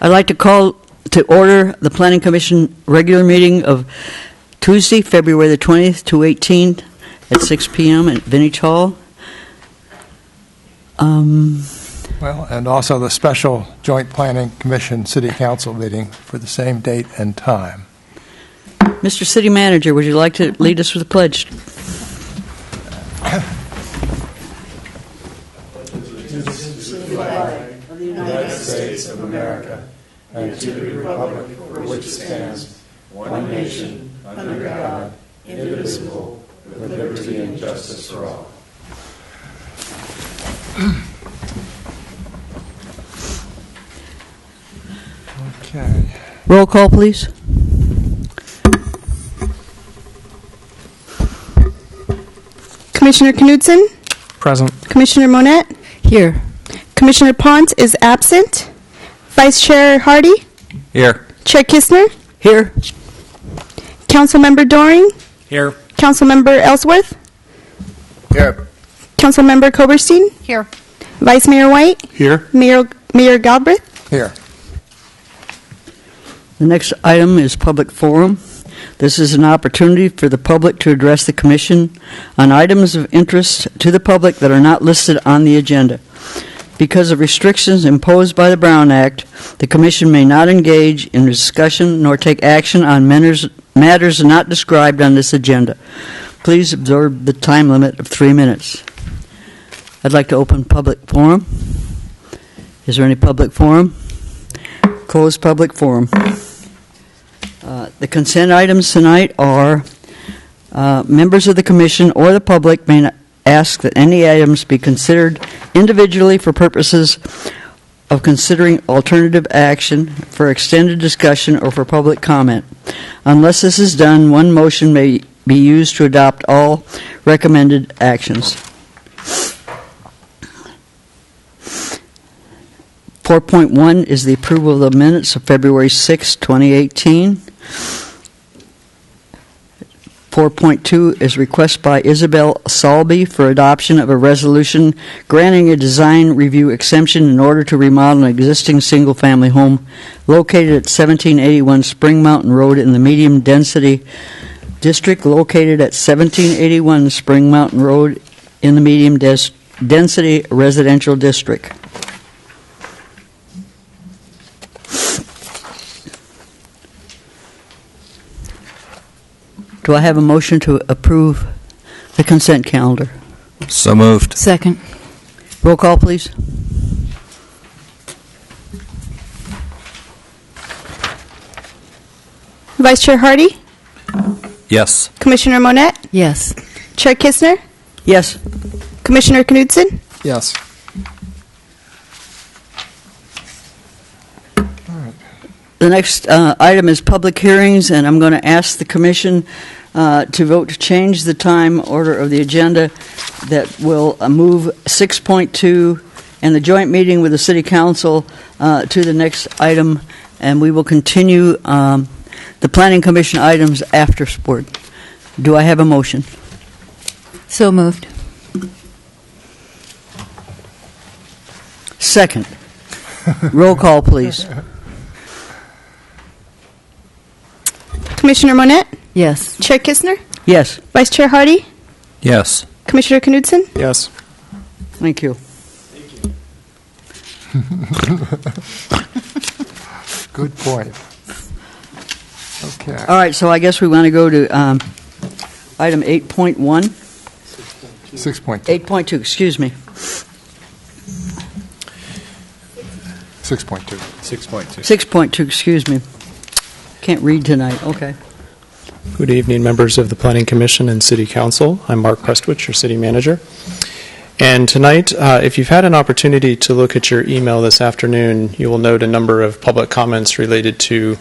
I'd like to call to order the Planning Commission regular meeting of Tuesday, February the 20th, 2018 at 6 p.m. at Vintage Hall. Well, and also the special Joint Planning Commission City Council meeting for the same date and time. Mr. City Manager, would you like to lead us with a pledge? Of the United States of America, and to the republic for which it stands, one nation, under God, indivisible, with liberty and justice for all. Okay. Roll call, please. Commissioner Knudsen? Present. Commissioner Monette? Here. Commissioner Pont is absent. Vice Chair Hardy? Here. Chair Kistner? Here. Councilmember Doring? Here. Councilmember Ellsworth? Here. Councilmember Koberstein? Here. Vice Mayor White? Here. Mayor Galbraith? Here. The next item is public forum. This is an opportunity for the public to address the Commission on items of interest to the public that are not listed on the agenda. Because of restrictions imposed by the Brown Act, the Commission may not engage in discussion nor take action on matters not described on this agenda. Please observe the time limit of 3 minutes. I'd like to open public forum. Is there any public forum? Closed public forum. The consent items tonight are members of the Commission or the public may not ask that any items be considered individually for purposes of considering alternative action, for extended discussion, or for public comment. Unless this is done, one motion may be used to adopt all recommended actions. 4.1 is the approval of the minutes of February 6, 2018. 4.2 is request by Isabelle Selby for adoption of a resolution granting a design review exemption in order to remodel an existing single-family home located at 1781 Spring Mountain Road in the medium density district, located at 1781 Spring Mountain Road in the medium density residential district. Do I have a motion to approve the consent calendar? So moved. Second. Roll call, please. Vice Chair Hardy? Yes. Commissioner Monette? Yes. Chair Kistner? Yes. Commissioner Knudsen? Yes. The next item is public hearings, and I'm going to ask the Commission to vote to change the time order of the agenda that will move 6.2 and the joint meeting with the City Council to the next item, and we will continue the Planning Commission items after sport. Do I have a motion? So moved. Second. Roll call, please. Commissioner Monette? Yes. Chair Kistner? Yes. Vice Chair Hardy? Yes. Commissioner Knudsen? Yes. Thank you. Good point. Okay. All right, so I guess we want to go to item 8.1. 6.2. 8.2, excuse me. 6.2. 6.2. 6.2, excuse me. Can't read tonight. Okay. Good evening, members of the Planning Commission and City Council. I'm Mark Prestwich, your City Manager. And tonight, if you've had an opportunity to look at your email this afternoon, you will note a number of public comments related to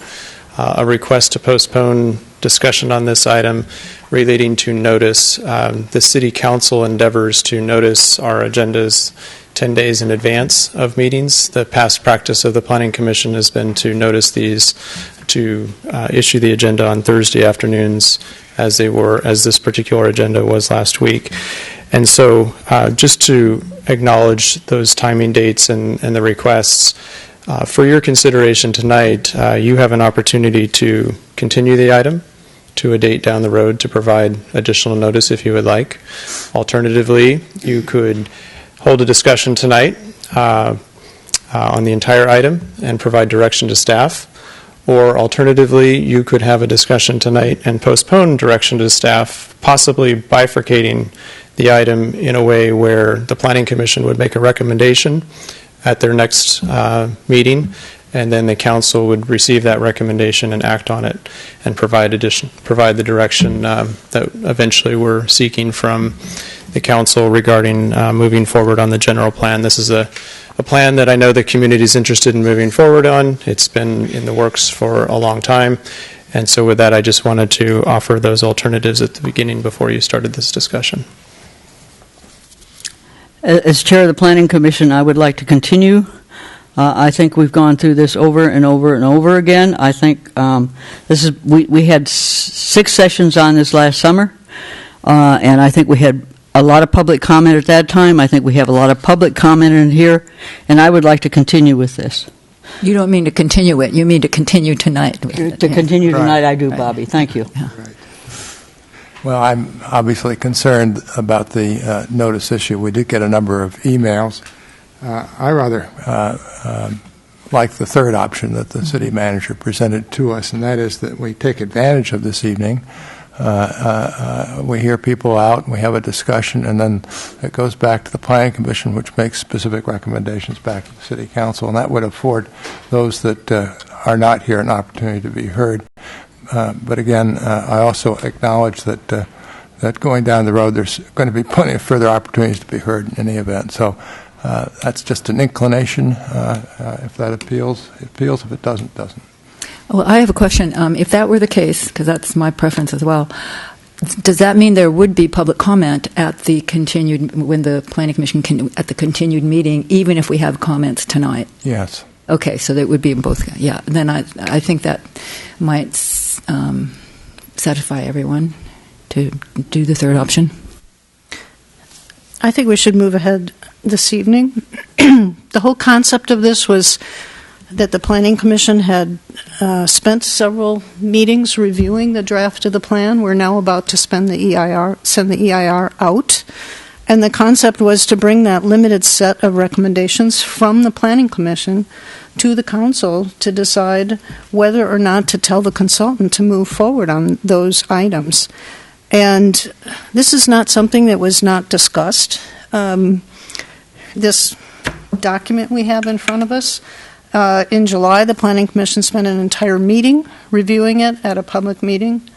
a request to postpone discussion on this item relating to notice. The City Council endeavors to notice our agendas 10 days in advance of meetings. The past practice of the Planning Commission has been to notice these, to issue the agenda on Thursday afternoons as this particular agenda was last week. And so just to acknowledge those timing dates and the requests, For your consideration tonight, you have an opportunity to continue the item to a date down the road to provide additional notice if you would like. Alternatively, you could hold a discussion tonight on the entire item and provide direction to staff. Or alternatively, you could have a discussion tonight and postpone direction to staff, possibly bifurcating the item in a way where the Planning Commission would make a recommendation at their next meeting, and then the council would receive that recommendation and act on it and provide the direction that eventually we're seeking from the council regarding moving forward on the general plan. This is a plan that I know the community is interested in moving forward on. It's been in the works for a long time. And so with that, I just wanted to offer those alternatives at the beginning before you started this discussion. As chair of the Planning Commission, I would like to continue. I think we've gone through this over and over and over again. I think we had 6 sessions on this last summer, and I think we had a lot of public comment at that time. I think we have a lot of public comment in here, and I would like to continue with this. You don't mean to continue it. You mean to continue tonight. To continue tonight, I do, Bobby. Thank you. Yeah. Well, I'm obviously concerned about the notice issue. We did get a number of emails. I rather like the third option that the city manager presented to us, and that is that we take advantage of this evening. We hear people out, and we have a discussion, and then it goes back to the Planning Commission, which makes specific recommendations back to the City Council, and that would afford those that are not here an opportunity to be heard. But again, I also acknowledge that going down the road, there's going to be plenty of further opportunities to be heard in any event. So that's just an inclination. If that appeals, it appeals. If it doesn't, it doesn't. Well, I have a question. If that were the case, because that's my preference as well, does that mean there would be public comment at the continued, when the Planning Commission at the continued meeting, even if we have comments tonight? Yes. Okay, so that would be in both. Yeah, then I think that might satisfy everyone to do the third option. I think we should move ahead this evening. The whole concept of this was that the Planning Commission had spent several meetings reviewing the draft of the plan. We're now about to send the EIR out. And the concept was to bring that limited set of recommendations from the Planning Commission to the Council to decide whether or not to tell the consultant to move forward on those items. And this is not something that was not discussed. This document we have in front of us, in July, the Planning Commission spent an entire meeting reviewing it at a public meeting,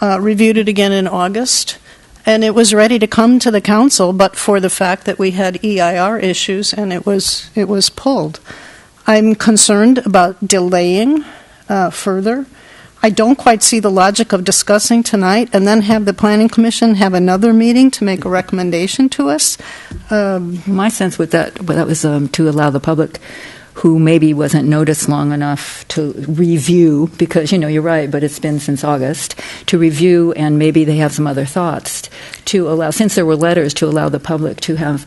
reviewed it again in August, and it was ready to come to the Council, but for the fact that we had EIR issues, and it was pulled. I'm concerned about delaying further. I don't quite see the logic of discussing tonight and then have the Planning Commission have another meeting to make a recommendation to us. My sense with that was to allow the public who maybe wasn't noticed long enough to review, because, you're right, but it's been since August, to review, and maybe they have some other thoughts, to allow, since there were letters, to allow the public to have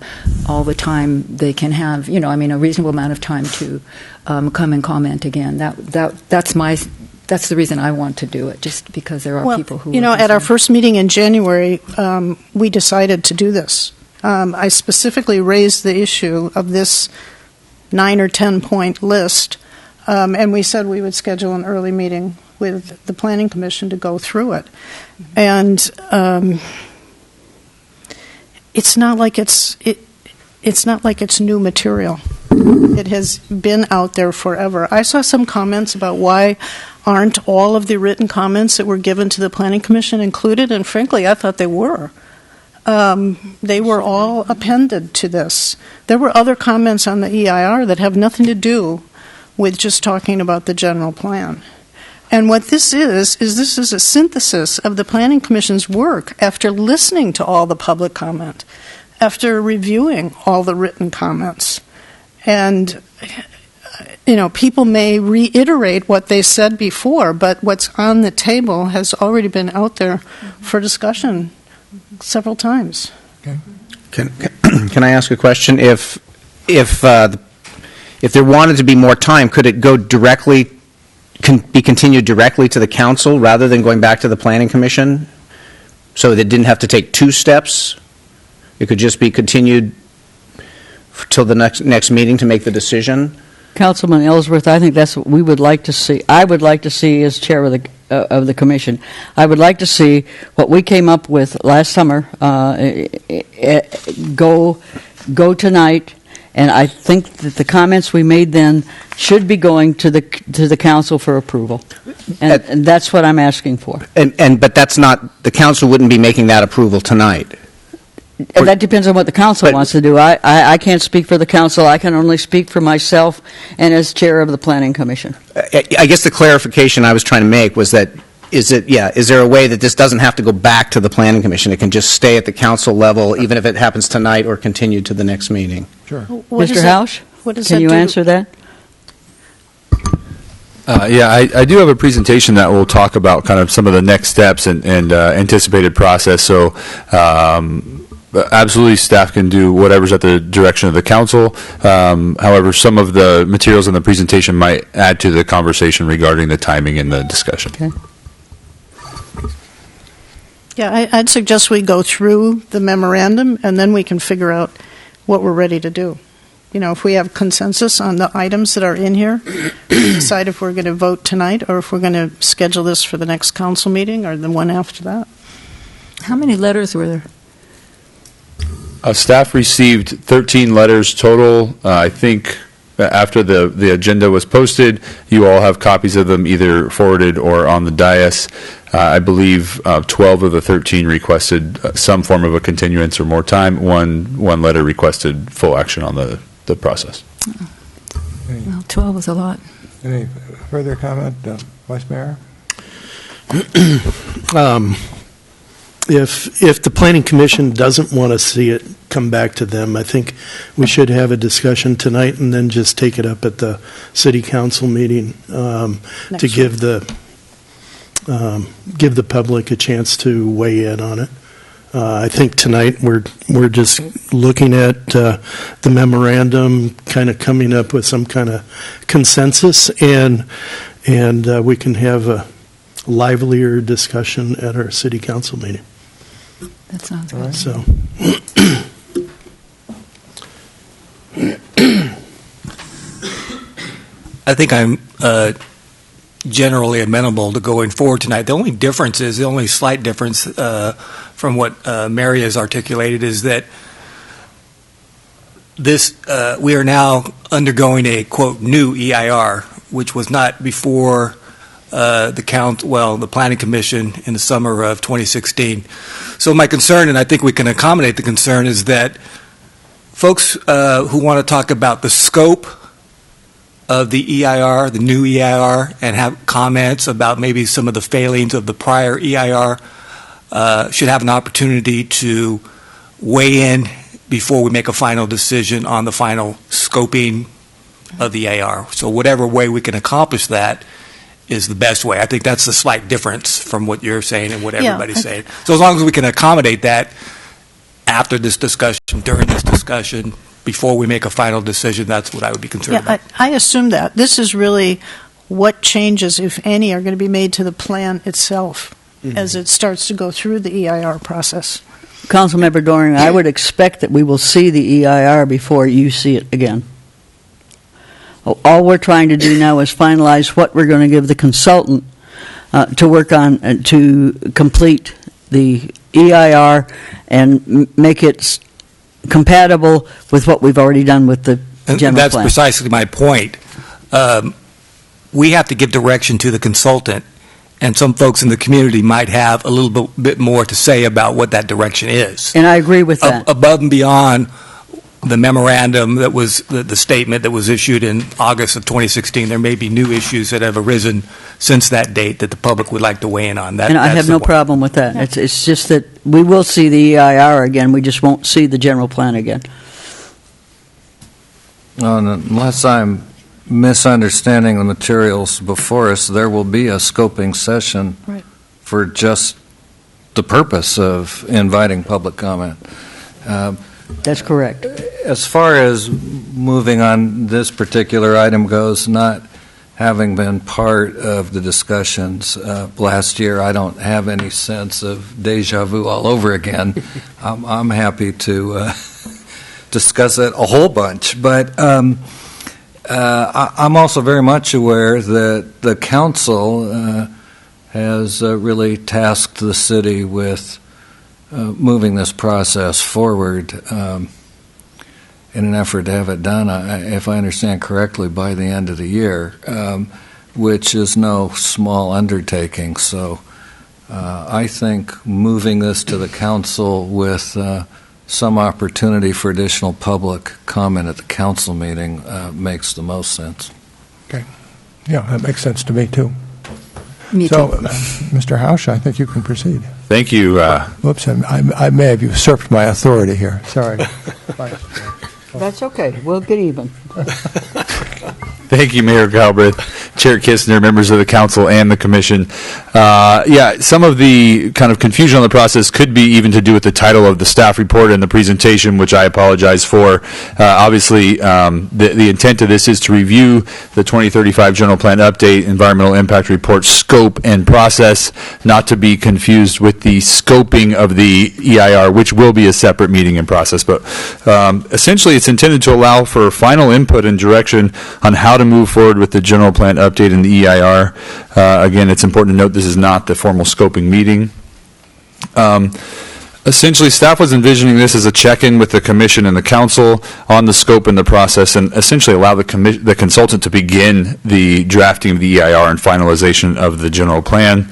all the time they can have, a reasonable amount of time to come and comment again. That's the reason I want to do it, just because there are people who... at our first meeting in January, we decided to do this. I specifically raised the issue of this 9 or 10 point list, and we said we would schedule an early meeting with the Planning Commission to go through it. And it's not like it's new material. It has been out there forever. I saw some comments about why aren't all of the written comments that were given to the Planning Commission included, and frankly, I thought they were. They were all appended to this. There were other comments on the EIR that have nothing to do with just talking about the general plan. And what this is this is a synthesis of the Planning Commission's work after listening to all the public comment, after reviewing all the written comments. And, people may reiterate what they said before, but what's on the table has already been out there for discussion several times. Okay. Can I ask a question? If if there wanted to be more time, could it go directly, be continued directly to the council rather than going back to the Planning Commission? So that it didn't have to take 2 steps? It could just be continued till the next meeting to make the decision? Councilman Ellsworth, I think that's what we would like to see. I would like to see as chair of the commission. I would like to see what we came up with last summer go tonight, and I think that the comments we made then should be going to the council for approval, and that's what I'm asking for. But that's not, the council wouldn't be making that approval tonight. That depends on what the council wants to do. I can't speak for the council. I can only speak for myself and as chair of the Planning Commission. I guess the clarification I was trying to make was that, is there a way that this doesn't have to go back to the Planning Commission? It can just stay at the council level, even if it happens tonight, or continue to the next meeting? Sure. Mr. Hausch, can you answer that? I do have a presentation that will talk about kind of some of the next steps and anticipated process. So absolutely, staff can do whatever's at the direction of the council. However, some of the materials in the presentation might add to the conversation regarding the timing and the discussion. Okay. Yeah, I'd suggest we go through the memorandum, and then we can figure out what we're ready to do. You know, if we have consensus on the items that are in here, we decide if we're going to vote tonight or if we're going to schedule this for the next council meeting or the one after that. How many letters were there? Staff received 13 letters total. I think after the agenda was posted, you all have copies of them either forwarded or on the dais. I believe 12 of the 13 requested some form of a continuance or more time. One letter requested full action on the process. Well, 12 was a lot. Any further comment, Vice Mayor? If the Planning Commission doesn't want to see it come back to them, I think we should have a discussion tonight and then just take it up at the City Council meeting to give the public a chance to weigh in on it. I think tonight we're just looking at the memorandum, kind of coming up with some kind of consensus, and we can have a livelier discussion at our City Council meeting. That sounds good. So, I think I'm generally amenable to going forward tonight. The only slight difference from what Mary has articulated is that we are now undergoing a, quote, new EIR, which was not before the Planning Commission in the summer of 2016. So my concern, and I think we can accommodate the concern, is that folks who want to talk about the scope of the EIR, the new EIR, and have comments about maybe some of the failings of the prior EIR should have an opportunity to weigh in before we make a final decision on the final scoping of the EIR. So whatever way we can accomplish that is the best way. I think that's the slight difference from what you're saying and what everybody's saying. So as long as we can accommodate that after this discussion, during this discussion, before we make a final decision, that's what I would be concerned about. I assume that. This is really what changes, if any, are going to be made to the plan itself as it starts to go through the EIR process. Councilmember Doring, I would expect that we will see the EIR before you see it again. All we're trying to do now is finalize what we're going to give the consultant to work on to complete the EIR and make it compatible with what we've already done with the general That's plan. precisely my point. We have to give direction to the consultant, and some folks in the community might have a little bit more to say about what that direction is. And I agree with that. Above and beyond the memorandum that was the statement that was issued in August of 2016, there may be new issues that have arisen since that date that the public would like to weigh in on. And I have no problem with that. It's just that we will see the EIR again. We just won't see the general plan again. Unless I'm misunderstanding the materials before us, there will be a scoping session for just the purpose of inviting public comment. That's correct. As far as moving on this particular item goes, not having been part of the discussions last year, I don't have any sense of deja vu all over again. I'm happy to discuss it a whole bunch, but I'm also very much aware that the council has really tasked the city with moving this process forward in an effort to have it done, if I understand correctly, by the end of the year, which is no small undertaking. So I think moving this to the council with some opportunity for additional public comment at the council meeting makes the most sense. Okay. Yeah, that makes sense to me, too. Me So, too. Mr. Hausch, I think you can proceed. Thank you. Whoops, I may have usurped my authority here. Sorry. That's okay. We'll get even. Thank you, Mayor Galbraith, Chair Kistner, members of the council and the commission. Some of the kind of confusion on the process could be even to do with the title of the staff report and the presentation, which I apologize for. Obviously, the intent of this is to review the 2035 General Plan Update, Environmental Impact Report scope and process, not to be confused with the scoping of the EIR, which will be a separate meeting and process. But essentially, it's intended to allow for final input and direction on how to move forward with the general plan update in the EIR. Again, it's important to note this is not the formal scoping meeting. Essentially, staff was envisioning this as a check-in with the commission and the council on the scope and the process, and essentially allow the consultant to begin the drafting of the EIR and finalization of the general plan.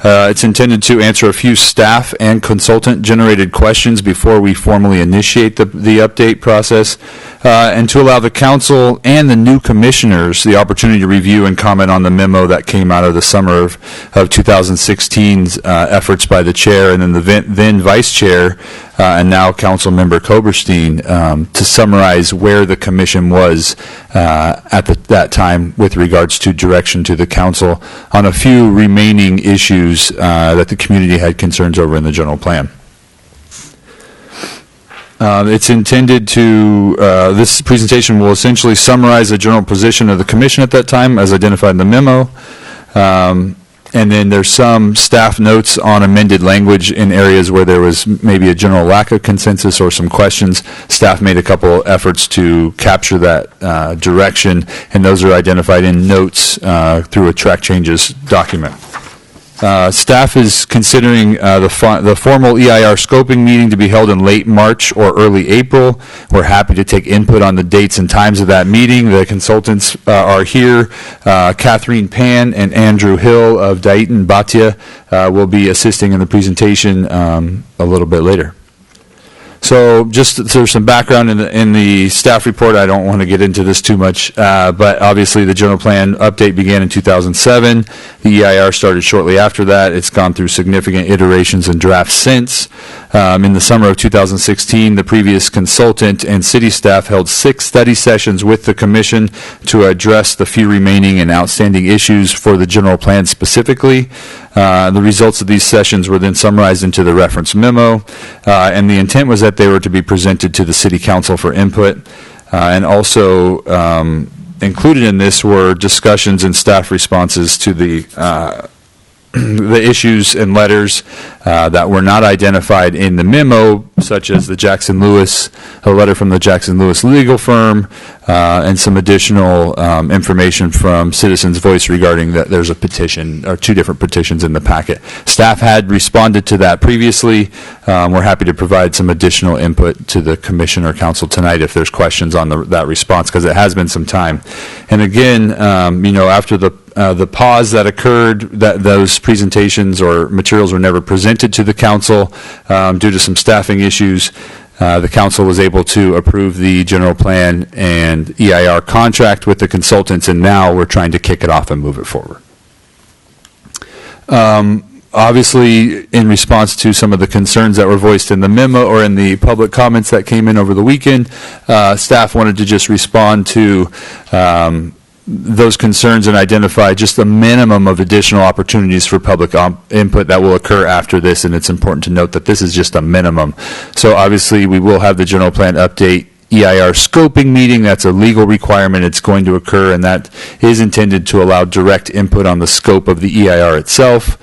It's intended to answer a few staff and consultant-generated questions before we formally initiate the update process, and to allow the council and the new commissioners the opportunity to review and comment on the memo that came out of the summer of 2016's efforts by the chair and then the then vice chair and now council member Koberstein to summarize where the commission was at that time with regards to direction to the council on a few remaining issues that the community had concerns over in the general plan. It's intended to, this presentation will essentially summarize the general position of the commission at that time as identified in the memo. And then there's some staff notes on amended language in areas where there was maybe a general lack of consensus or some questions. Staff made a couple efforts to capture that direction, and those are identified in notes through a track changes document. Staff is considering the formal EIR scoping meeting to be held in late March or early April. We're happy to take input on the dates and times of that meeting. The consultants are here. Catherine Pan and Andrew Hill of Dayton Bhatia will be assisting in the presentation a little bit later. So just there's some background in the staff report. I don't want to get into this too much, but obviously the general plan update began in 2007. The EIR started shortly after that. It's gone through significant iterations and drafts since. In the summer of 2016, the previous consultant and city staff held 6 study sessions with the commission to address the few remaining and outstanding issues for the general plan specifically. The results of these sessions were then summarized into the reference memo, and the intent was that they were to be presented to the city council for input. And also included in this were discussions and staff responses to the issues and letters that were not identified in the memo, such as a letter from the Jackson Lewis legal firm, and some additional information from Citizens Voice regarding that there's a petition, or 2 different petitions in the packet. Staff had responded to that previously. We're happy to provide some additional input to the commission or council tonight if there's questions on that response, because it has been some time. And again, after the pause that occurred, that those presentations or materials were never presented to the council due to some staffing issues. The council was able to approve the general plan and EIR contract with the consultants, and now we're trying to kick it off and move it forward. Obviously, in response to some of the concerns that were voiced in the memo or in the public comments that came in over the weekend, staff wanted to just respond to those concerns and identify just a minimum of additional opportunities for public input that will occur after this, and it's important to note that this is just a minimum. So obviously, we will have the general plan update EIR scoping meeting. That's a legal requirement. It's going to occur, and that is intended to allow direct input on the scope of the EIR itself.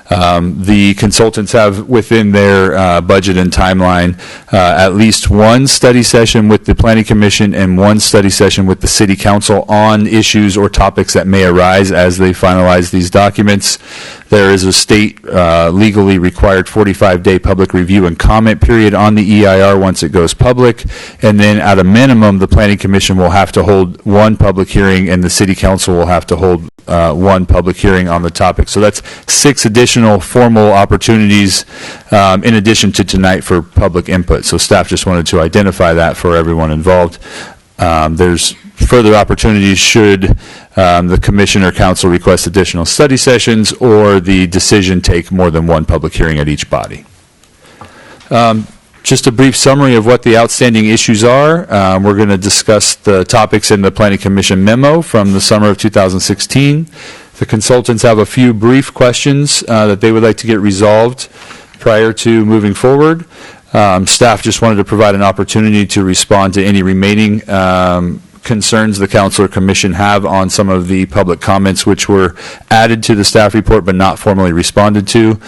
The consultants have within their budget and timeline at least one study session with the Planning Commission and one study session with the City Council on issues or topics that may arise as they finalize these documents. There is a state legally required 45-day public review and comment period on the EIR once it goes public. And then at a minimum, the Planning Commission will have to hold one public hearing and the City Council will have to hold one public hearing on the topic. So that's 6 additional formal opportunities in addition to tonight for public input. So staff just wanted to identify that for everyone involved. There's further opportunities should the commission or council request additional study sessions or the decision take more than one public hearing at each body. Just a brief summary of what the outstanding issues are. We're going to discuss the topics in the Planning Commission memo from the summer of 2016. The consultants have a few brief questions that they would like to get resolved prior to moving forward. Staff just wanted to provide an opportunity to respond to any remaining concerns the council or commission have on some of the public comments which were added to the staff report but not formally responded to.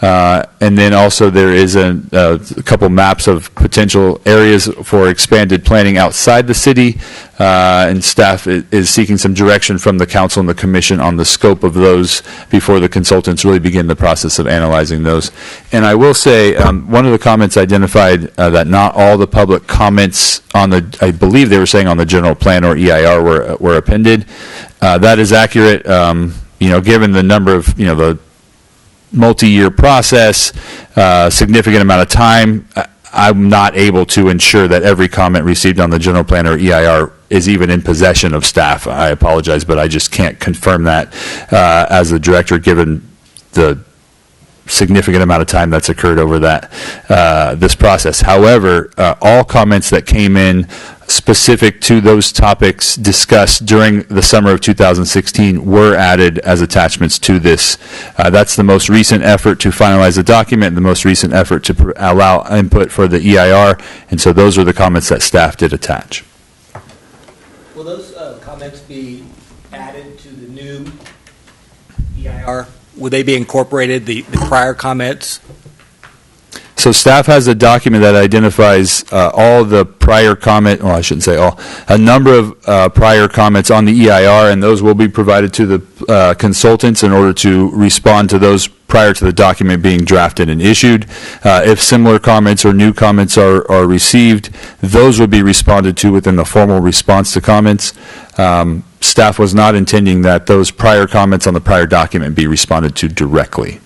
And then also there is a couple maps of potential areas for expanded planning outside the city, and staff is seeking some direction from the council and the commission on the scope of those before the consultants really begin the process of analyzing those. And I will say one of the comments identified that not all the public comments on the, I believe they were saying on the general plan or EIR were appended. That is accurate. Given the number of, the multi-year process, significant amount of time, I'm not able to ensure that every comment received on the general plan or EIR is even in possession of staff. I apologize, but I just can't confirm that as the director, given the significant amount of time that's occurred over this process. However, all comments that came in specific to those topics discussed during the summer of 2016 were added as attachments to this. That's the most recent effort to finalize the document, the most recent effort to allow input for the EIR, and so those are the comments that staff did attach. Will those comments be added to the new EIR? Will they be incorporated, the prior comments? So staff has a document that identifies all the prior comment, well, I shouldn't say all, a number of prior comments on the EIR, and those will be provided to the consultants in order to respond to those prior to the document being drafted and issued. If similar comments or new comments are received, those will be responded to within the formal response to comments. Staff was not intending that those prior comments on the prior document be responded to directly.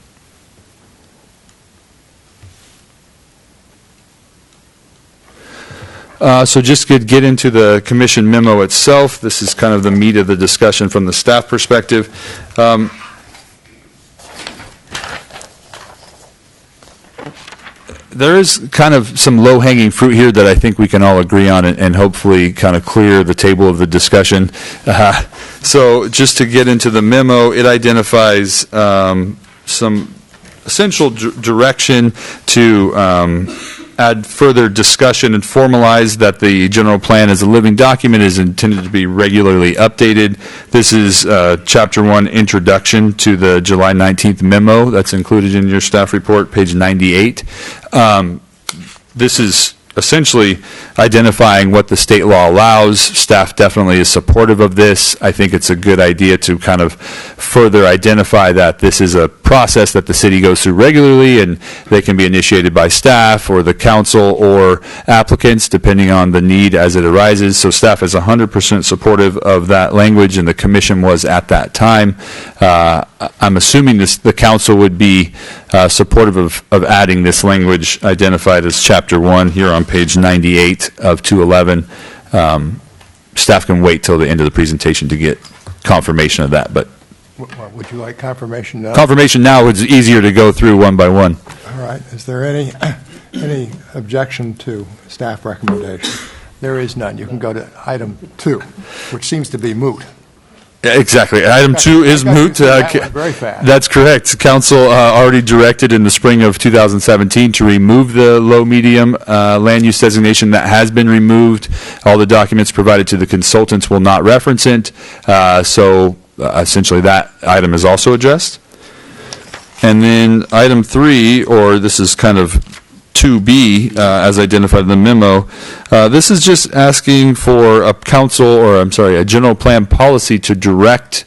So just to get into the commission memo itself, this is kind of the meat of the discussion from the staff perspective. There is kind of some low-hanging fruit here that I think we can all agree on and hopefully kind of clear the table of the discussion. So just to get into the memo, it identifies some essential direction to add further discussion and formalize that the general plan as a living document is intended to be regularly updated. This is Chapter 1 introduction to the July 19th memo that's included in your staff report, page 98. This is essentially identifying what the state law allows. Staff definitely is supportive of this. I think it's a good idea to kind of further identify that this is a process that the city goes through regularly, and they can be initiated by staff or the council or applicants depending on the need as it arises. So staff is 100% supportive of that language, and the commission was at that time. I'm assuming the council would be supportive of adding this language identified as Chapter 1 here on page 98 of 211. Staff can wait till the end of the presentation to get confirmation of that, but Would you like confirmation now? confirmation now is easier to go through one by one. All right. Is there any objection to staff recommendation? There is none. You can go to item 2, which seems to be moot. Exactly. Item 2 is moot. Very fast. That's correct. Council already directed in the spring of 2017 to remove the low-medium land use designation. That has been removed. All the documents provided to the consultants will not reference it. So essentially that item is also addressed. And then item 3, or this is kind of 2B, as identified in the memo, this is just asking for a a general plan policy to direct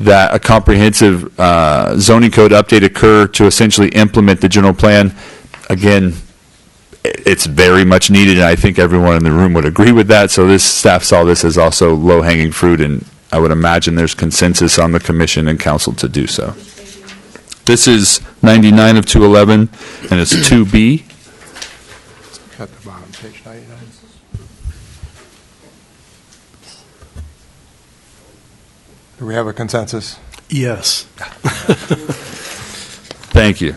that a comprehensive zoning code update occur to essentially implement the general plan. Again, it's very much needed, and I think everyone in the room would agree with that. So this staff saw this as also low-hanging fruit, and I would imagine there's consensus on the commission and council to do so. This is 99 of 211, and it's 2B. At the bottom, page 99. Do we have a consensus? Yes. Thank you.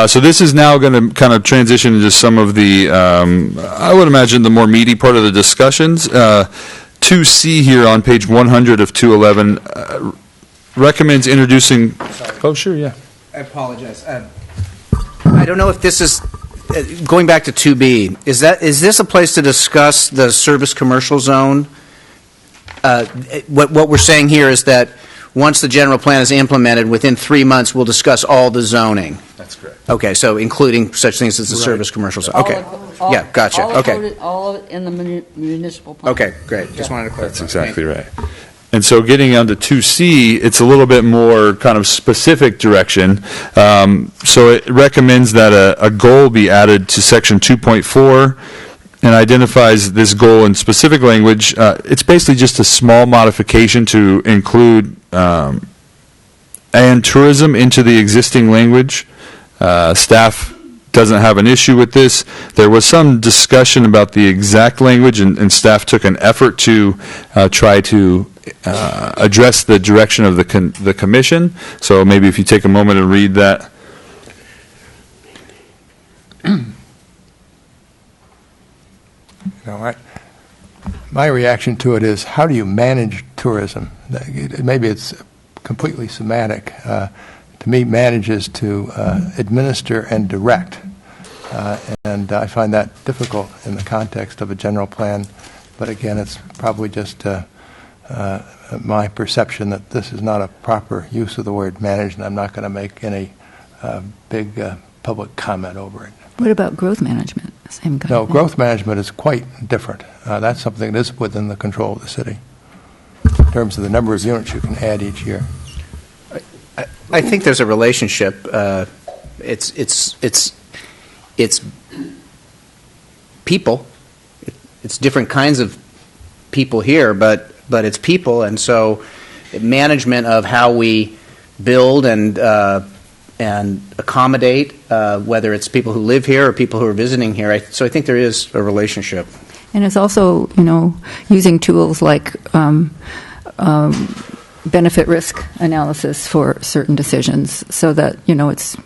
So this is now going to kind of transition into some of the, I would imagine, the more meaty part of the discussions. 2C here on page 100 of 211 recommends introducing. Oh, sure, yeah. I apologize. I don't know if this is, going back to 2B, is this a place to discuss the service commercial zone? What we're saying here is that once the general plan is implemented, within 3 months, we'll discuss all the zoning. That's correct. Okay, so including such things as the service commercial zone. Okay. Yeah, gotcha. Okay. All of it in the municipal plan. Okay, great. Just wanted to clarify. That's exactly right. And so getting onto 2C, it's a little bit more kind of specific direction. So it recommends that a goal be added to section 2.4 and identifies this goal in specific language. It's basically just a small modification to include and tourism into the existing language. Staff doesn't have an issue with this. There was some discussion about the exact language, and staff took an effort to try to address the direction of the commission. So maybe if you take a moment and read that. My reaction to it is, how do you manage tourism? Maybe it's completely semantic. To me, manage is to administer and direct. And I find that difficult in the context of a general plan. But again, it's probably just my perception that this is not a proper use of the word manage, and I'm not going to make any big public comment over it. What about growth management? Same kind No, of thing. growth management is quite different. That's something that is within the control of the city in terms of the number of units you can add each year. I think there's a relationship. It's people. It's different kinds of people here, but it's people, and so management of how we build and accommodate, whether it's people who live here or people who are visiting here. So I think there is a relationship. And it's also, using tools like benefit risk analysis for certain decisions, so that it's.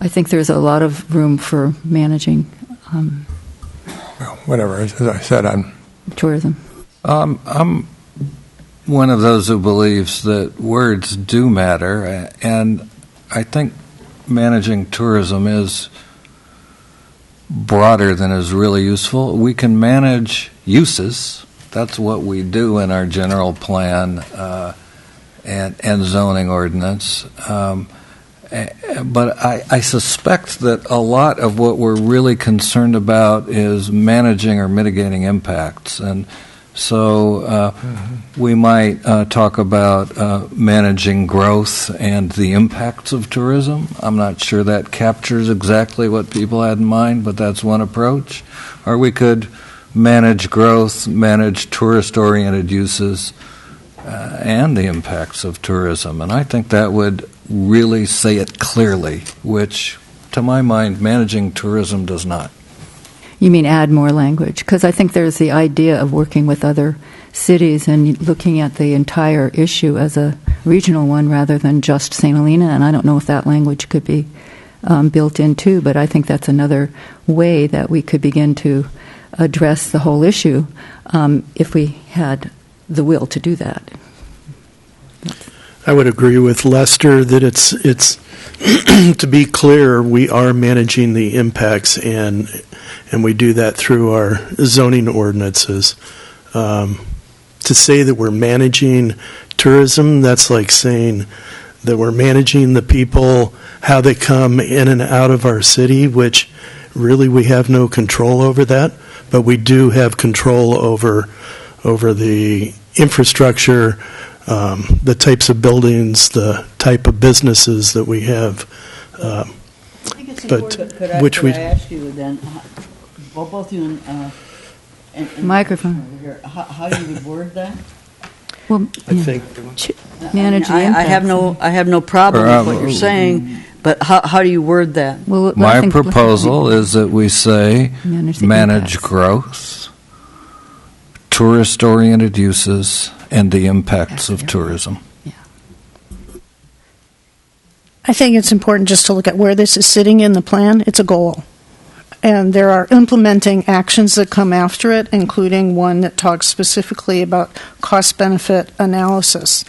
I think there's a lot of room for managing. Well, whatever. As I said, I'm tourism. I'm one of those who believes that words do matter, and I think managing tourism is broader than is really useful. We can manage uses. That's what we do in our general plan and zoning ordinance. But I suspect that a lot of what we're really concerned about is managing or mitigating impacts. And so we might talk about managing growth and the impacts of tourism. I'm not sure that captures exactly what people had in mind, but that's one approach. Or we could manage growth, manage tourist-oriented uses, and the impacts of tourism. And I think that would really say it clearly, which, to my mind, managing tourism does not. You mean add more language? Because I think there's the idea of working with other cities and looking at the entire issue as a regional one rather than just St. Helena, and I don't know if that language could be built in too, but I think that's another way that we could begin to address the whole issue if we had the will to do that. I would agree with Lester that it's to be clear, we are managing the impacts, and we do that through our zoning ordinances. To say that we're managing tourism, that's like saying that we're managing the people, how they come in and out of our city, which really we have no control over that, but we do have control over the infrastructure, the types of buildings, the type of businesses that we have. I think it's important. Could I ask you then, both of you and Microphone. here, how you would word that? Well, I think manage the I have impacts. no problem with what you're saying, but how do you word that? Well, I My think- proposal is that we say Manage the manage impacts. growth, tourist-oriented uses, and the impacts of tourism. I think it's important just to look at where this is sitting in the plan. It's a goal. And there are implementing actions that come after it, including one that talks specifically about cost-benefit analysis.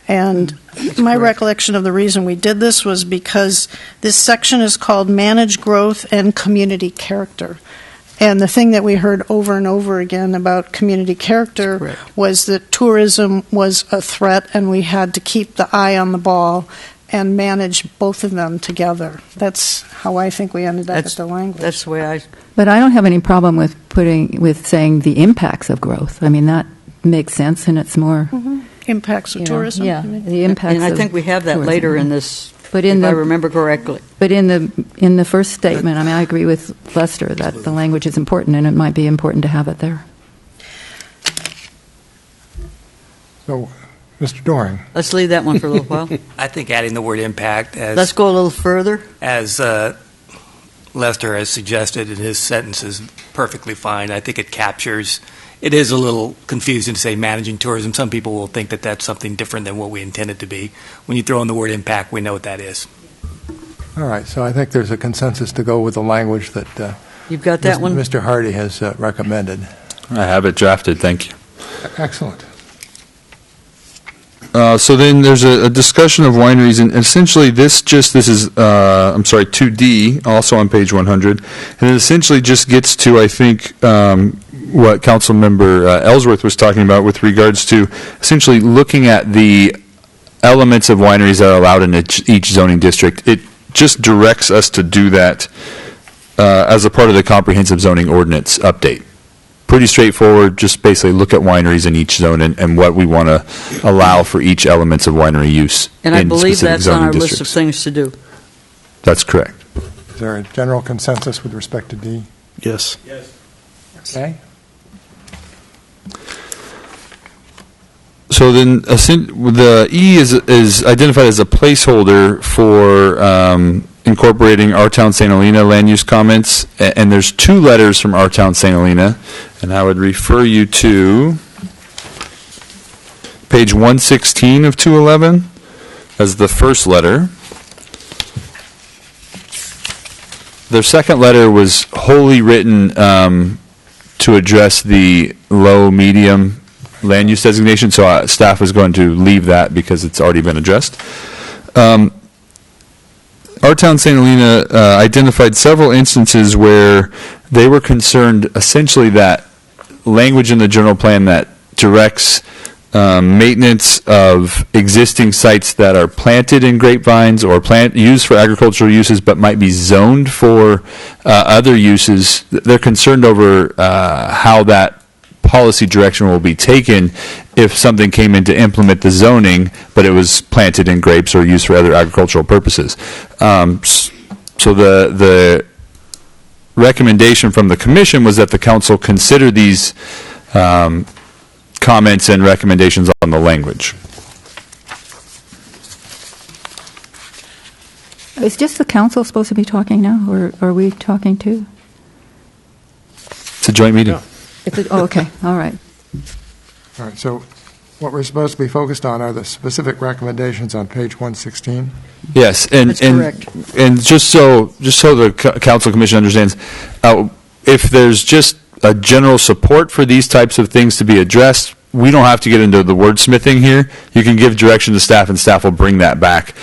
And my recollection of the reason we did this was because this section is called Manage Growth and Community Character. And the thing that we heard over and over again about community character was that tourism was a threat, and we had to keep the eye on the ball and manage both of them together. That's how I think we ended up with the language. That's the way I. But I don't have any problem with saying the impacts of growth. I mean, that makes sense, and it's more Impacts of tourism. Yeah, you mean? the impacts. And I of think we have that tourism. later in this, But if I remember correctly. But in the first statement, I mean, I agree with Lester that the language is important, and it might be important to have it there. So, Mr. Doring. Let's leave that one for a little while. I think adding the word impact Let's go a little further. as Lester has suggested in his sentence is perfectly fine. I think it captures. It is a little confusing to say managing tourism. Some people will think that that's something different than what we intend it to be. When you throw in the word impact, we know what that is. All right, so I think there's a consensus to go with the language that You've got that one? Mr. Hardy has recommended. I have it drafted, thank you. Excellent. So then there's a discussion of wineries, and essentially this is 2D, also on page 100, and it essentially just gets to, I think, what Councilmember Ellsworth was talking about with regards to essentially looking at the elements of wineries that are allowed in each zoning district. It just directs us to do that as a part of the comprehensive zoning ordinance update. Pretty straightforward, just basically look at wineries in each zone and what we want to allow for each elements of winery use And I in believe specific that's on zoning our list of districts. things to do. That's correct. Is there a general consensus with respect to D? yes. Okay. So then the E is identified as a placeholder for incorporating Our Town St. Helena land use comments, and there's 2 letters from Our Town St. Helena, and I would refer you to page 116 of 211 as the first letter. Their second letter was wholly written to address the low-medium land use designation, so staff is going to leave that because it's already been addressed. Our Town St. Helena identified several instances where they were concerned essentially that language in the general plan that directs maintenance of existing sites that are planted in grapevines or used for agricultural uses but might be zoned for other uses. They're concerned over how that policy direction will be taken if something came in to implement the zoning, but it was planted in grapes or used for other agricultural purposes. So the recommendation from the commission was that the council consider these comments and recommendations on the language. Is just the council supposed to be talking now, or are we talking too? It's a joint meeting. Yeah. Okay, all right. All right, so what we're supposed to be focused on are the specific recommendations on page 116. Yes, and That's correct. and just so the council commission understands, if there's just a general support for these types of things to be addressed, we don't have to get into the wordsmithing here. You can give direction to staff, and staff will bring that back.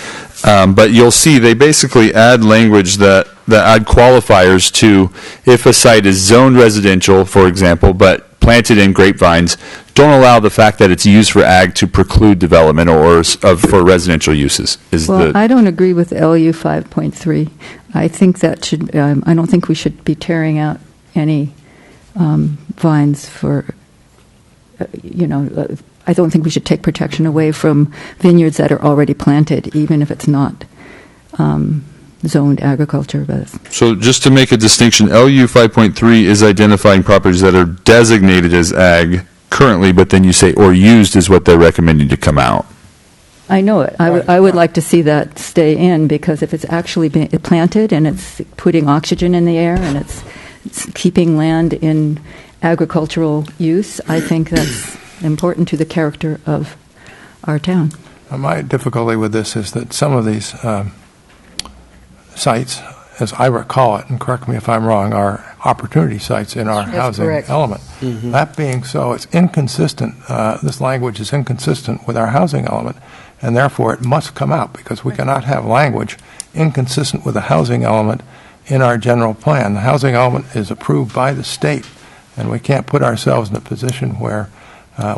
But you'll see they basically add language that add qualifiers to if a site is zoned residential, for example, but planted in grapevines, don't allow the fact that it's used for ag to preclude development for residential uses. Well, I don't agree with LU 5.3. I think that should. I don't think we should be tearing out any vines for. I don't think we should take protection away from vineyards that are already planted, even if it's not zoned agriculture. But so just to make a distinction, LU 5.3 is identifying properties that are designated as ag currently, but then you say or used is what they're recommending to come out. I know it. I would like to see that stay in, because if it's actually being planted and it's putting oxygen in the air and it's keeping land in agricultural use, I think that's important to the character of our town. My difficulty with this is that some of these sites, as I recall it, and correct me if I'm wrong, are opportunity sites in our housing correct. element. Mm-hmm. That being so, it's inconsistent. This language is inconsistent with our housing element, and therefore it must come out, because we cannot have language inconsistent with the housing element in our general plan. The housing element is approved by the state, and we can't put ourselves in a position where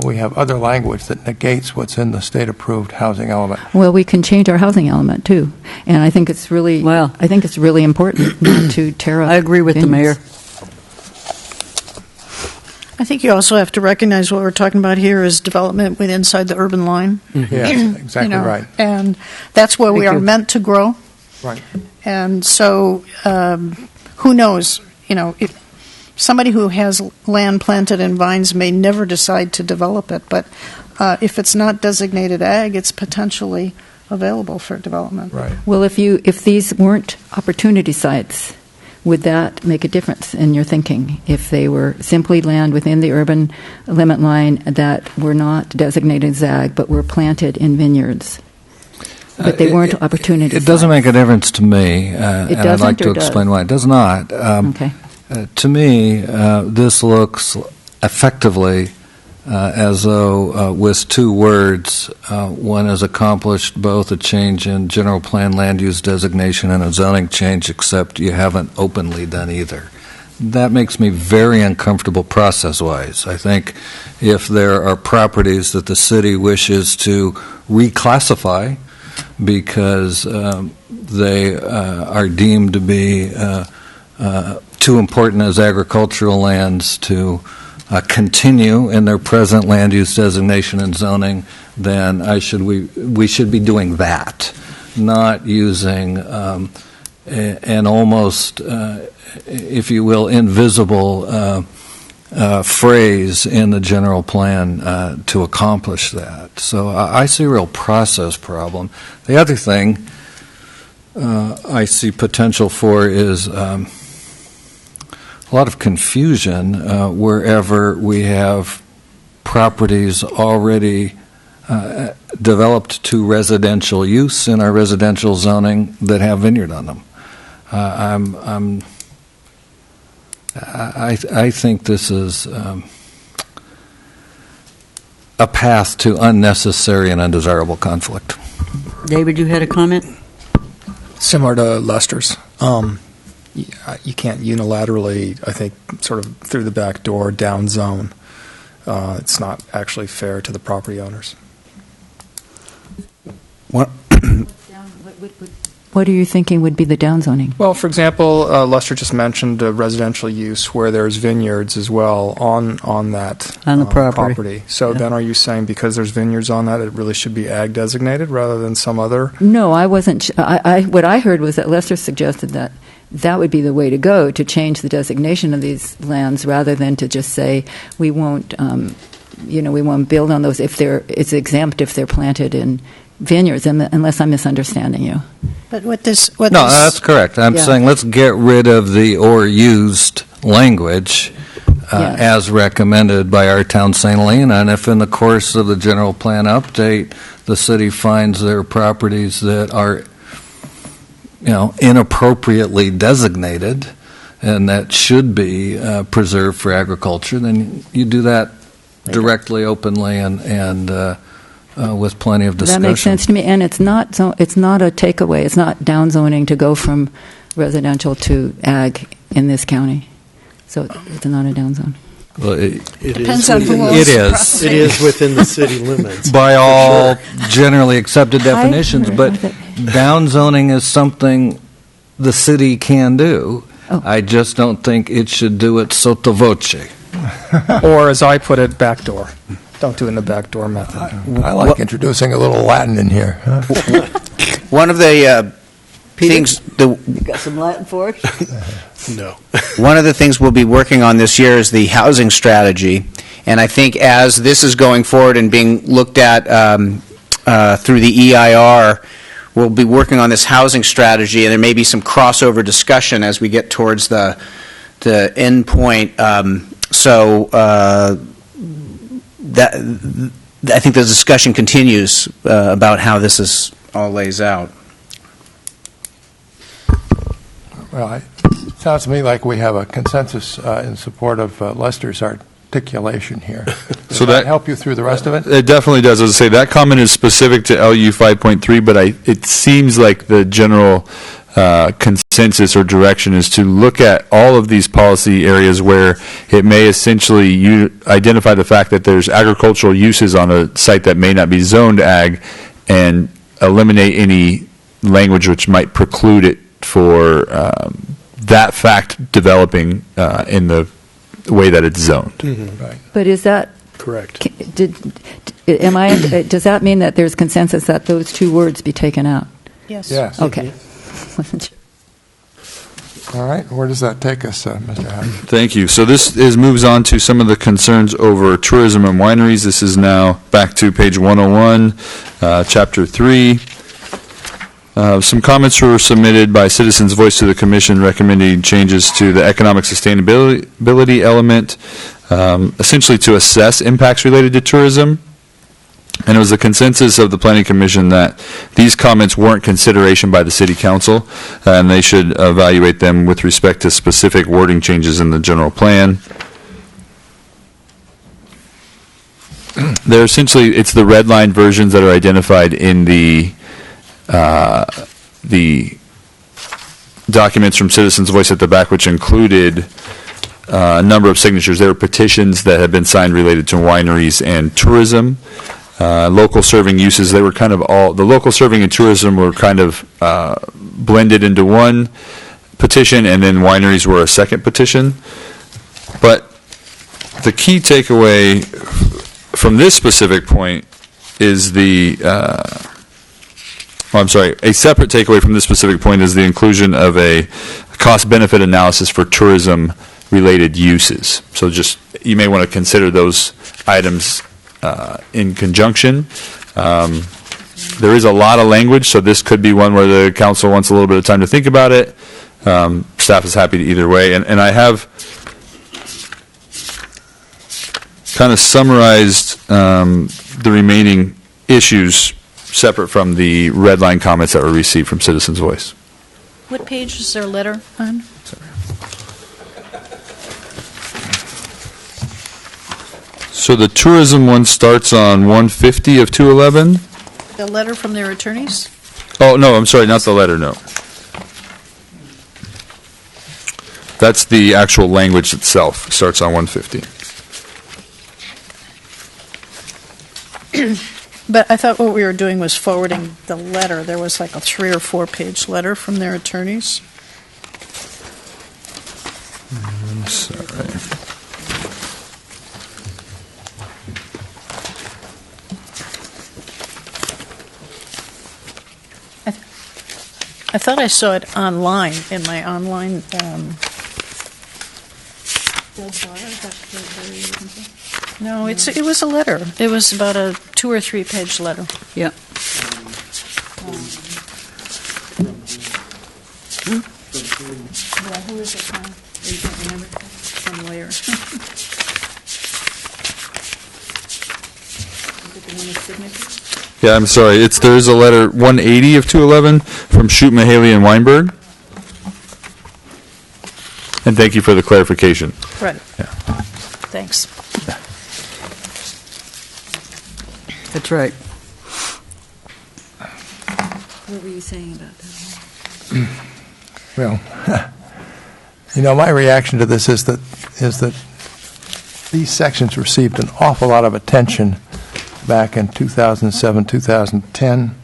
we have other language that negates what's in the state-approved housing element. Well, we can change our housing element too, and I think it's really important not to tear up. I agree with the mayor. I think you also have to recognize what we're talking about here is development within inside the urban line. Mm-hmm. Yes, exactly right. And that's where we are meant to grow. Right. And so, who knows? If somebody who has land planted in vines may never decide to develop it, but if it's not designated ag, it's potentially available for development. Right. Well, if these weren't opportunity sites, would that make a difference in your thinking? If they were simply land within the urban limit line that were not designated as ag, but were planted in vineyards, but they weren't opportunity sites? It doesn't make a difference to me, and I'd like to explain why. It does not. Okay. To me, this looks effectively as though with two words, one has accomplished both a change in general plan land use designation and a zoning change, except you haven't openly done either. That makes me very uncomfortable process-wise. I think if there are properties that the city wishes to reclassify because they are deemed to be too important as agricultural lands to continue in their present land use designation and zoning, then we should be doing that, not using an almost, if you will, invisible phrase in the general plan to accomplish that. So I see a real process problem. The other thing I see potential for is a lot of confusion wherever we have properties already developed to residential use in our residential zoning that have vineyard on them. I think this is a path to unnecessary and undesirable conflict. David, you had a comment? Similar to Lester's. You can't unilaterally, I think, sort of through the back door down zone. It's not actually fair to the property owners. What are you thinking would be the downzoning? Well, for example, Lester just mentioned residential use where there's vineyards as well on that on the property. So then are you saying because there's vineyards on that, it really should be ag designated rather than some other? No, I wasn't. What I heard was that Lester suggested that would be the way to go, to change the designation of these lands rather than to just say we won't build on those if it's exempt if they're planted in vineyards, unless I'm misunderstanding you. But no, that's correct. I'm saying let's get rid of the or used language as recommended by our town St. Helena, and if in the course of the general plan update the city finds there are properties that are inappropriately designated and that should be preserved for agriculture, then you do that directly, openly, and with plenty of discussion. That makes sense to me, and it's not a takeaway. It's not downzoning to go from residential to ag in this county. So it's not a downzone. Well, It Depends is on who within- owns the It is. property. It is within the city limits. by for all sure. generally accepted definitions, agree but with it. downzoning is something the city can do. Oh. I just don't think it should do it sotto voce. Or, as I put it, backdoor. Don't do it in the backdoor method. I like introducing a little Latin in here. Huh? One of the Peter? things, You got some Latin for us? No. one of the things we'll be working on this year is the housing strategy. And I think as this is going forward and being looked at through the EIR, we'll be working on this housing strategy, and there may be some crossover discussion as we get towards the end point. That I think the discussion continues about how this is all lays out. Well, it sounds to me like we have a consensus in support of Lester's articulation here. Does So that- help you through the rest of it? It definitely does. As I say, that comment is specific to LU 5.3, but it seems like the general consensus or direction is to look at all of these policy areas where it may essentially identify the fact that there's agricultural uses on a site that may not be zoned ag, and eliminate any language which might preclude it for that fact developing in the way that it's zoned. Right. But is that Correct. does that mean that there's consensus that those two words be taken out? Yes. Yes. Okay. Wasn't sure. All right. Where does that take us, Mr. Howard? Thank you. So this moves on to some of the concerns over tourism and wineries. This is now back to page 101, Chapter 3. Some comments were submitted by Citizens Voice to the Commission recommending changes to the economic sustainability element, essentially to assess impacts related to tourism. And it was the consensus of the Planning Commission that these comments weren't consideration by the City Council, and they should evaluate them with respect to specific wording changes in the general plan. They're essentially, it's the red line versions that are identified in the documents from Citizens Voice at the back, which included a number of signatures. There were petitions that had been signed related to wineries and tourism. Local serving uses, they were kind of all, the local serving and tourism were kind of blended into one petition, and then wineries were a second petition. But the key takeaway from this specific point is a separate takeaway from this specific point is the inclusion of a cost-benefit analysis for tourism-related uses. So just, you may want to consider those items in conjunction. There is a lot of language, so this could be one where the council wants a little bit of time to think about it. Staff is happy to either way. And I have kind of summarized the remaining issues separate from the red line comments that were received from Citizens Voice. What page is their letter on? So the tourism one starts on 150 of 211. The letter from their attorneys? Oh, no, I'm sorry, not the letter, no. That's the actual language itself, starts on 150. But I thought what we were doing was forwarding the letter. There was like a 3 or 4 page letter from their attorneys. I'm sorry. I thought I saw it online, in my online. No, it was a letter. It was about a 2 or 3 page letter. Yeah. Who is it from? You can't remember? Some lawyer. Is it the one with signatures? Yeah, I'm sorry. There is a letter 180 of 211 from Shute, Mahaley, and Weinberg. And thank you for the clarification. Right. Yeah. Thanks. That's right. What were you saying about that? Well, my reaction to this is that these sections received an awful lot of attention back in 2007, 2010.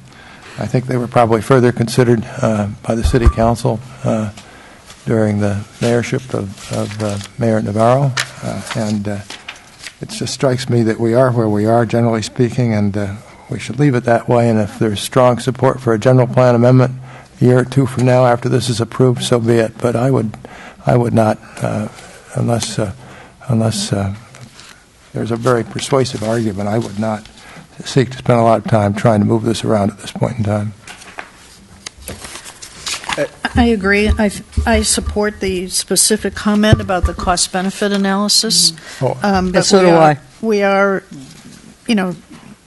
I think they were probably further considered by the City Council during the mayorship of Mayor Navarro. And it just strikes me that we are where we are, generally speaking, and we should leave it that way. And if there's strong support for a general plan amendment a year or two from now after this is approved, so be it. But I would not, unless there's a very persuasive argument, I would not seek to spend a lot of time trying to move this around at this point in time. I agree. I support the specific comment about the cost-benefit analysis. And so do I. We are,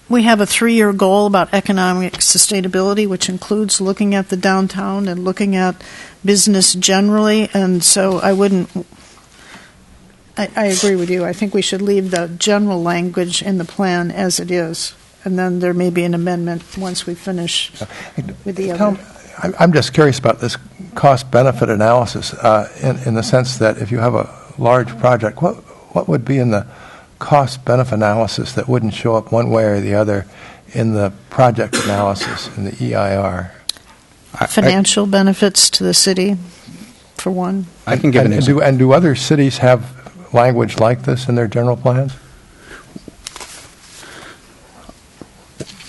we have a 3-year goal about economic sustainability, which includes looking at the downtown and looking at business generally. And so I agree with you. I think we should leave the general language in the plan as it is. And then there may be an amendment once we finish with the other. I'm just curious about this cost-benefit analysis in the sense that if you have a large project, what would be in the cost-benefit analysis that wouldn't show up one way or the other in the project analysis in the EIR? Financial benefits to the city, for one. I can give an example. And do other cities have language like this in their general plans?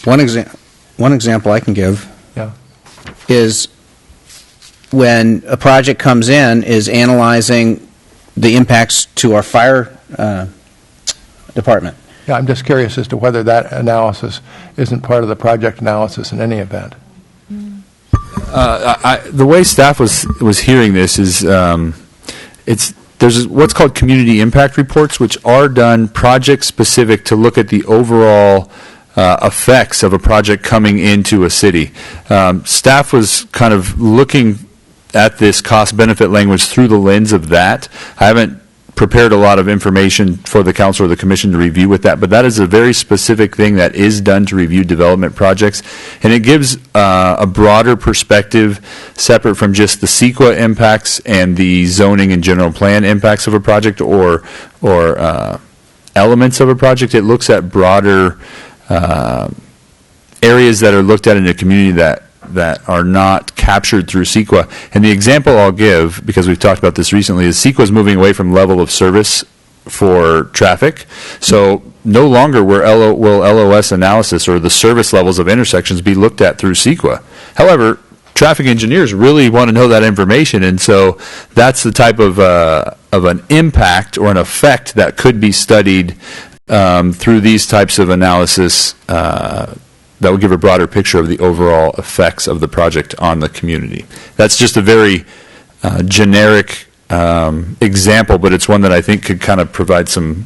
One example I can give Yeah. is when a project comes in is analyzing the impacts to our fire department. Yeah, I'm just curious as to whether that analysis isn't part of the project analysis in any event. The way staff was hearing this is there's what's called community impact reports, which are done project specific to look at the overall effects of a project coming into a city. Staff was kind of looking at this cost-benefit language through the lens of that. I haven't prepared a lot of information for the council or the commission to review with that, but that is a very specific thing that is done to review development projects, and it gives a broader perspective separate from just the CEQA impacts and the zoning and general plan impacts of a project or elements of a project. It looks at broader areas that are looked at in a community that are not captured through CEQA. And the example I'll give, because we've talked about this recently, is CEQA is moving away from level of service for traffic. So no longer will LOS analysis or the service levels of intersections be looked at through CEQA. However, traffic engineers really want to know that information, and so that's the type of an impact or an effect that could be studied through these types of analysis that would give a broader picture of the overall effects of the project on the community. That's just a very generic example, but it's one that I think could kind of provide some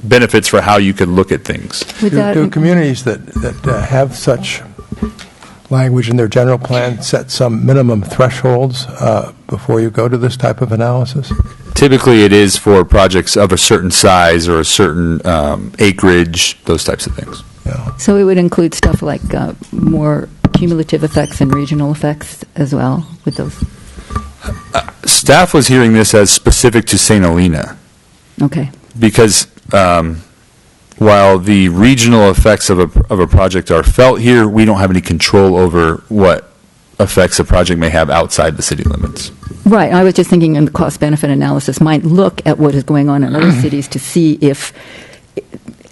benefits for how you could look at things. Do communities that have such language in their general plan set some minimum thresholds before you go to this type of analysis? Typically, it is for projects of a certain size or a certain acreage, those types of things. Yeah. So it would include stuff like more cumulative effects and regional effects as well with those? Staff was hearing this as specific to St. Helena. Okay. Because while the regional effects of a project are felt here, we don't have any control over what effects a project may have outside the city limits. Right. I was just thinking in the cost-benefit analysis might look at what is going on in other cities to see if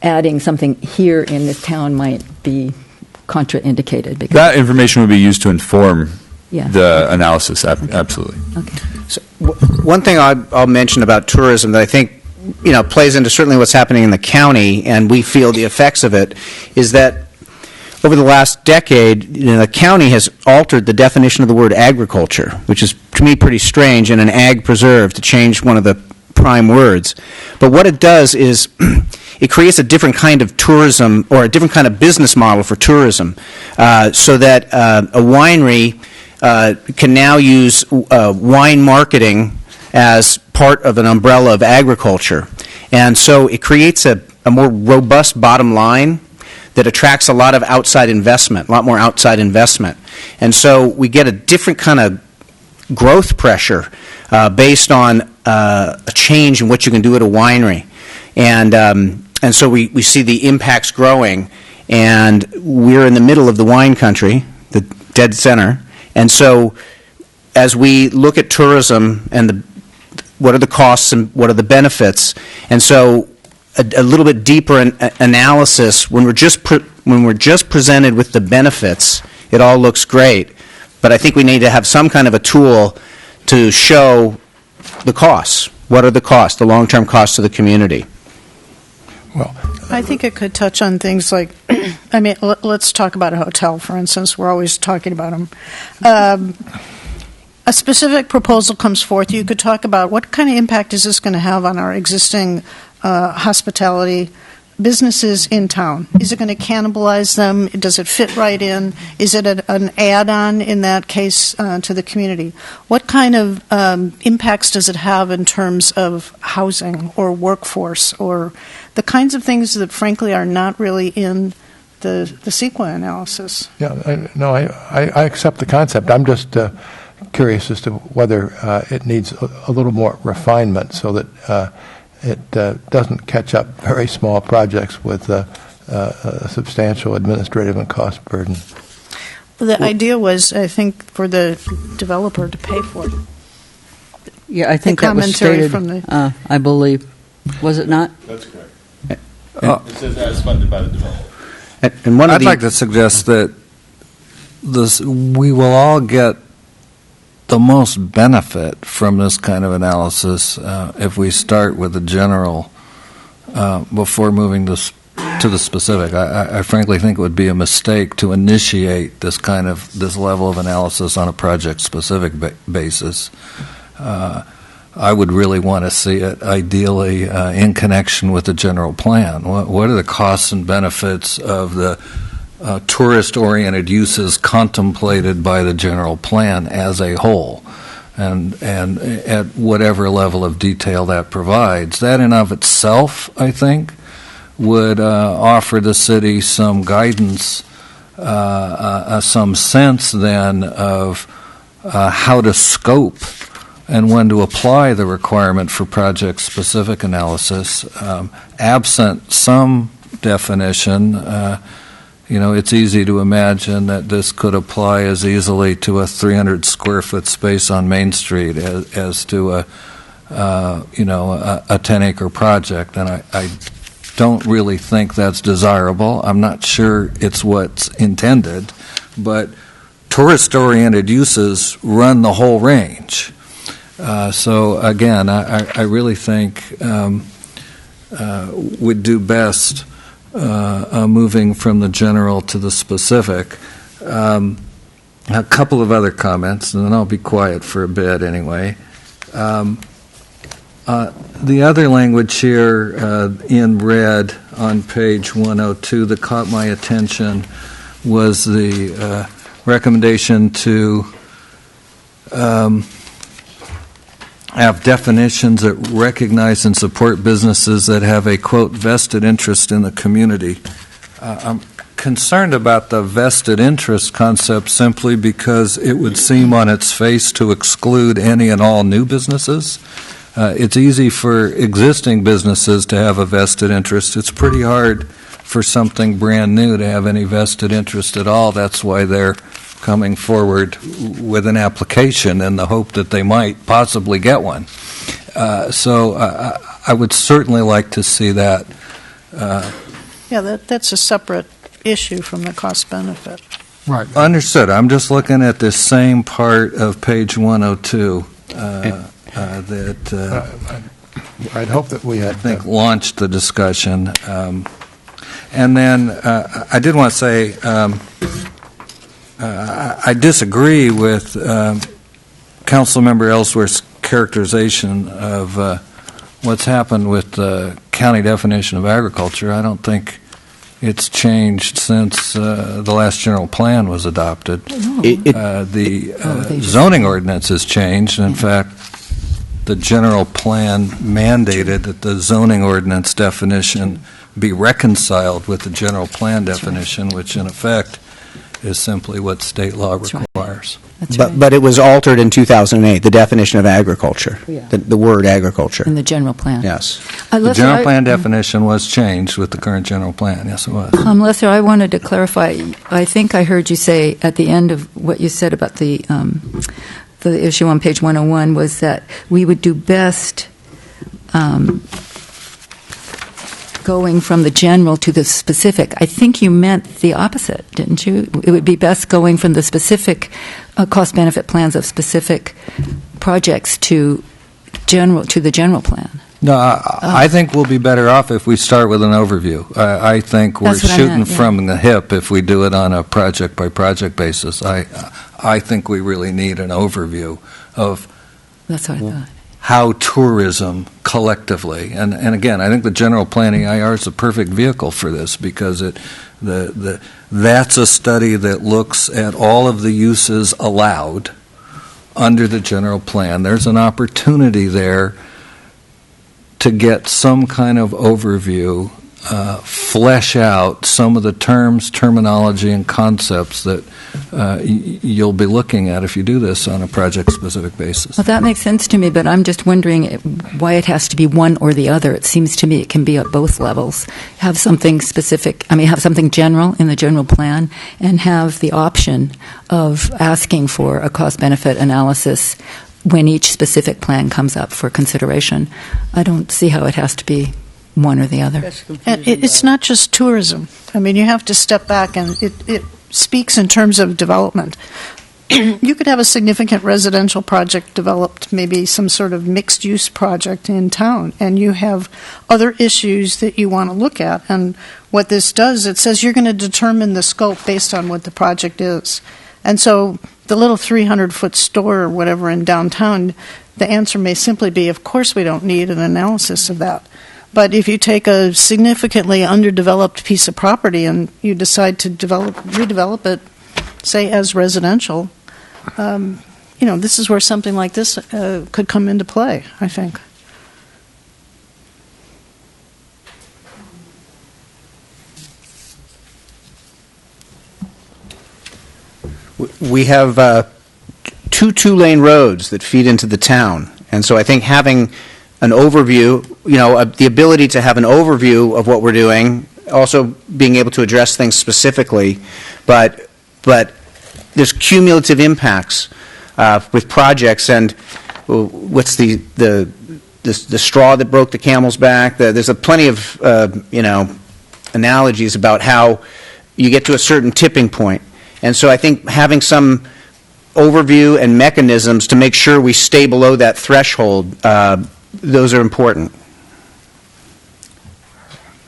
adding something here in this town might be contraindicated. Because that information would be used to inform yeah. the analysis, absolutely. Okay. So, one thing I'll mention about tourism that I think plays into certainly what's happening in the county, and we feel the effects of it, is that over the last decade, the county has altered the definition of the word agriculture, which is, to me, pretty strange, in an ag preserve to change one of the prime words. But what it does is it creates a different kind of tourism or a different kind of business model for tourism so that a winery can now use wine marketing as part of an umbrella of agriculture. And so it creates a more robust bottom line that attracts a lot of outside investment, a lot more outside investment. And so we get a different kind of growth pressure based on a change in what you can do at a winery. And so we see the impacts growing, and we're in the middle of the wine country, the dead center. And so as we look at tourism and what are the costs and what are the benefits, and so a little bit deeper analysis, when we're just presented with the benefits, it all looks great. But I think we need to have some kind of a tool to show the costs. What are the costs, the long-term costs to the community? Well, I think it could touch on things like, I mean, let's talk about a hotel, for instance. We're always talking about them. A specific proposal comes forth. You could talk about what kind of impact is this going to have on our existing hospitality businesses in town. Is it going to cannibalize them? Does it fit right in? Is it an add-on in that case to the community? What kind of impacts does it have in terms of housing or workforce or the kinds of things that, frankly, are not really in the CEQA analysis? Yeah, I accept the concept. I'm just curious as to whether it needs a little more refinement so that it doesn't catch up very small projects with a substantial administrative and cost burden. The idea was, I think, for the developer to pay for it. Yeah, I think that was stated, from the I believe. Was it not? That's correct. It says as funded by the developer. And I'd like to suggest that we will all get the most benefit from this kind of analysis if we start with the general before moving to the specific. I frankly think it would be a mistake to initiate this level of analysis on a project-specific basis. I would really want to see it ideally in connection with the general plan. What are the costs and benefits of the tourist-oriented uses contemplated by the general plan as a whole, and at whatever level of detail that provides. That in of itself, I think, would offer the city some guidance, some sense then of how to scope and when to apply the requirement for project-specific analysis. Absent some definition, it's easy to imagine that this could apply as easily to a 300-square-foot space on Main Street as to a 10-acre project, and I don't really think that's desirable. I'm not sure it's what's intended, but tourist-oriented uses run the whole range. So again, I really think would do best moving from the general to the specific. A couple of other comments, and then I'll be quiet for a bit anyway. The other language here in red on page 102 that caught my attention was the recommendation to have definitions that recognize and support businesses that have a, quote, vested interest in the community. I'm concerned about the vested interest concept simply because it would seem on its face to exclude any and all new businesses. It's easy for existing businesses to have a vested interest. It's pretty hard for something brand new to have any vested interest at all. That's why they're coming forward with an application in the hope that they might possibly get one. So I would certainly like to see that. That's a separate issue from the cost benefit. Right. Understood. I'm just looking at this same part of page 102 I'd hope that we had, I think, launched the discussion. And then I did want to say I disagree with Councilmember Ellsworth's characterization of what's happened with the county definition of agriculture. I don't think it's changed since the last general plan was adopted. The zoning ordinance has changed. In fact, the general plan mandated that the zoning ordinance definition be reconciled with the general plan definition, which in effect is simply what state law requires. That's right. But it was altered in 2008, the definition of agriculture, Yeah. the word agriculture. In the general plan. Yes. The general plan definition was changed with the current general plan. Yes, it was. Lester, I wanted to clarify. I think I heard you say at the end of what you said about the issue on page 101 was that we would do best going from the general to the specific. I think you meant the opposite, didn't you? It would be best going from the specific cost-benefit plans of specific projects to the general plan. No, I think we'll be better off if we start with an overview. I think we're That's what I shooting meant, yeah. from the hip if we do it on a project-by-project basis. I think we really need an overview of That's what I thought. how tourism collectively, and again, I think the general plan EIR is the perfect vehicle for this because that's a study that looks at all of the uses allowed under the general plan. There's an opportunity there to get some kind of overview, flesh out some of the terms, terminology, and concepts that you'll be looking at if you do this on a project-specific basis. Well, that makes sense to me, but I'm just wondering why it has to be one or the other. It seems to me it can be at both levels. Have something specific, have something general in the general plan, and have the option of asking for a cost-benefit analysis when each specific plan comes up for consideration. I don't see how it has to be one or the other. And it's not just tourism. You have to step back, and it speaks in terms of development. You could have a significant residential project developed, maybe some sort of mixed-use project in town, and you have other issues that you want to look at. And what this does, it says you're going to determine the scope based on what the project is. And so the little 300-foot store or whatever in downtown, the answer may simply be, of course we don't need an analysis of that. But if you take a significantly underdeveloped piece of property and you decide to redevelop it, say as residential, this is where something like this could come into play, I think. We have two-lane roads that feed into the town, and so I think having an overview, the ability to have an overview of what we're doing, also being able to address things specifically, but there's cumulative impacts with projects, and what's the straw that broke the camel's back? There's plenty of analogies about how you get to a certain tipping point. And so I think having some overview and mechanisms to make sure we stay below that threshold, those are important.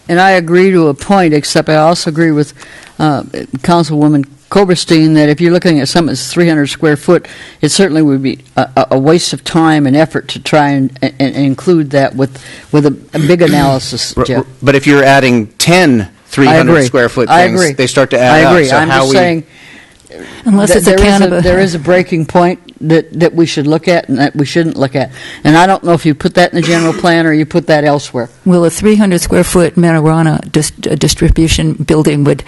And I agree to a point, except I also agree with Councilwoman Koberstein that if you're looking at something that's 300 square foot, it certainly would be a waste of time and effort to try and include that with a big analysis, Jeff. But if you're adding 10 300 square foot things, they start to add up. I agree. So I'm just saying, unless it's there is a breaking point that we should look at and that we shouldn't look at. And I don't know if you put that in the general plan or you put that elsewhere. Well, a 300 square foot marijuana distribution building would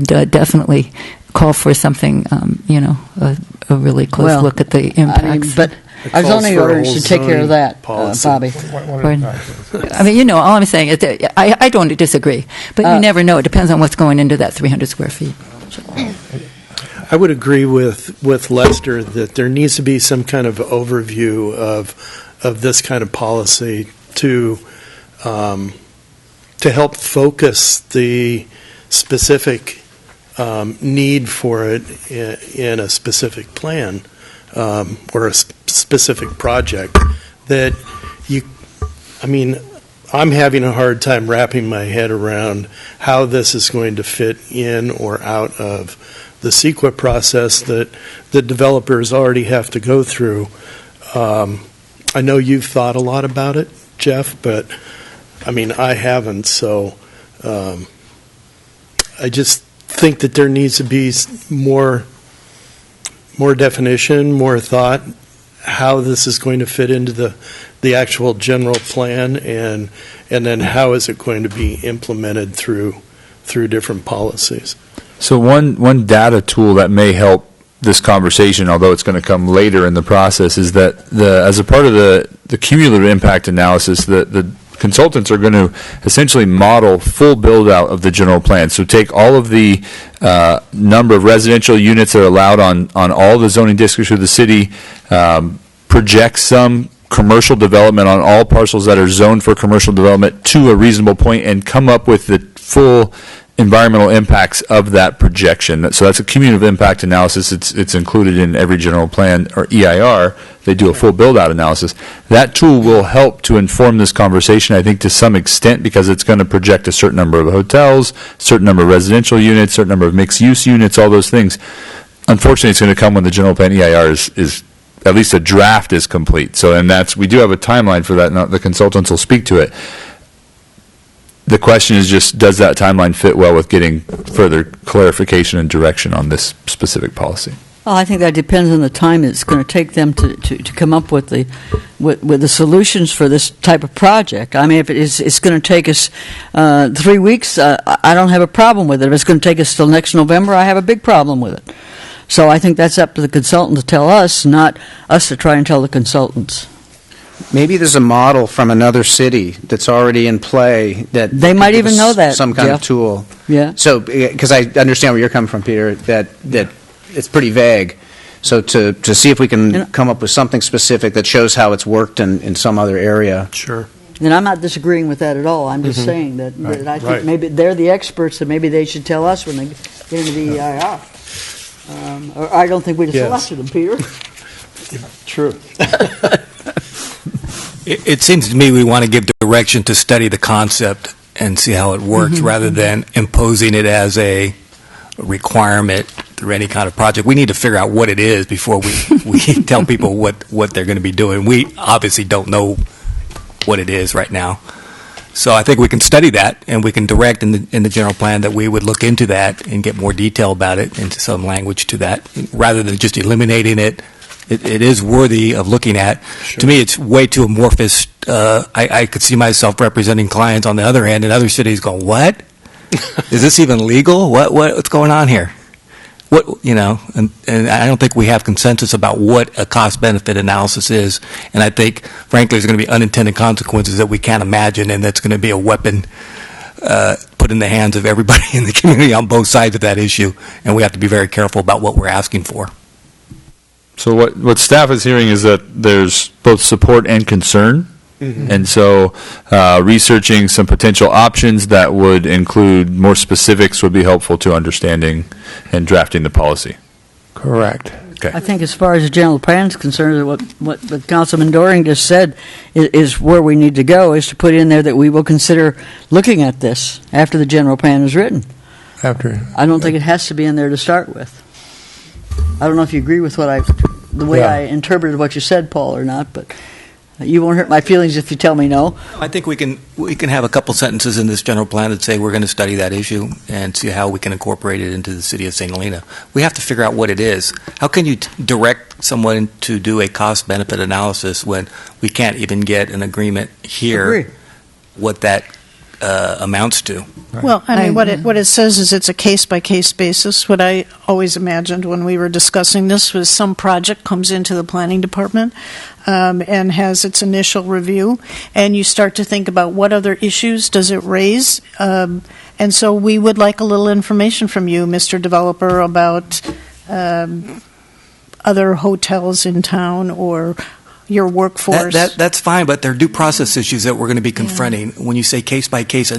definitely call for something, a really close look at the impacts. But our zoning ordinance should take care of that, Bobby. All I'm saying is that I don't disagree, but you never know. It depends on what's going into that 300 square feet. I would agree with Lester that there needs to be some kind of overview of this kind of policy to help focus the specific need for it in a specific plan or a specific project. That I'm having a hard time wrapping my head around how this is going to fit in or out of the CEQA process that the developers already have to go through. I know you've thought a lot about it, Jeff, but I haven't. So I just think that there needs to be more definition, more thought how this is going to fit into the actual general plan, and then how is it going to be implemented through different policies. So one data tool that may help this conversation, although it's going to come later in the process, is that as a part of the cumulative impact analysis, the consultants are going to essentially model full build-out of the general plan. So take all of the number of residential units that are allowed on all the zoning districts of the city, project some commercial development on all parcels that are zoned for commercial development to a reasonable point, and come up with the full environmental impacts of that projection. So that's a cumulative impact analysis. It's included in every general plan or EIR. They do a full build-out analysis. That tool will help to inform this conversation, I think, to some extent, because it's going to project a certain number of hotels, certain number of residential units, certain number of mixed-use units, all those things. Unfortunately, it's going to come when the general plan EIR is at least a draft is complete. So, and we do have a timeline for that, and the consultants will speak to it. The question is just, does that timeline fit well with getting further clarification and direction on this specific policy? Well, I think that depends on the time it's going to take them to come up with the solutions for this type of project. I mean, if it's going to take us 3 weeks, I don't have a problem with it. If it's going to take us till next November, I have a big problem with it. So I think that's up to the consultant to tell us, not us to try and tell the consultants. Maybe there's a model from another city that's already in play that they might even know that, some kind Jeff. of tool. Yeah. So, because I understand where you're coming from, Peter, that it's pretty vague. So to see if we can come up with something specific that shows how it's worked in some other area. Sure. And I'm not disagreeing with that at all. I'm just saying that I think maybe they're the experts, and maybe they should tell us when they get into the EIR. Or I don't think we just selected them, Peter. True. It seems to me we want to give direction to study the concept and see how it works, rather than imposing it as a requirement through any kind of project. We need to figure out what it is before we tell people what they're going to be doing. We obviously don't know what it is right now. So I think we can study that, and we can direct in the general plan that we would look into that and get more detail about it, into some language to that, rather than just eliminating it. It is worthy of looking at. Sure. To me, it's way too amorphous. I could see myself representing clients on the other hand in other cities going, what? Is this even legal? What's going on here? And I don't think we have consensus about what a cost-benefit analysis is. And I think, frankly, there's going to be unintended consequences that we can't imagine, and that's going to be a weapon put in the hands of everybody in the community on both sides of that issue. And we have to be very careful about what we're asking for. So what staff is hearing is that there's both support and concern. And so researching some potential options that would include more specifics would be helpful to understanding and drafting the policy. Correct. Okay. I think as far as the general plan is concerned, what Councilman Doring just said is where we need to go, is to put in there that we will consider looking at this after the general plan is written. I don't think it has to be in there to start with. I don't know if you agree with the way I interpreted what you said, Paul, or not, but you won't hurt my feelings if you tell me no. I think we can have a couple sentences in this general plan that say we're going to study that issue and see how we can incorporate it into the city of St. Helena. We have to figure out what it is. How can you direct someone to do a cost-benefit analysis when we can't even get an agreement here what that amounts to? Right. Well, I mean, what it says is it's a case-by-case basis. What I always imagined when we were discussing this was some project comes into the planning department and has its initial review, and you start to think about what other issues does it raise. And so we would like a little information from you, Mr. Developer, about other hotels in town or your workforce. That's fine, but there are due process issues that we're going to be confronting. When you say case-by-case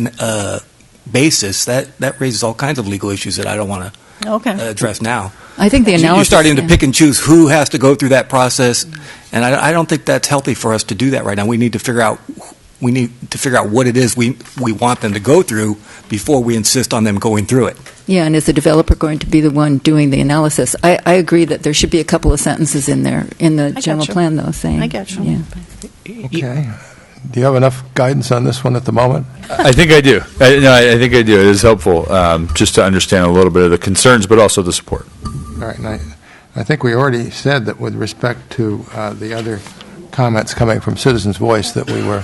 basis, that raises all kinds of legal issues that I don't want to address now. I think the analysis... You're starting to pick and choose who has to go through that process, and I don't think that's healthy for us to do that right now. We need to figure out what it is we want them to go through before we insist on them going through it. Yeah, and is the developer going to be the one doing the analysis? I agree that there should be a couple of sentences in there in the general plan, though, saying... I get you. Yeah. Okay. Do you have enough guidance on this one at the moment? I think I do. I think I do. It is helpful just to understand a little bit of the concerns, but also the support. All right. I think we already said that with respect to the other comments coming from Citizens' Voice that we were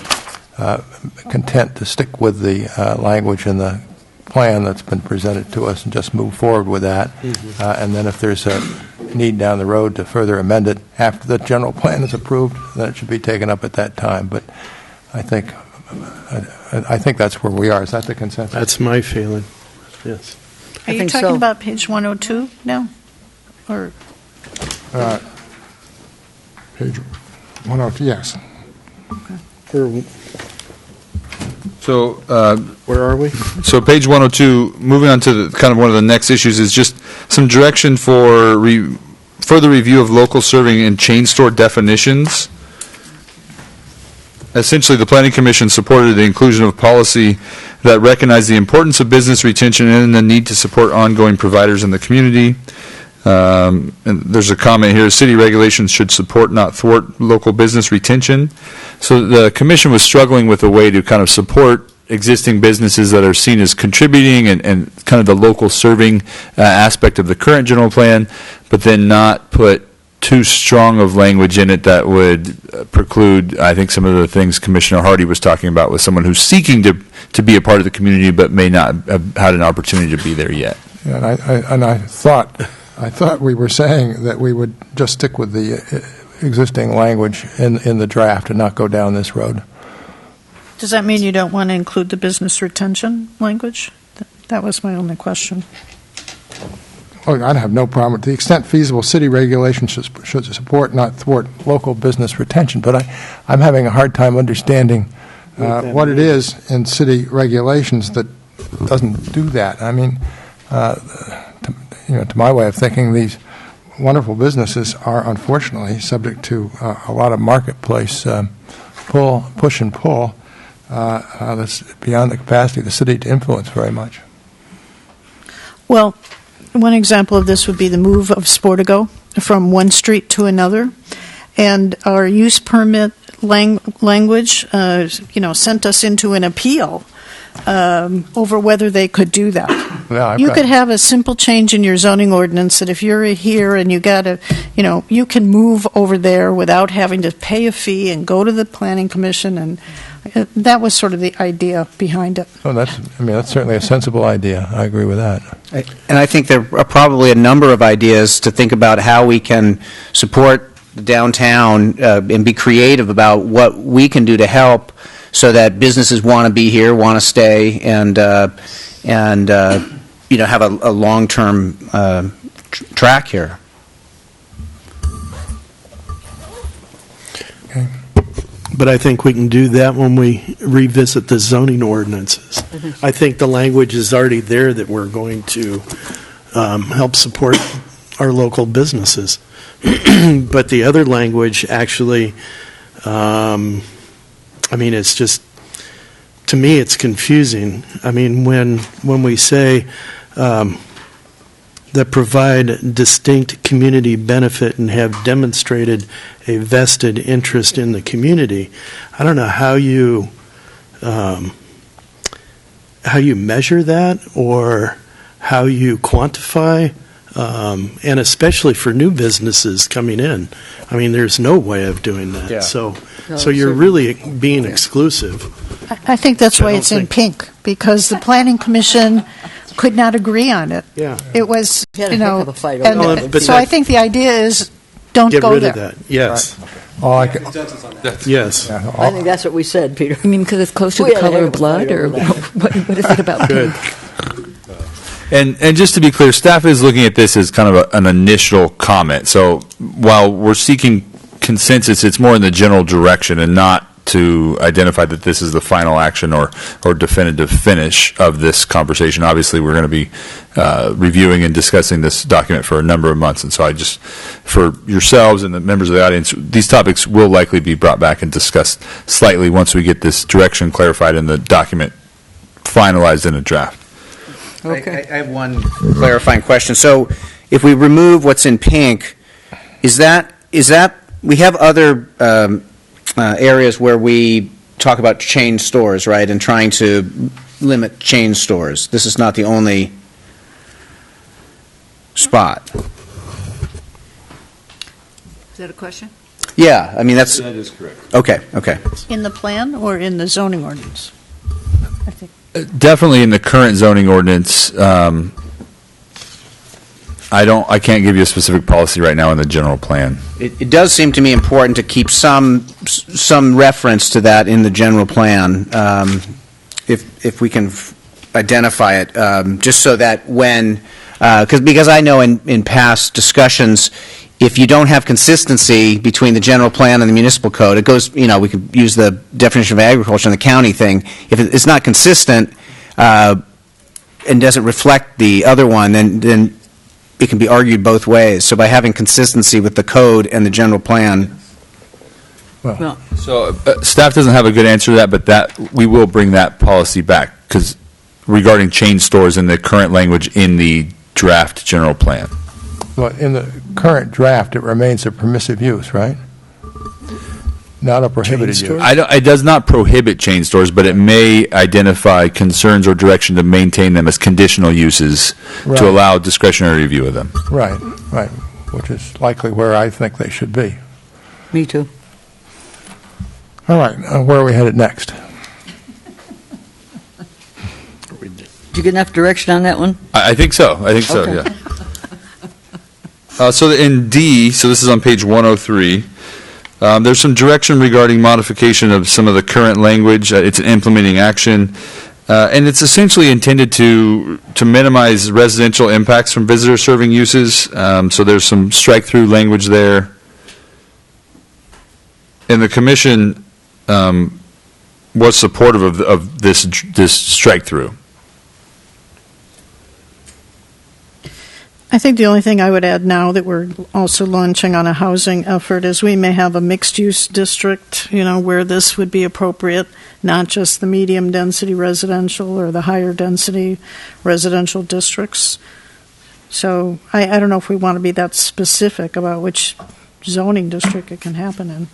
content to stick with the language in the plan that's been presented to us and just move forward with that. And then if there's a need down the road to further amend it after the general plan is approved, then it should be taken up at that time. But I think that's where we are. Is that the consensus? That's my feeling, yes. Are you think talking so. about page 102 now? Or Page 102, yes. So, Where are we? so page 102, moving on to kind of one of the next issues is just some direction for further review of local serving and chain store definitions. Essentially, the Planning Commission supported the inclusion of policy that recognized the importance of business retention and the need to support ongoing providers in the community. And there's a comment here, city regulations should support, not thwart, local business retention. So the commission was struggling with a way to kind of support existing businesses that are seen as contributing and kind of the local serving aspect of the current general plan, but then not put too strong of language in it that would preclude, I think, some of the things Commissioner Hardy was talking about with someone who's seeking to be a part of the community but may not have had an opportunity to be there yet. Yeah, and I thought we were saying that we would just stick with the existing language in the draft and not go down this road. does that mean you don't want to include the business retention language? That was my only question. Oh, I'd have no problem. To the extent feasible, city regulations should support, not thwart, local business retention. But I'm having a hard time understanding what it is in city regulations that doesn't do that. I mean, to my way of thinking, these wonderful businesses are unfortunately subject to a lot of marketplace push and pull that's beyond the capacity of the city to influence very much. Well, one example of this would be the move of Sportigo from one street to another. And our use permit language, sent us into an appeal over whether they could do that. Yeah, you could have a simple change in your zoning ordinance that if you're here and you got to, you can move over there without having to pay a fee and go to the planning commission, and that was sort of the idea behind it. Oh, that's certainly a sensible idea. I agree with that. And I think there are probably a number of ideas to think about how we can support the downtown and be creative about what we can do to help so that businesses want to be here, want to stay, and have a long-term track here. Okay. But I think we can do that when we revisit the zoning ordinances. I think the language is already there that we're going to help support our local businesses. But the other language actually, it's just, to me, it's confusing. I mean, when we say that provide distinct community benefit and have demonstrated a vested interest in the community, I don't know how you measure that or how you quantify, and especially for new businesses coming in. I mean, there's no way of doing that. Yeah. So you're really being exclusive. I think that's why it's in pink, because the planning commission could not agree on it. Yeah. It was, Had a heck of a fight and over that. so I think the idea is don't Get go rid there. of that. Yes. Yes. I think that's what we said, Peter. You mean because it's close to We the had a color heck of of a fight blood, or over that. what is it about Good. pink? And just to be clear, staff is looking at this as kind of an initial comment. So while we're seeking consensus, it's more in the general direction and not to identify that this is the final action or definitive finish of this conversation. Obviously, we're going to be reviewing and discussing this document for a number of months. And so for yourselves and the members of the audience, these topics will likely be brought back and discussed slightly once we get this direction clarified and the document finalized in a draft. Okay. I have one clarifying question. So if we remove what's in pink, is that we have other areas where we talk about chain stores, right, and trying to limit chain stores. This is not the only spot. that a question? Yeah, I mean, that's, That is correct. okay, okay. In the plan or in the zoning ordinance? I think. Definitely in the current zoning ordinance. I can't give you a specific policy right now in the general plan. It does seem to me important to keep some reference to that in the general plan, if we can identify it, just so that when, because I know in past discussions, if you don't have consistency between the general plan and the municipal code, it goes, we could use the definition of agriculture in the county thing. If it's not consistent and doesn't reflect the other one, then it can be argued both ways. So by having consistency with the code and the general plan. Well, So staff doesn't have a good answer to that, but we will bring that policy back, because regarding chain stores in the current language in the draft general plan. Well, in the current draft, it remains a permissive use, right? Not a prohibited Chain use. store? It does not prohibit chain stores, but it may identify concerns or direction to maintain them as conditional uses Right. to allow discretionary review of them. Right, which is likely where I think they should be. me too. All right, where are we headed next? Did you get enough direction on that one? I think so. Okay. Yeah. So in D, so this is on page 103, there's some direction regarding modification of some of the current language. It's an implementing action, and it's essentially intended to minimize residential impacts from visitor-serving uses. So there's some strike-through language there. And the commission was supportive of this strike-through. I think the only thing I would add now that we're also launching on a housing effort is we may have a mixed-use district, where this would be appropriate, not just the medium-density residential or the higher-density residential districts. So I don't know if we want to be that specific about which zoning district it can happen in.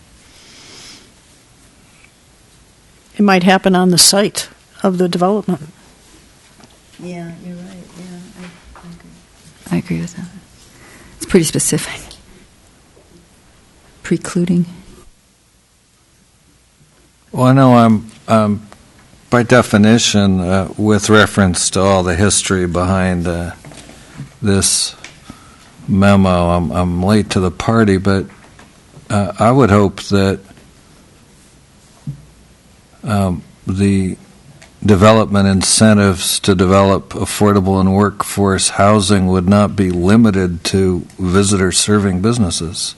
It might happen on the site of the development. Yeah, you're right. Yeah, I agree with that. It's pretty specific. Precluding. Well, I know I'm by definition, with reference to all the history behind this memo, I'm late to the party, but I would hope that the development incentives to develop affordable and workforce housing would not be limited to visitor-serving businesses.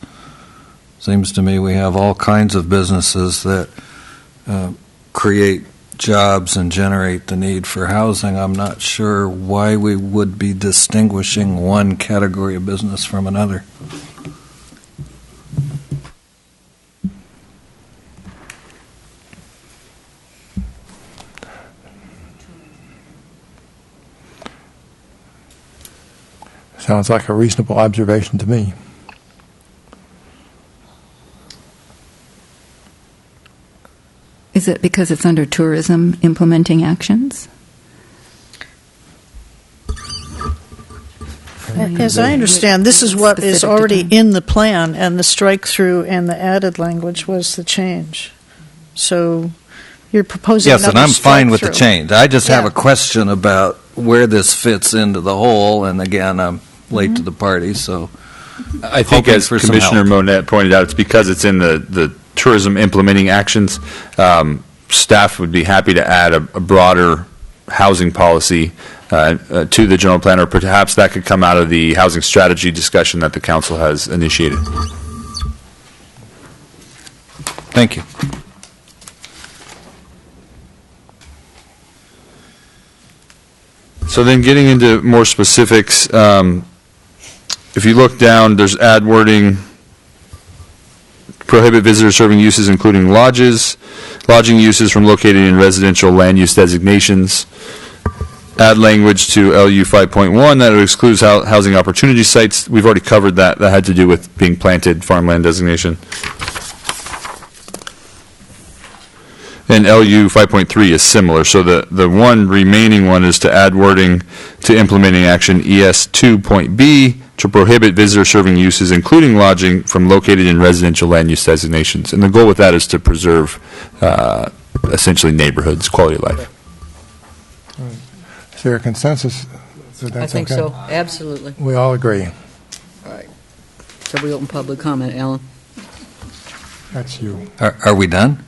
Seems to me we have all kinds of businesses that create jobs and generate the need for housing. I'm not sure why we would be distinguishing one category of business from another. Sounds like a reasonable observation to me. Is it because it's under tourism implementing actions? As I understand, this is what is already in the plan, and the strike-through and the added language was the change. So you're proposing Yes, and another I'm fine with the strike-through. change. I just have Yeah. a question about where this fits into the whole, and again, I'm late to the party, so I think, hoping as for some Commissioner help. Monette pointed out, it's because it's in the tourism implementing actions. Staff would be happy to add a broader housing policy to the general plan, or perhaps that could come out of the housing strategy discussion that the council has initiated. thank you. So then getting into more specifics, if you look down, there's add wording, prohibit visitor-serving uses including lodges, lodging uses from located in residential land use designations. Add language to LU 5.1 that excludes housing opportunity sites. We've already covered that. That had to do with being planted farmland designation. And LU 5.3 is similar. So the one remaining one is to add wording to implementing action ES 2.B to prohibit visitor-serving uses, including lodging, from located in residential land use designations. And the goal with that is to preserve essentially neighborhoods, quality of life. Is there a consensus that that's I think okay? so, absolutely. We all agree. All right. So we open public comment, Alan? That's you. Are we done?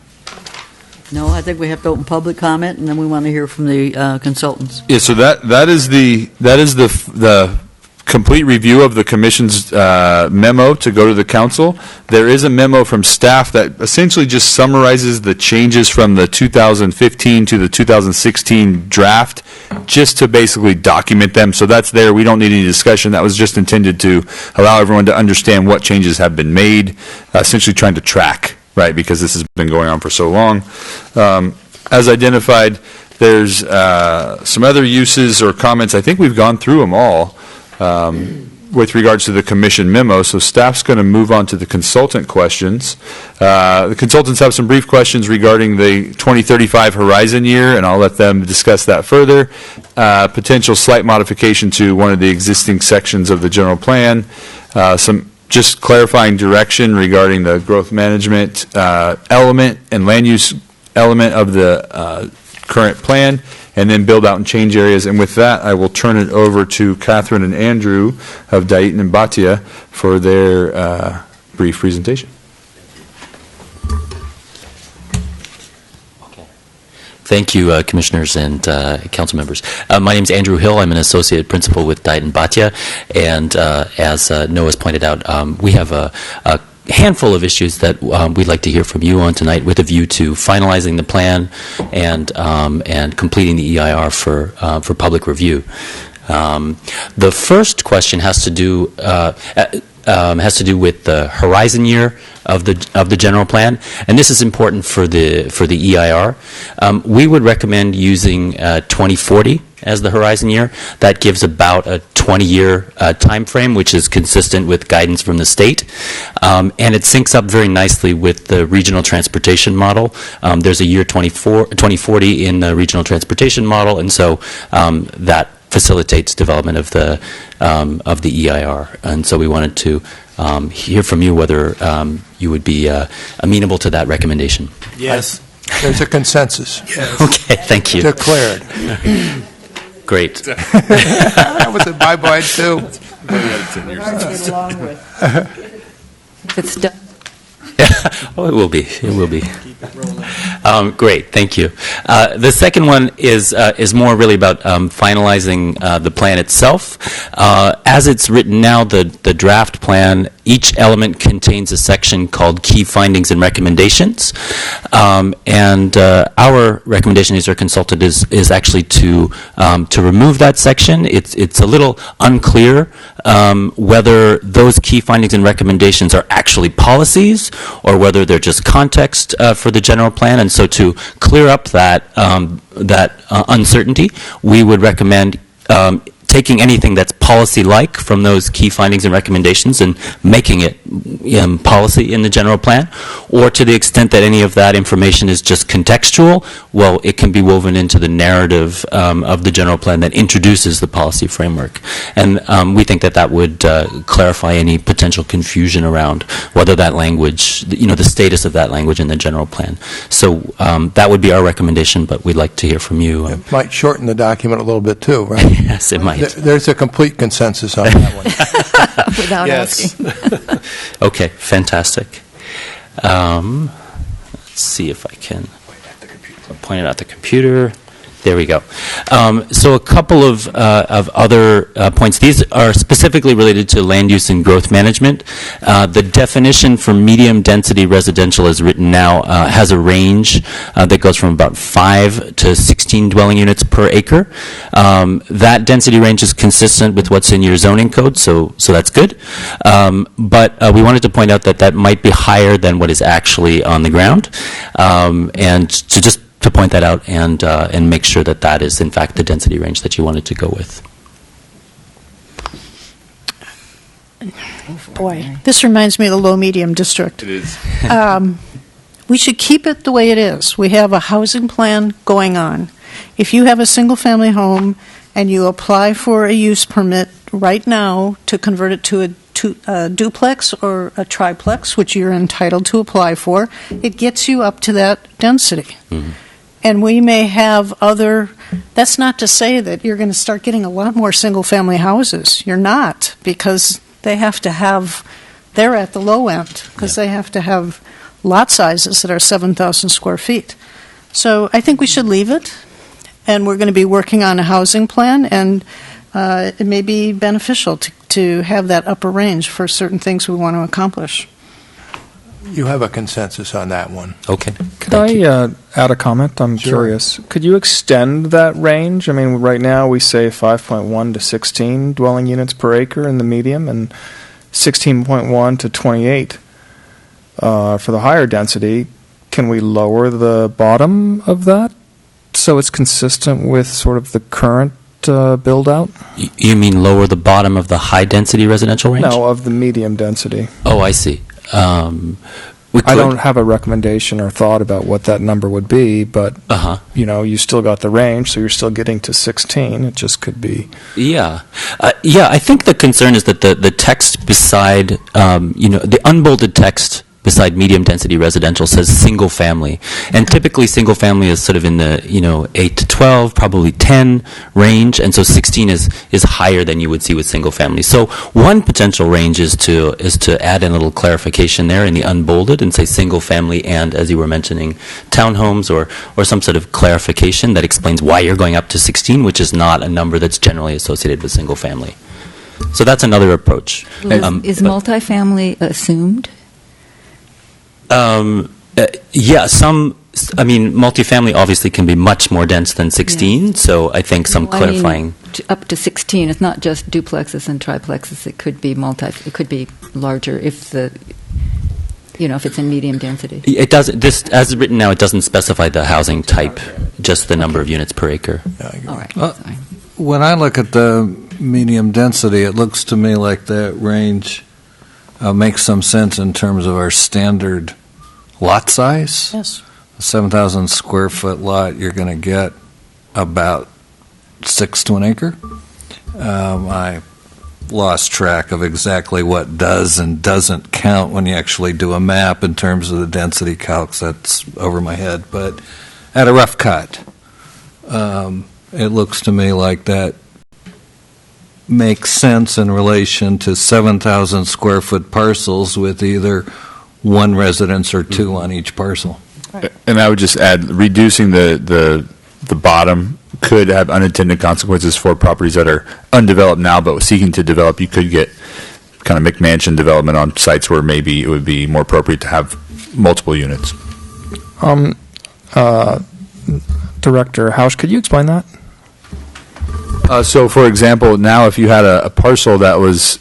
No, I think we have to open public comment, and then we want to hear from the consultants. Yeah, so that is the complete review of the commission's memo to go to the council. There is a memo from staff that essentially just summarizes the changes from the 2015 to the 2016 draft, just to basically document them. So that's there. We don't need any discussion. That was just intended to allow everyone to understand what changes have been made, essentially trying to track, right, because this has been going on for so long. As identified, there's some other uses or comments. I think we've gone through them all. With regards to the commission memo, so staff's going to move on to the consultant questions. The consultants have some brief questions regarding the 2035 horizon year, and I'll let them discuss that further. Potential slight modification to one of the existing sections of the general plan. Some just clarifying direction regarding the growth management element and land use element of the current plan, and then build out and change areas. And with that, I will turn it over to Catherine and Andrew of Dayton and Bhatia for their brief presentation. Thank you, Commissioners and Council members. My name is Andrew Hill. I'm an Associate Principal with Dayton Bhatia, and as Noah's pointed out, we have a handful of issues that we'd like to hear from you on tonight, with a view to finalizing the plan and completing the EIR for public review. The first question has to do with the horizon year of the general plan, and this is important for the EIR. We would recommend using 2040 as the horizon year. That gives about a 20-year time frame, which is consistent with guidance from the state, and it syncs up very nicely with the regional transportation model. There's a year 2040 in the regional transportation model, and so that facilitates development of the EIR. And so we wanted to hear from you whether you would be amenable to that recommendation. Yes. There's a consensus. Yes. Okay, thank you. Declared. Great. That was in my mind, too. If it's done. Oh, it will be. It will be. Great, thank you. The second one is more really about finalizing the plan itself. As it's written now, the draft plan, each element contains a section called Key Findings and Recommendations. And our recommendation as our consultant is actually to remove that section. It's a little unclear whether those key findings and recommendations are actually policies or whether they're just context for the general plan. And so to clear up that uncertainty, we would recommend taking anything that's policy-like from those key findings and recommendations and making it policy in the general plan, or to the extent that any of that information is just contextual, well, it can be woven into the narrative of the general plan that introduces the policy framework. And we think that would clarify any potential confusion around whether that language, the status of that language in the general plan. So that would be our recommendation, but we'd like to hear from you. It might shorten the document a little bit, too, right? Yes, it might. There's a complete consensus on that one. Without asking. Okay, fantastic. Let's see if I can point it at the computer. There we go. So a couple of other points. These are specifically related to land use and growth management. The definition for medium density residential as written now has a range that goes from about 5 to 16 dwelling units per acre. That density range is consistent with what's in your zoning code, so that's good. But we wanted to point out that might be higher than what is actually on the ground, and to point that out and make sure that is in fact the density range that you wanted to go with. Boy, this reminds me of the low-medium district. It is. We should keep it the way it is. We have a housing plan going on. If you have a single-family home and you apply for a use permit right now to convert it to a duplex or a triplex, which you're entitled to apply for, it gets you up to that density. Mhm. And we may have other, that's not to say that you're going to start getting a lot more single-family houses. You're not, because they have to have, they're at the low end, because they have to have lot sizes that are 7,000 square feet. So I think we should leave it, and we're going to be working on a housing plan, and it may be beneficial to have that upper range for certain things we want to accomplish. You have a consensus on that one. Okay. Could I add a comment? I'm Sure. curious. Could you extend that range? I mean, right now we say 5.1 to 16 dwelling units per acre in the medium and 16.1 to 28 for the higher density. Can we lower the bottom of that so it's consistent with sort of the current build-out? You mean lower the bottom of the high-density residential range? No, of the medium density. Oh, I see. We I could- don't have a recommendation or thought about what that number would be, but you still got the range, so you're still getting to 16. It just could be. Yeah. I think the concern is that the text beside, the unbolded text beside medium-density residential says single-family. And typically single-family is sort of in the, 8 to 12, probably 10 range, and so 16 is higher than you would see with single-family. So one potential range is to add in a little clarification there in the unbolded and say single-family and, as you were mentioning, townhomes or some sort of clarification that explains why you're going up to 16, which is not a number that's generally associated with single-family. So that's another approach. Is multifamily assumed? Multifamily obviously can be much more dense than 16, so I think some clarifying. Up to 16, it's not just duplexes and triplexes. It could be it could be larger if if it's in medium density. It doesn't. This, as written now, it doesn't specify the housing type, just the number of units per acre. All right. Sorry. When I look at the medium density, it looks to me like that range makes some sense in terms of our standard lot size. Yes. A 7,000 square foot lot, you're going to get about 6 to an acre. I lost track of exactly what does and doesn't count when you actually do a map in terms of the density calcs. That's over my head. But at a rough cut, it looks to me like that makes sense in relation to 7,000 square foot parcels with either one residence or two on each parcel. Right. And I would just add, reducing the bottom could have unintended consequences for properties that are undeveloped now, but seeking to develop. You could get kind of McMansion development on sites where maybe it would be more appropriate to have multiple units. Director Hausch, could you explain that? So, for example, now if you had a parcel that was,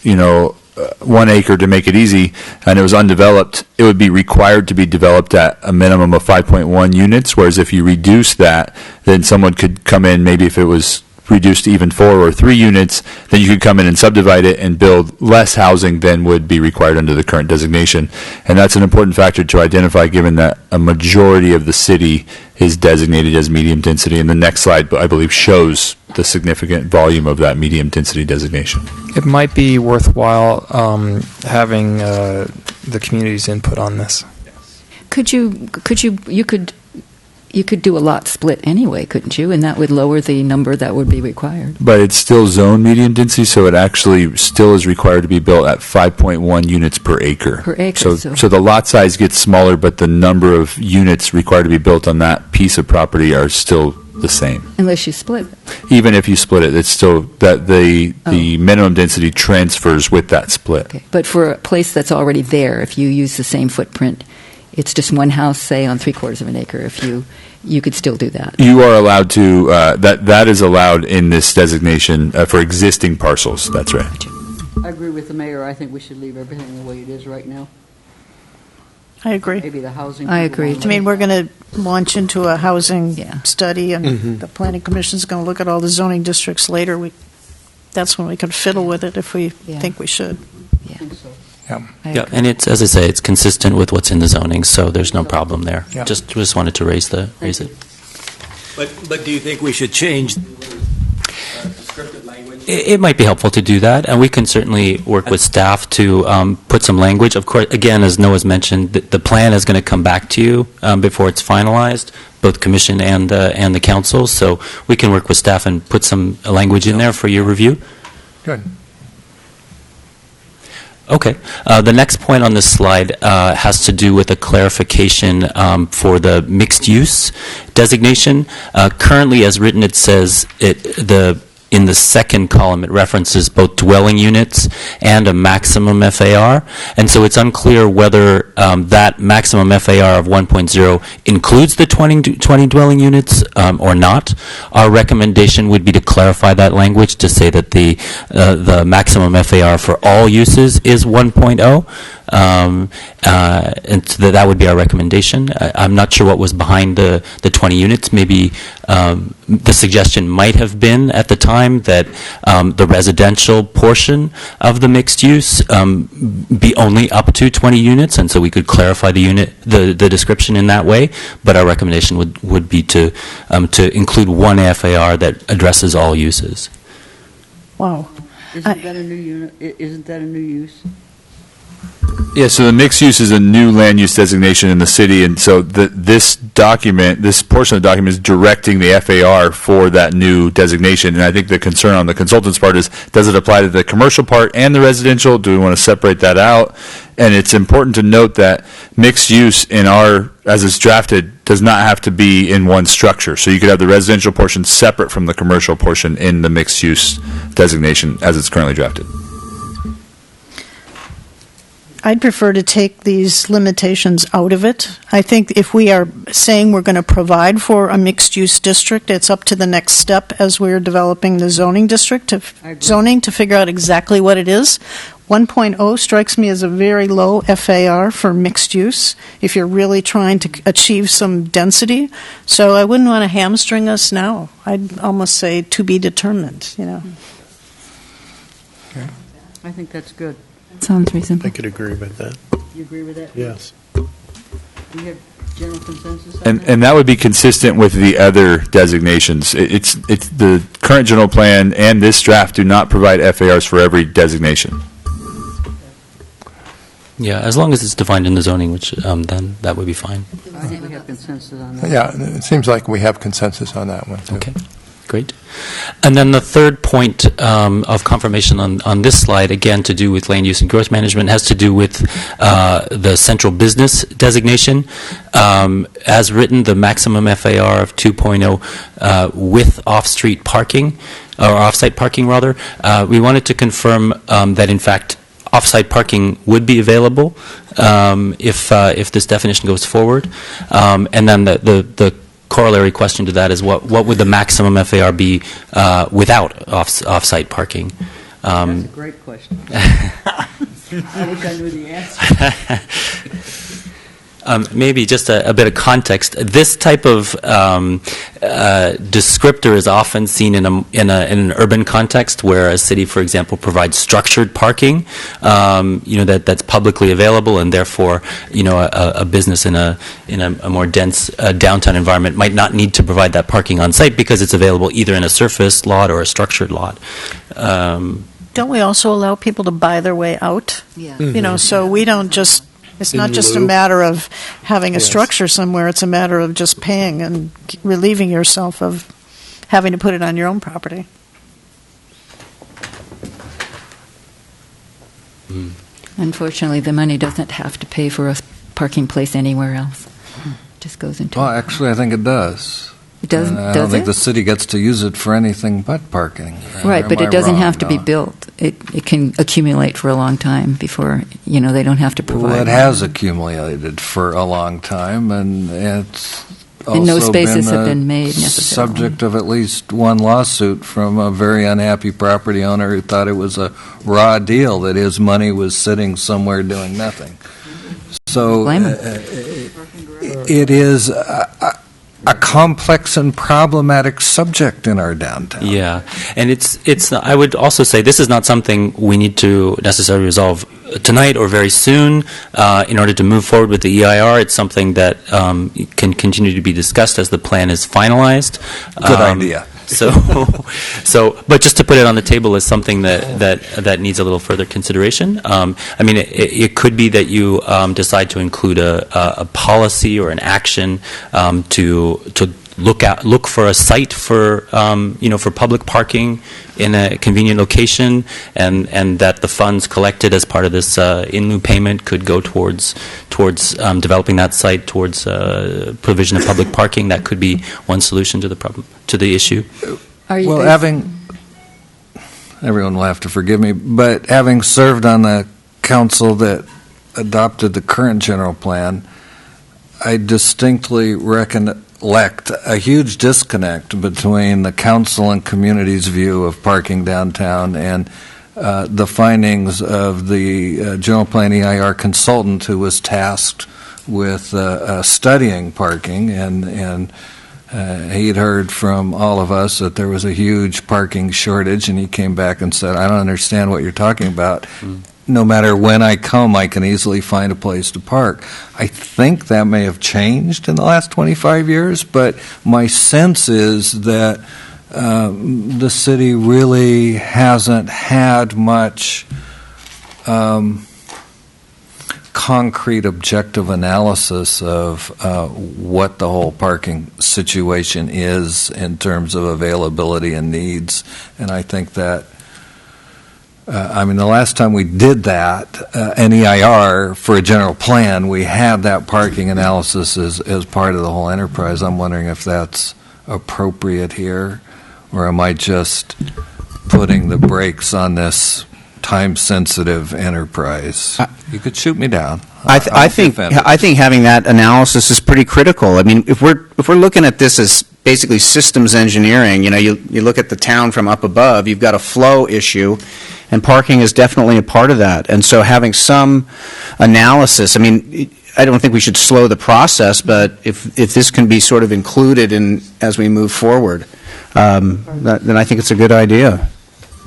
1 acre to make it easy, and it was undeveloped, it would be required to be developed at a minimum of 5.1 units, whereas if you reduce that, then someone could come in, maybe if it was reduced to even 4 or 3 units, then you could come in and subdivide it and build less housing than would be required under the current designation. And that's an important factor to identify, given that a majority of the city is designated as medium density. And the next slide, I believe, shows the significant volume of that medium density designation. It might be worthwhile having the community's input on this. You could do a lot split anyway, couldn't you? And that would lower the number that would be required. But it's still zone medium density, so it actually still is required to be built at 5.1 units per acre. Per acre. So the lot size gets smaller, but the number of units required to be built on that piece of property are still the same. Unless you split it. Even if you split it, it's still that the minimum density transfers with that split. Okay. But for a place that's already there, if you use the same footprint, it's just one house, say, on 3/4 of an acre. If you could still do that. You are allowed to, that is allowed in this designation for existing parcels. That's right. I agree with the mayor. I think we should leave everything the way it is right now. I agree. Maybe the housing. I agree. I mean, we're going to launch into a housing study, and the Planning Commission is going to look at all the zoning districts later. That's when we can fiddle with it if we think we should. Yeah. Yeah. And it's, as I say, it's consistent with what's in the zoning, so there's no problem there. Yeah. Just wanted to raise it. But do you think we should change It might be helpful to do that, and we can certainly work with staff to put some language. Of course, again, as Noah's mentioned, the plan is going to come back to you before it's finalized, both commission and the council. So we can work with staff and put some language in there for your review. Good. Okay. The next point on this slide has to do with a clarification for the mixed-use designation. Currently, as written, it says in the second column, it references both dwelling units and a maximum FAR. And so it's unclear whether that maximum FAR of 1.0 includes the 20 dwelling units or not. Our recommendation would be to clarify that language to say that the maximum FAR for all uses is 1.0. And so that would be our recommendation. I'm not sure what was behind the 20 units. Maybe the suggestion might have been at the time that the residential portion of the mixed use be only up to 20 units, and so we could clarify the description in that way. But our recommendation would be to include one FAR that addresses all uses. Wow. Isn't that a new unit? Isn't that a new use? Yeah, so the mixed use is a new land use designation in the city, and so this document, this portion of the document is directing the FAR for that new designation. And I think the concern on the consultant's part is, does it apply to the commercial part and the residential? Do we want to separate that out? And it's important to note that mixed use as it's drafted, does not have to be in one structure. So you could have the residential portion separate from the commercial portion in the mixed use designation as it's currently drafted. I'd prefer to take these limitations out of it. I think if we are saying we're going to provide for a mixed-use district, it's up to the next step as we're developing the zoning district, to figure out exactly what it is. 1.0 strikes me as a very low FAR for mixed use if you're really trying to achieve some density. So I wouldn't want to hamstring us now. I'd almost say to be determined, Okay. I think that's good. Sounds reasonable. I could agree with that. You agree with that? Yes. Do you have general consensus on that? And that would be consistent with the other designations. It's the current general plan and this draft do not provide FARs for every designation. Yeah, as long as it's defined in the zoning, which then that would be fine. I think we have consensus on that. Yeah, it seems like we have consensus on that one, too. Okay, great. And then the third point of confirmation on this slide, again to do with land use and growth management, has to do with the central business designation. As written, the maximum FAR of 2.0 with off-street parking, or off-site parking rather, we wanted to confirm that in fact off-site parking would be available if this definition goes forward. And then the corollary question to that is what would the maximum FAR be without off-site parking? That's a great question. I wish I knew the answer. Maybe just a bit of context. This type of descriptor is often seen in an urban context, where a city, for example, provides structured parking, that's publicly available, and therefore, a business in a more dense downtown environment might not need to provide that parking on site because it's available either in a surface lot or a structured lot. Don't we also allow people to buy their way out? Yeah. So we don't just. It's not just a matter of having a structure somewhere. It's a matter of just paying and relieving yourself of having to put it on your own property. Unfortunately, the money doesn't have to pay for a parking place anywhere else. It just goes into. Well, actually, I think it does. It doesn't. I Does don't think it? the city gets to use it for anything but parking. Right, but Am it I doesn't wrong? have to be No. built. It can accumulate for a long time before they don't have to provide. Well, it has accumulated for a long time, and it's also And no spaces been have the been made necessarily. subject of at least one lawsuit from a very unhappy property owner who thought it was a raw deal, that his money was sitting somewhere doing nothing. So Blame him. it is a complex and problematic subject in our downtown. Yeah, and it's. I would also say this is not something we need to necessarily resolve tonight or very soon in order to move forward with the EIR. It's something that can continue to be discussed as the plan is finalized. Good idea. But just to put it on the table as something that needs a little further consideration. I mean, it could be that you decide to include a policy or an action to look for a site for for public parking in a convenient location, and that the funds collected as part of this in lieu payment could go towards developing that site, towards provision of public parking. That could be one solution to the problem, to the issue. Everyone will have to forgive me, but having served on the council that adopted the current general plan, I distinctly recollect a huge disconnect between the council and community's view of parking downtown and the findings of the general plan EIR consultant who was tasked with studying parking, and he'd heard from all of us that there was a huge parking shortage, and he came back and said, I don't understand what you're talking about. No matter when I come, I can easily find a place to park. I think that may have changed in the last 25 years, but my sense is that the city really hasn't had much concrete objective analysis of what the whole parking situation is in terms of availability and needs. And I think that the last time we did that, an EIR for a general plan, we had that parking analysis as part of the whole enterprise. I'm wondering if that's appropriate here, or am I just putting the brakes on this time-sensitive enterprise? You could shoot me down. I think having that analysis is pretty critical. I mean, if we're looking at this as basically systems engineering, you look at the town from up above, you've got a flow issue, and parking is definitely a part of that. And so having some analysis, I mean, I don't think we should slow the process, but if this can be sort of included in as we move forward, then I think it's a good idea.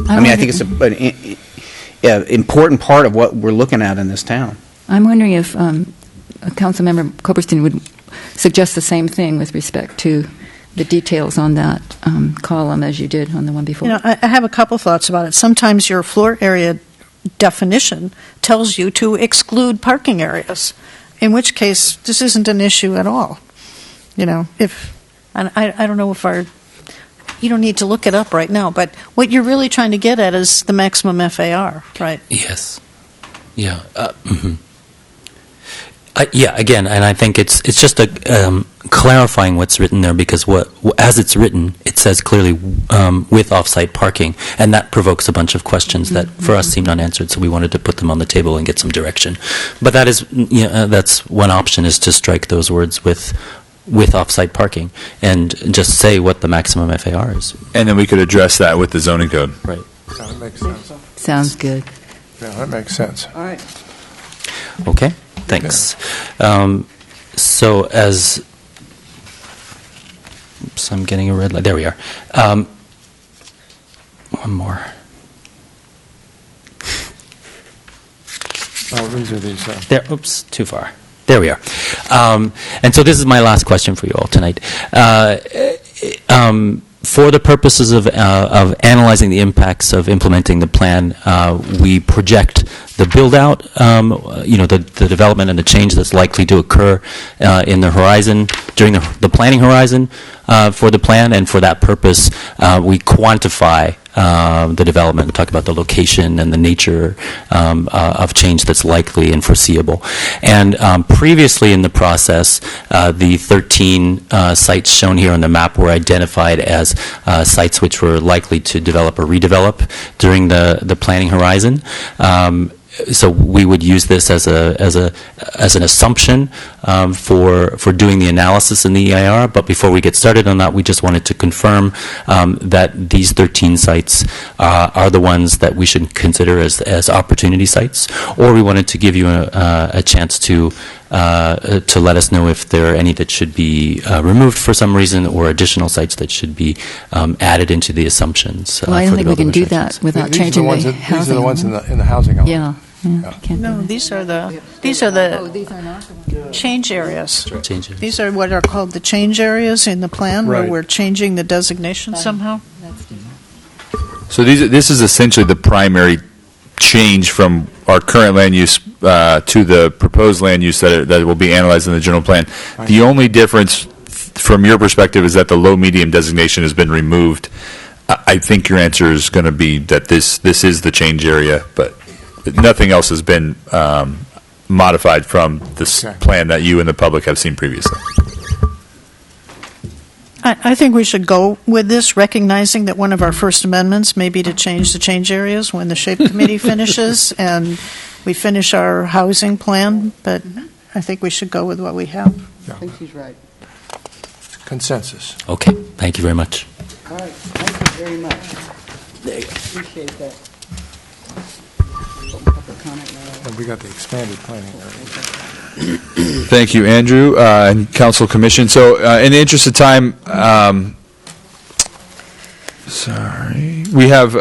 I think it's an important part of what we're looking at in this town. I'm wondering if Councilmember Coperstein would suggest the same thing with respect to the details on that column as you did on the one before. I have a couple thoughts about it. Sometimes your floor area definition tells you to exclude parking areas, in which case this isn't an issue at all. I don't know if you don't need to look it up right now, but what you're really trying to get at is the maximum FAR, right? Yes. Yeah. Again, and I think it's just clarifying what's written there, because as it's written, it says clearly with off-site parking, and that provokes a bunch of questions that for us seemed unanswered. So we wanted to put them on the table and get some direction. But that is, that's one option, is to strike those words with off-site parking and just say what the maximum FAR is. And then we could address that with the zoning code. Right. That makes sense. Sounds good. Yeah, that makes sense. All right. Okay, thanks. So I'm getting a red light. There we are. One more. Oh, these are these. There. Oops, too far. There we are. And so this is my last question for you all tonight. For the purposes of analyzing the impacts of implementing the plan, we project the build-out, the development and the change that's likely to occur in the horizon, during the planning horizon for the plan, and for that purpose, we quantify the development, talk about the location and the nature of change that's likely and foreseeable. And previously in the process, the 13 sites shown here on the map were identified as sites which were likely to develop or redevelop during the planning horizon. So we would use this as an assumption for doing the analysis in the EIR. But before we get started on that, we just wanted to confirm that these 13 sites are the ones that we should consider as opportunity sites. Or we wanted to give you a chance to let us know if there are any that should be removed for some reason, or additional sites that should be added into the assumptions. Well, I don't think we can do that without changing the housing. These are the ones in the housing element. Yeah. No, these are the these are not change areas. Changes. These are what are called the change areas in the plan, where Right. we're changing the designation somehow. So this is essentially the primary change from our current land use to the proposed land use that will be analyzed in the general plan. The only difference from your perspective is that the low-medium designation has been removed. I think your answer is going to be that this is the change area, but nothing else has been modified from this plan that you and the public have seen previously. I think we should go with this, recognizing that one of our first amendments may be to change the change areas when the SHAPE committee finishes and we finish our housing plan, but I think we should go with what we have. I think she's right. Consensus. Okay, thank you very much. All right, thank you very much. Appreciate that. And we got the expanded planning area. Thank you, Andrew, and Council Commission. So, in the interest of time, we have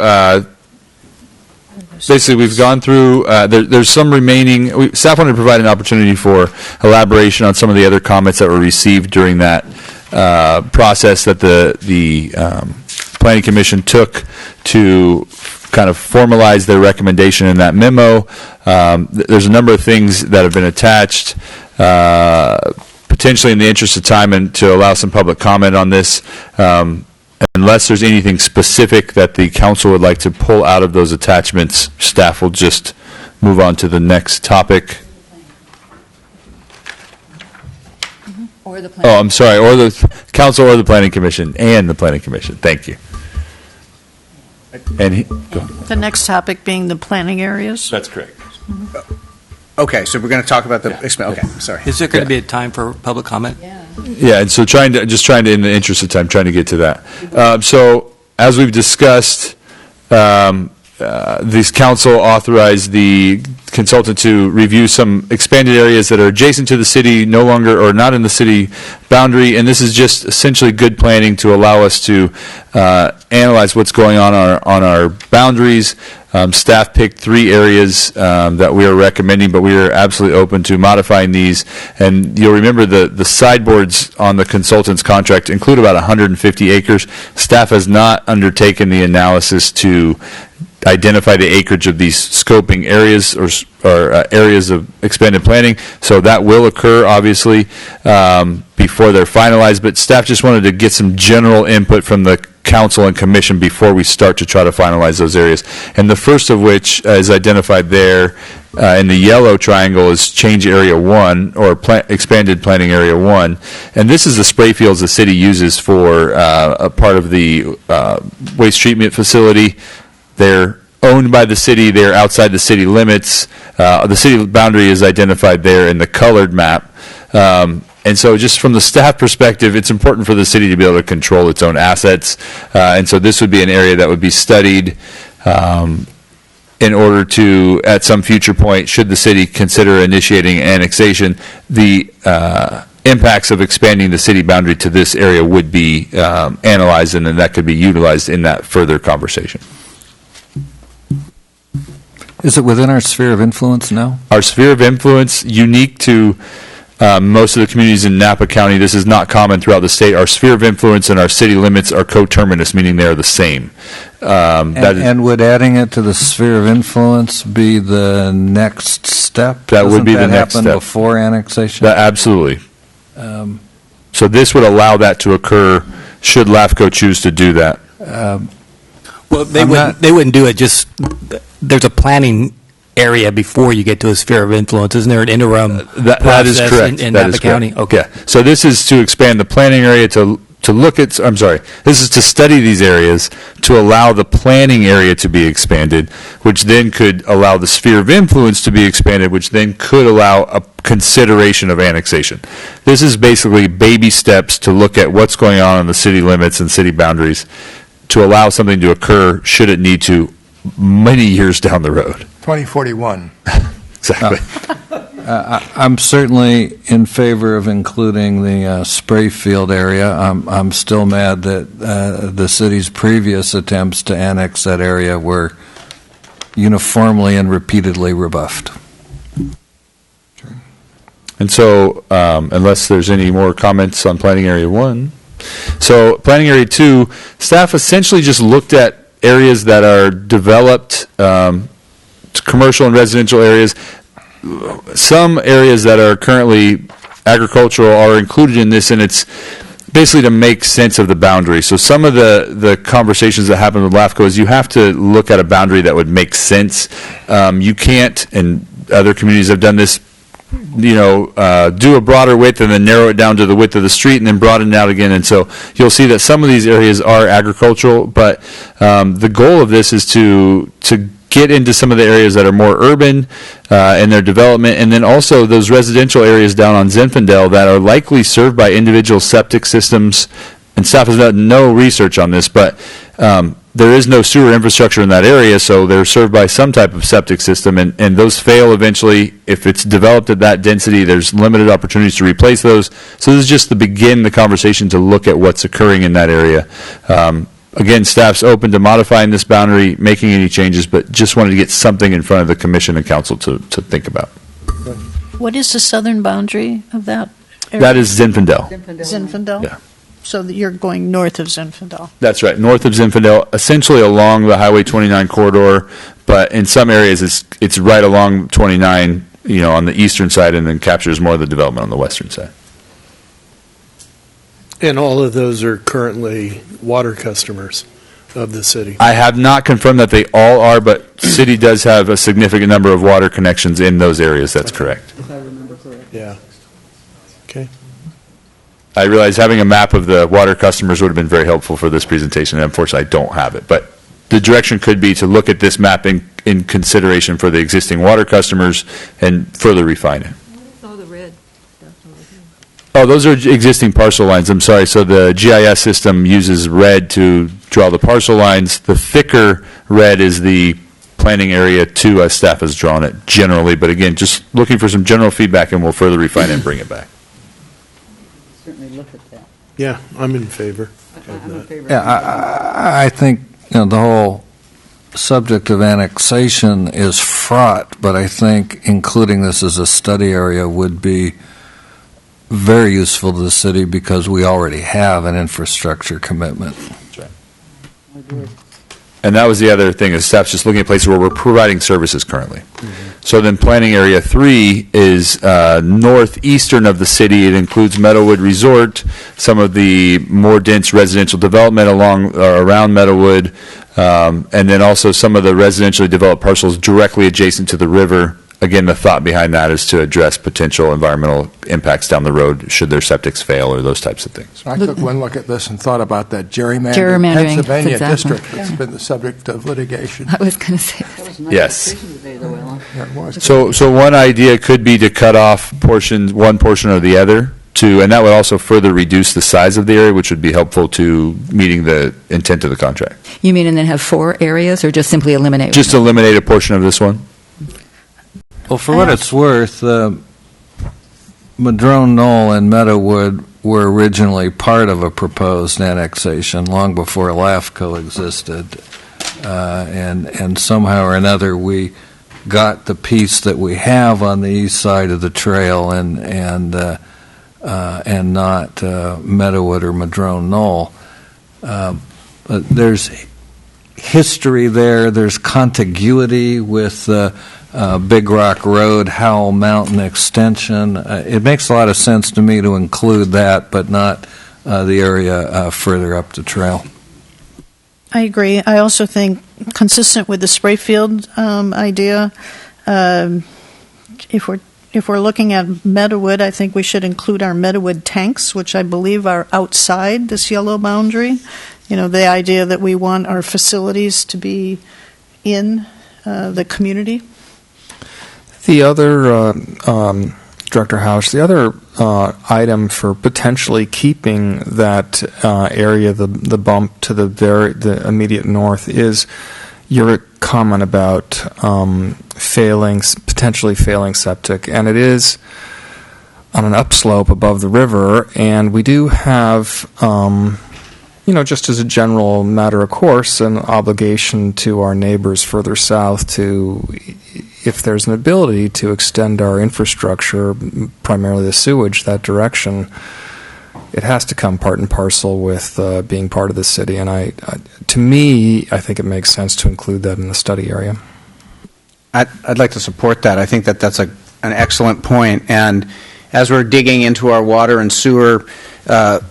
basically we've gone through. There's some remaining. Staff wanted to provide an opportunity for elaboration on some of the other comments that were received during that process that the Planning Commission took to kind of formalize their recommendation in that memo. There's a number of things that have been attached, potentially in the interest of time and to allow some public comment on this. Unless there's anything specific that the council would like to pull out of those attachments, staff will just move on to the next topic. Or the Oh, I'm sorry, or the council or the Planning Commission, and the Planning Commission. Thank you. And The next topic being the planning areas. That's correct. Okay, so we're going to talk about the, okay, sorry. Is there going to be a time for public comment? Yeah, and so trying to, in the interest of time, trying to get to that. So as we've discussed, this council authorized the consultant to review some expanded areas that are adjacent to the city, no longer or not in the city boundary, and this is just essentially good planning to allow us to analyze what's going on our boundaries. Staff picked 3 areas that we are recommending, but we are absolutely open to modifying these. And you'll remember the sideboards on the consultant's contract include about 150 acres. Staff has not undertaken the analysis to identify the acreage of these scoping areas or areas of expanded planning. So that will occur, obviously, before they're finalized. But staff just wanted to get some general input from the council and commission before we start to try to finalize those areas. And the first of which is identified there in the yellow triangle is change area 1 or expanded planning area 1. And this is the spray fields the city uses for a part of the waste treatment facility. They're owned by the city. They're outside the city limits. The city boundary is identified there in the colored map. And so just from the staff perspective, it's important for the city to be able to control its own assets. And so this would be an area that would be studied in order to, at some future point, should the city consider initiating annexation, the impacts of expanding the city boundary to this area would be analyzed, and then that could be utilized in that further conversation. Is it within our sphere of influence now? Our sphere of influence, unique to most of the communities in Napa County, this is not common throughout the state. Our sphere of influence and our city limits are coterminous, meaning they are the same. And would adding it to the sphere of influence be the next step? That would be the next happen step. Before annexation? Absolutely. So this would allow that to occur should LAFCO choose to do that. Well, they wouldn't do it just, there's a planning area before you get to a sphere of influence. Isn't there an interim That is process correct. in That Napa is County? correct. Okay. Yeah. So this is to expand the planning area to look at, this is to study these areas to allow the planning area to be expanded, which then could allow the sphere of influence to be expanded, which then could allow a consideration of annexation. This is basically baby steps to look at what's going on the city limits and city boundaries to allow something to occur should it need to many years down the road. 2041. Exactly. I'm certainly in favor of including the spray field area. I'm still mad that the city's previous attempts to annex that area were uniformly and repeatedly rebuffed. And so, unless there's any more comments on Planning Area 1, so Planning Area 2, staff essentially just looked at areas that are developed, commercial and residential areas. Some areas that are currently agricultural are included in this, and it's basically to make sense of the boundary. So some of the conversations that happen with LAFCO is you have to look at a boundary that would make sense. You can't, and other communities have done this, do a broader width and then narrow it down to the width of the street and then broaden it out again. And so you'll see that some of these areas are agricultural, but the goal of this is to get into some of the areas that are more urban in their development, and then also those residential areas down on Zinfandel that are likely served by individual septic systems. And staff has done no research on this, but there is no sewer infrastructure in that area, so they're served by some type of septic system, and those fail eventually. If it's developed at that density, there's limited opportunities to replace those. So this is just to begin the conversation to look at what's occurring in that area. Again, staff's open to modifying this boundary, making any changes, but just wanted to get something in front of the commission and council to think about. What is the southern boundary of that area? That is Zinfandel. Zinfandel? Yeah. So that you're going north of Zinfandel. That's right, north of Zinfandel, essentially along the Highway 29 corridor, but in some areas it's right along 29, on the eastern side, and then captures more of the development on the western side. And all of those are currently water customers of the city. I have not confirmed that they all are, but city does have a significant number of water connections in those areas. That's correct. If I remember correctly. Yeah. Okay. I realize having a map of the water customers would have been very helpful for this presentation, and unfortunately I don't have it. But the direction could be to look at this map in consideration for the existing water customers and further refine it. Oh, the red. Oh, those are existing parcel lines. I'm sorry. So the GIS system uses red to draw the parcel lines. The thicker red is the planning area 2 as staff has drawn it generally. But again, just looking for some general feedback, and we'll further refine it and bring it back. Certainly look at that. Yeah, I'm in favor. I'm in favor. Yeah, I think the whole subject of annexation is fraught, but I think including this as a study area would be very useful to the city because we already have an infrastructure commitment. That's right. I agree. And that was the other thing, is staff's just looking at places where we're providing services currently. Mm-hmm. So then planning area 3 is northeastern of the city. It includes Meadowwood Resort, some of the more dense residential development around Meadowwood, and then also some of the residentially developed parcels directly adjacent to the river. Again, the thought behind that is to address potential environmental impacts down the road should their septics fail or those types of things. I took one look at this and thought about that gerrymandering Gerrymandering, Pennsylvania exactly. district that's been the subject of litigation. I was going to say That was a nice Yes. presentation today, though, Ellen. Yeah, it was. So one idea could be to cut off one portion or the other, and that would also further reduce the size of the area, which would be helpful to meeting the intent of the contract. You mean and then have 4 areas, or just simply eliminate Just one? eliminate a portion of this one. Well, for what it's worth, Madrone Knoll and Meadowwood were originally part of a proposed annexation long before LAFCO existed. And somehow or another, we got the piece that we have on the east side of the trail and not Meadowwood or Madrone Knoll. There's history there. There's contiguity with Big Rock Road, Howell Mountain Extension. It makes a lot of sense to me to include that, but not the area further up the trail. I agree. I also think, consistent with the Sprayfield idea, if we're looking at Meadowwood, I think we should include our Meadowwood tanks, which I believe are outside this yellow boundary. The idea that we want our facilities to be in the community. The other, Director Hausch, the other item for potentially keeping that area, the bump to the immediate north, is your comment about potentially failing septic, and it is on an upslope above the river, and we do have just as a general matter of course, an obligation to our neighbors further south to, if there's an ability to extend our infrastructure, primarily the sewage, that direction, it has to come part and parcel with being part of the city. And to me, I think it makes sense to include that in the study area. I'd like to support that. I think that that's an excellent point. And as we're digging into our water and sewer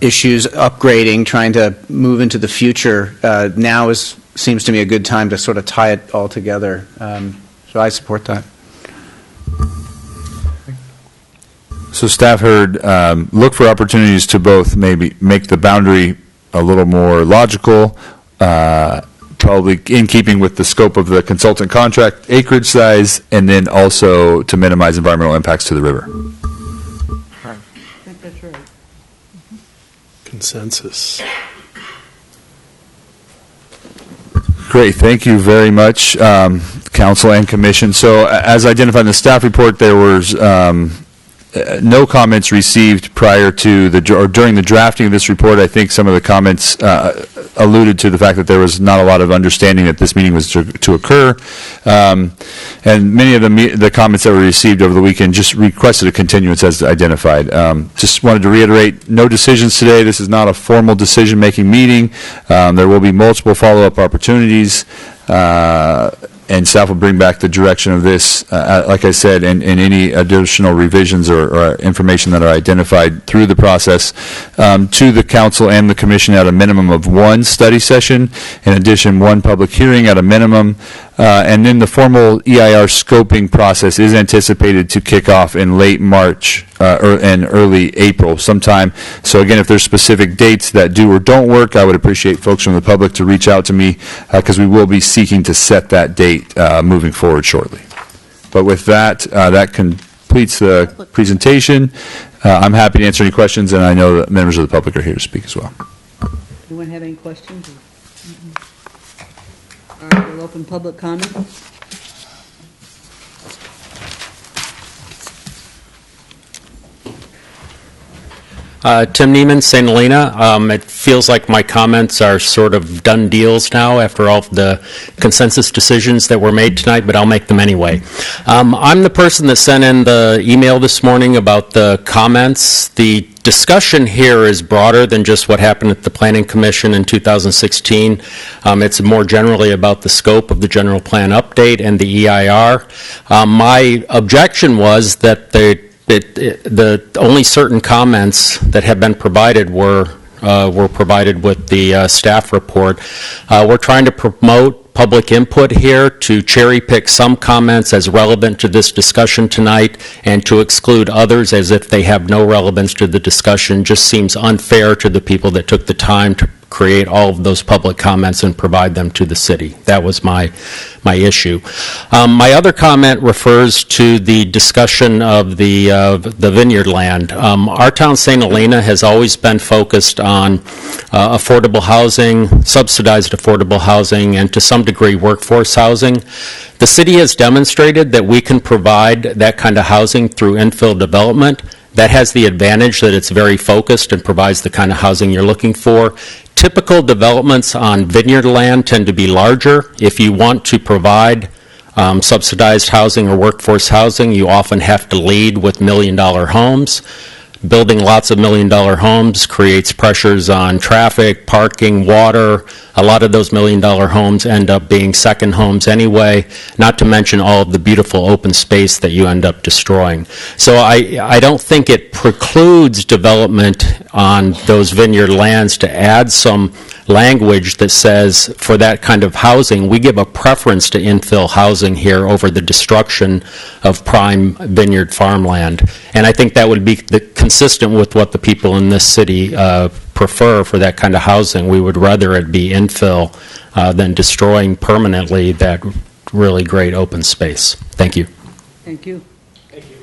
issues, upgrading, trying to move into the future, now seems to me a good time to sort of tie it all together. So I support that. So staff heard, look for opportunities to both maybe make the boundary a little more logical, probably in keeping with the scope of the consultant contract, acreage size, and then also to minimize environmental impacts to the river. I think that's right. Consensus. Great, thank you very much, council and commission. So as identified in the staff report, there was no comments received prior to or during the drafting of this report. I think some of the comments alluded to the fact that there was not a lot of understanding that this meeting was to occur. And many of the comments that were received over the weekend just requested a continuance as identified. Just wanted to reiterate, no decisions today. This is not a formal decision-making meeting. There will be multiple follow-up opportunities. And staff will bring back the direction of this, like I said, and any additional revisions or information that are identified through the process to the council and the commission at a minimum of one study session. In addition, one public hearing at a minimum. And then the formal EIR scoping process is anticipated to kick off in late March and early April sometime. So again, if there's specific dates that do or don't work, I would appreciate folks from the public to reach out to me because we will be seeking to set that date moving forward shortly. But with that, that completes the presentation. I'm happy to answer any questions, and I know that members of the public are here to speak as well. Anyone have any questions? All right, we'll open public comment. Tim Neiman, St. Helena. It feels like my comments are sort of done deals now after all the consensus decisions that were made tonight, but I'll make them anyway. I'm the person that sent in the email this morning about the comments. The discussion here is broader than just what happened at the Planning Commission in 2016. It's more generally about the scope of the general plan update and the EIR. My objection was that the only certain comments that have been provided were provided with the staff report. We're trying to promote public input here, to cherry pick some comments as relevant to this discussion tonight and to exclude others as if they have no relevance to the discussion just seems unfair to the people that took the time to create all of those public comments and provide them to the city. That was my issue. My other comment refers to the discussion of the vineyard land. Our town, St. Helena, has always been focused on affordable housing, subsidized affordable housing, and to some degree workforce housing. The city has demonstrated that we can provide that kind of housing through infill development. That has the advantage that it's very focused and provides the kind of housing you're looking for. Typical developments on vineyard land tend to be larger. If you want to provide subsidized housing or workforce housing, you often have to lead with million-dollar homes. Building lots of million-dollar homes creates pressures on traffic, parking, water. A lot of those million-dollar homes end up being second homes anyway, not to mention all of the beautiful open space that you end up destroying. So I don't think it precludes development on those vineyard lands to add some language that says for that kind of housing, we give a preference to infill housing here over the destruction of prime vineyard farmland. And I think that would be consistent with what the people in this city prefer for that kind of housing. We would rather it be infill than destroying permanently that really great open space. Thank you. Thank you. Thank you.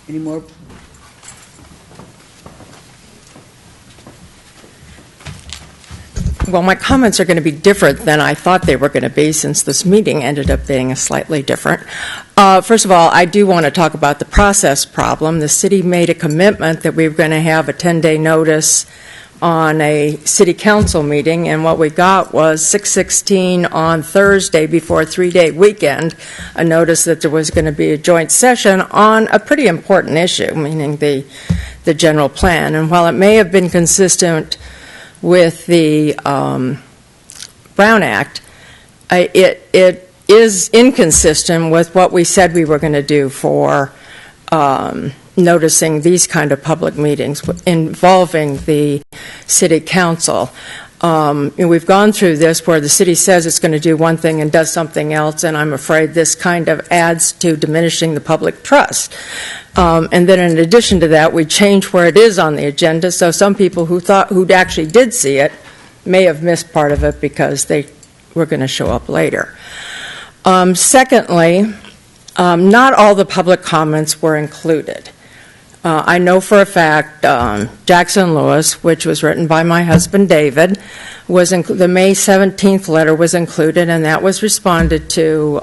Any more? Well, my comments are going to be different than I thought they were going to be, since this meeting ended up being slightly different. First of all, I do want to talk about the process problem. The city made a commitment that we were going to have a 10-day notice on a city council meeting, and what we got was 6:16 on Thursday before a 3-day weekend, a notice that there was going to be a joint session on a pretty important issue, meaning the general plan. And while it may have been consistent with the Brown Act, it is inconsistent with what we said we were going to do for noticing these kind of public meetings involving the city council. And we've gone through this where the city says it's going to do one thing and does something else, and I'm afraid this kind of adds to diminishing the public trust. And then in addition to that, we change where it is on the agenda, so some people who actually did see it may have missed part of it because they were going to show up later. Secondly, not all the public comments were included. I know for a fact Jackson Lewis, which was written by my husband David, the May 17th letter was included, and that was responded to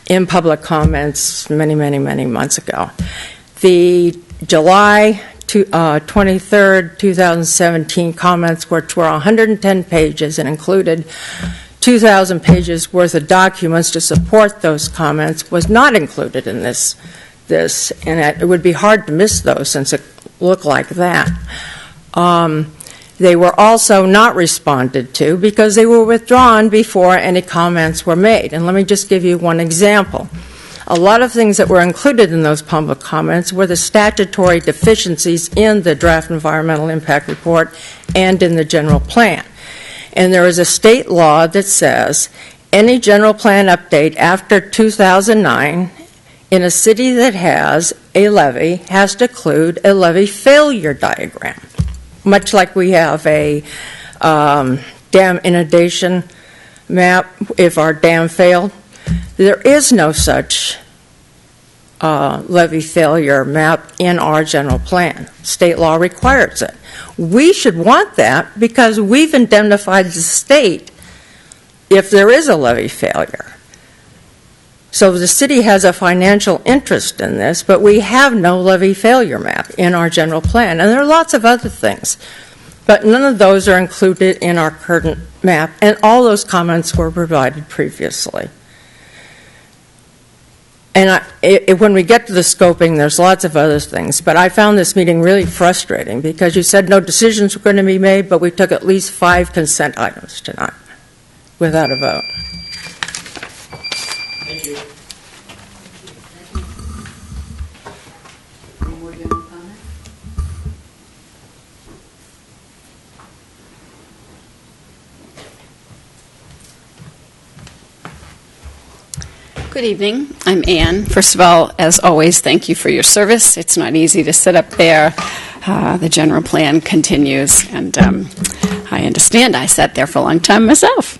in public comments many, many, many months ago. The July 23rd, 2017 comments, which were 110 pages and included 2,000 pages worth of documents to support those comments, was not included in this, and it would be hard to miss those since it looked like that. They were also not responded to because they were withdrawn before any comments were made. And let me just give you one example. A lot of things that were included in those public comments were the statutory deficiencies in the draft environmental impact report and in the general plan. And there is a state law that says any general plan update after 2009 in a city that has a levee has to include a levee failure diagram, much like we have a dam inundation map if our dam failed. There is no such levee failure map in our general plan. State law requires it. We should want that because we've indemnified the state if there is a levee failure. So the city has a financial interest in this, but we have no levee failure map in our general plan. And there are lots of other things, but none of those are included in our current map, and all those comments were provided previously. And when we get to the scoping, there's lots of other things, but I found this meeting really frustrating because you said no decisions were going to be made, but we took at least 5 consent items tonight without a vote. Thank you. Any more general comments? Good evening. I'm Ann. First of all, as always, thank you for your service. It's not easy to sit up there. The general plan continues, and I understand I sat there for a long time myself.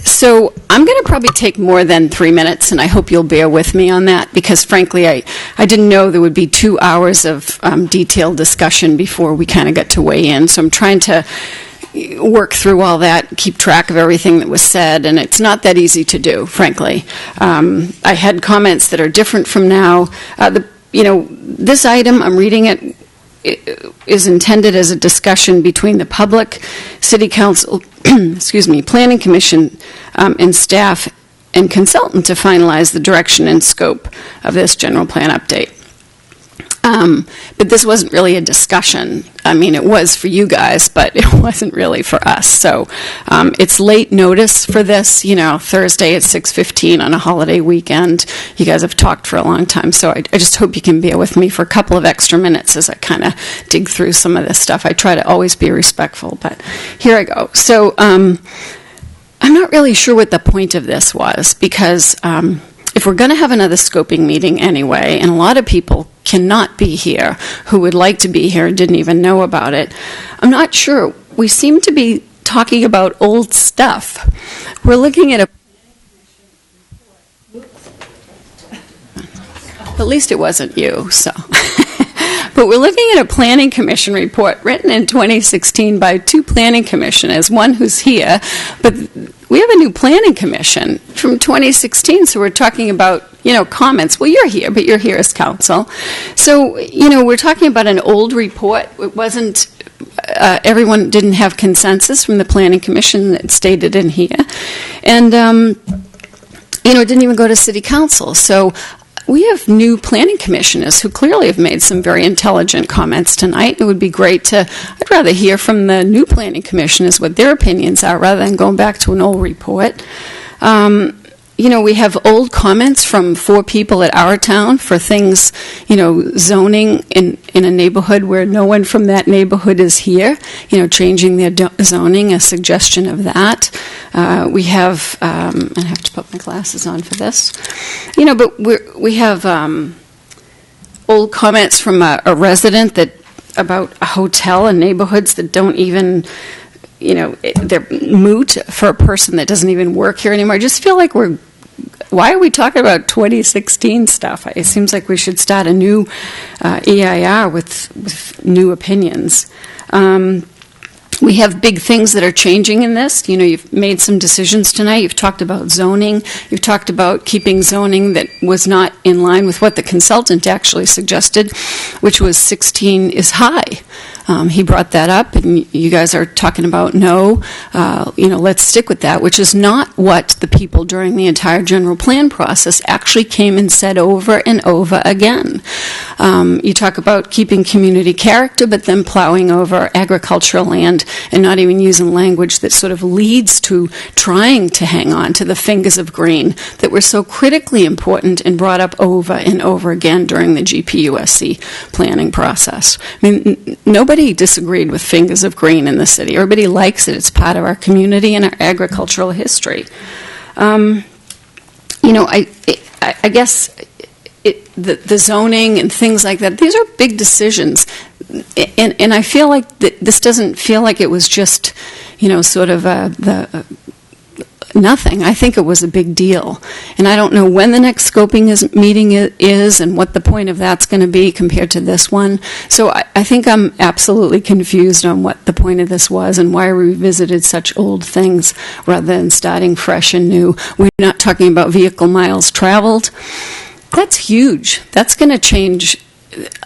So I'm going to probably take more than 3 minutes, and I hope you'll bear with me on that, because frankly, I didn't know there would be 2 hours of detailed discussion before we kind of got to weigh in. So I'm trying to work through all that, keep track of everything that was said, and it's not that easy to do, frankly. I had comments that are different from now. This item, I'm reading it, is intended as a discussion between the public, City Council, Planning Commission, and staff and consultant to finalize the direction and scope of this general plan update. But this wasn't really a discussion. I mean, it was for you guys, but it wasn't really for us. So it's late notice for this, Thursday at 6:15 on a holiday weekend. You guys have talked for a long time, so I just hope you can bear with me for a couple of extra minutes as I kind of dig through some of this stuff. I try to always be respectful, but here I go. So I'm not really sure what the point of this was, because if we're going to have another scoping meeting anyway, and a lot of people cannot be here who would like to be here and didn't even know about it, I'm not sure. We seem to be talking about old stuff. We're looking at at least it wasn't you, so. But we're looking at a Planning Commission report written in 2016 by 2 Planning Commissioners, one who's here, but we have a new Planning Commission from 2016, so we're talking about, comments. Well, you're here, but you're here as council. So, we're talking about an old report. It wasn't everyone didn't have consensus from the Planning Commission that stated in here. And, it didn't even go to City Council. So we have new planning commissioners who clearly have made some very intelligent comments tonight. It would be great I'd rather hear from the new planning commissioners what their opinions are rather than going back to an old report. We have old comments from 4 people at our town for things, zoning in a neighborhood where no one from that neighborhood is here, changing their zoning, a suggestion of that. We have, I have to put my glasses on for this, but we have old comments from a resident about a hotel in neighborhoods that don't even, they're moot for a person that doesn't even work here anymore. I just feel like why are we talking about 2016 stuff? It seems like we should start a new EIR with new opinions. We have big things that are changing in this. You've made some decisions tonight. You've talked about zoning. You've talked about keeping zoning that was not in line with what the consultant actually suggested, which was 16 is high. He brought that up, and you guys are talking about no, let's stick with that, which is not what the people during the entire general plan process actually came and said over and over again. You talk about keeping community character, but then plowing over agricultural land and not even using language that sort of leads to trying to hang on to the fingers of green that were so critically important and brought up over and over again during the GPUSC planning process. I mean, nobody disagreed with fingers of green in the city. Everybody likes it. It's part of our community and our agricultural history. I guess the zoning and things like that, these are big decisions. And I feel like this doesn't feel like it was just, sort of nothing. I think it was a big deal. And I don't know when the next scoping meeting is and what the point of that's going to be compared to this one. So I think I'm absolutely confused on what the point of this was and why we revisited such old things rather than starting fresh and new. We're not talking about vehicle miles traveled. That's huge. That's going to change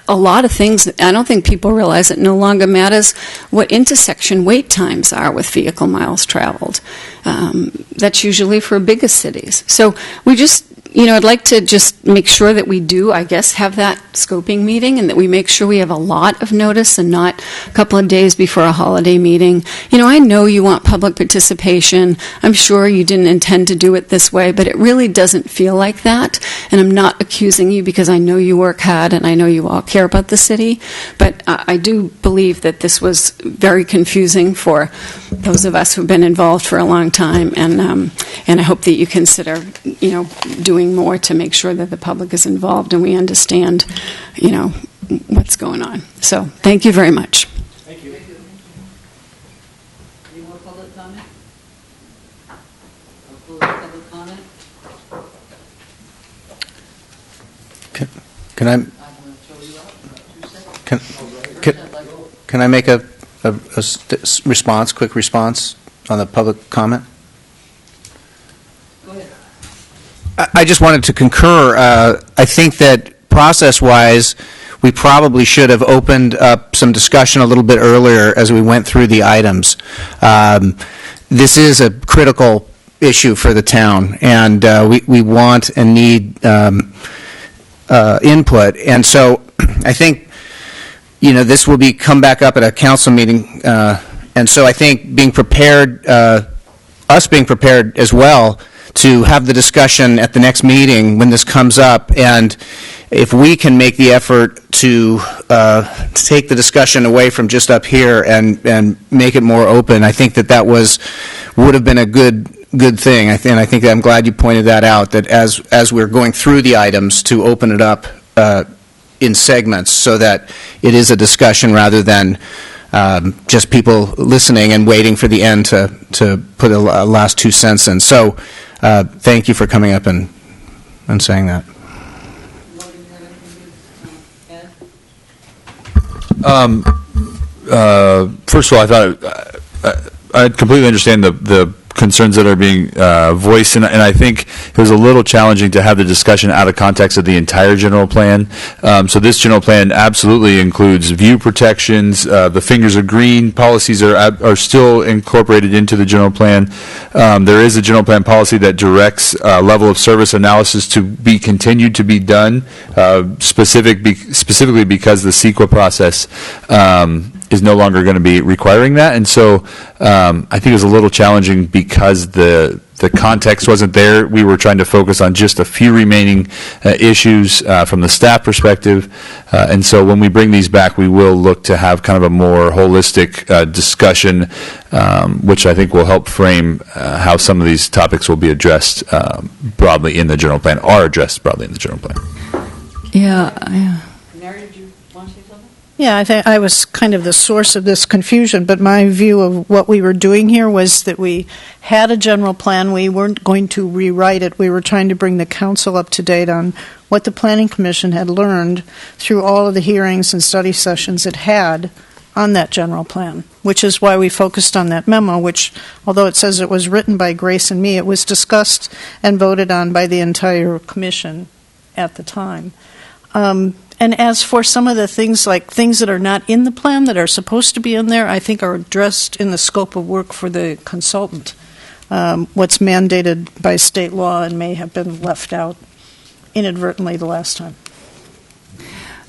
a lot of things. I don't think people realize it no longer matters what intersection wait times are with vehicle miles traveled. That's usually for bigger cities. So we just, I'd like to just make sure that we do, I guess, have that scoping meeting and that we make sure we have a lot of notice and not a couple of days before a holiday meeting. I know you want public participation. I'm sure you didn't intend to do it this way, but it really doesn't feel like that. And I'm not accusing you because I know you work hard and I know you all care about the city. But I do believe that this was very confusing for those of us who've been involved for a long time. And I hope that you consider, doing more to make sure that the public is involved and we understand, what's going on. So, thank you very much. Thank you. Any more public comment? Public comment? Can I make a response, quick response on the public comment? I just wanted to concur. I think that process-wise, we probably should have opened up some discussion a little bit earlier as we went through the items. This is a critical issue for the town, and we want and need input. And so I think, this will come back up at a council meeting, and so I think being prepared, us being prepared as well, to have the discussion at the next meeting when this comes up, and if we can make the effort to take the discussion away from just up here and make it more open, I think that would have been a good thing. And I think I'm glad you pointed that out, that as we're going through the items, to open it up in segments so that it is a discussion rather than just people listening and waiting for the end to put a last 2 cents in. So thank you for coming up and saying that. First of all, I thought I completely understand the concerns that are being voiced, and I think it was a little challenging to have the discussion out of context of the entire general plan. So this general plan absolutely includes view protections. The fingers are green policies are still incorporated into the general plan. There is a general plan policy that directs level of service analysis to be continued to be done, specifically because the CEQA process is no longer going to be requiring that. And so I think it was a little challenging because the context wasn't there. We were trying to focus on just a few remaining issues from the staff perspective. And so when we bring these back, we will look to have kind of a more holistic discussion, which I think will help frame how some of these topics will be addressed broadly in the general plan, are addressed broadly in the general plan. Yeah. Mary, did you want to say something? Yeah, I think I was kind of the source of this confusion, but my view of what we were doing here was that we had a general plan. We weren't going to rewrite it. We were trying to bring the council up to date on what the Planning Commission had learned through all of the hearings and study sessions it had on that general plan, which is why we focused on that memo, which, although it says it was written by Grace and me, it was discussed and voted on by the entire commission at the time. And as for some of the things, like things that are not in the plan that are supposed to be in there, I think are addressed in the scope of work for the consultant. What's mandated by state law and may have been left out inadvertently the last time.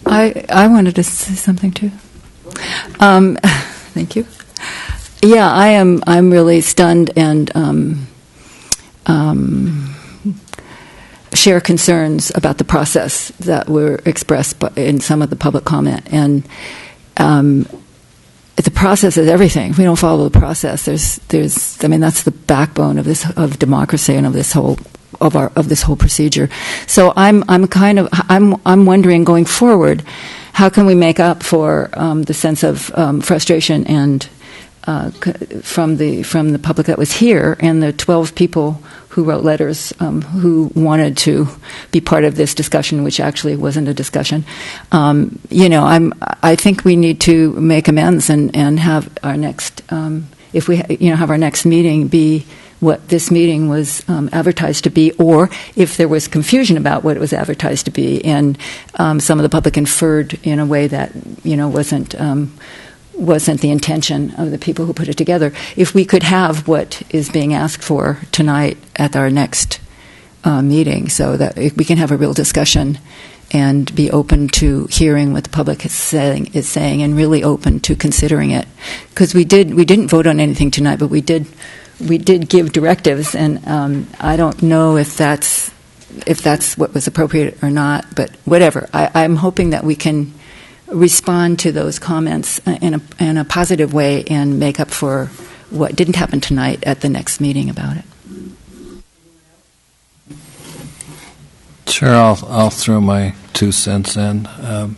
I wanted to say something too. Thank you. Yeah, I'm really stunned and share concerns about the process that were expressed in some of the public comment. And the process is everything. If we don't follow the process, I mean, that's the backbone of democracy and of this whole procedure. So I'm wondering going forward, how can we make up for the sense of frustration and from the public that was here and the 12 people who wrote letters who wanted to be part of this discussion, which actually wasn't a discussion. I think we need to make amends and have our next, if we have our next meeting be what this meeting was advertised to be, or if there was confusion about what it was advertised to be, and some of the public inferred in a way that wasn't the intention of the people who put it together. If we could have what is being asked for tonight at our next meeting, so that we can have a real discussion and be open to hearing what the public is saying, and really open to considering it, because we didn't vote on anything tonight, but we did give directives, and I don't know if that's what was appropriate or not, but whatever. I'm hoping that we can respond to those comments in a positive way and make up for what didn't happen tonight at the next meeting about it. Sure, I'll throw my 2 cents in. I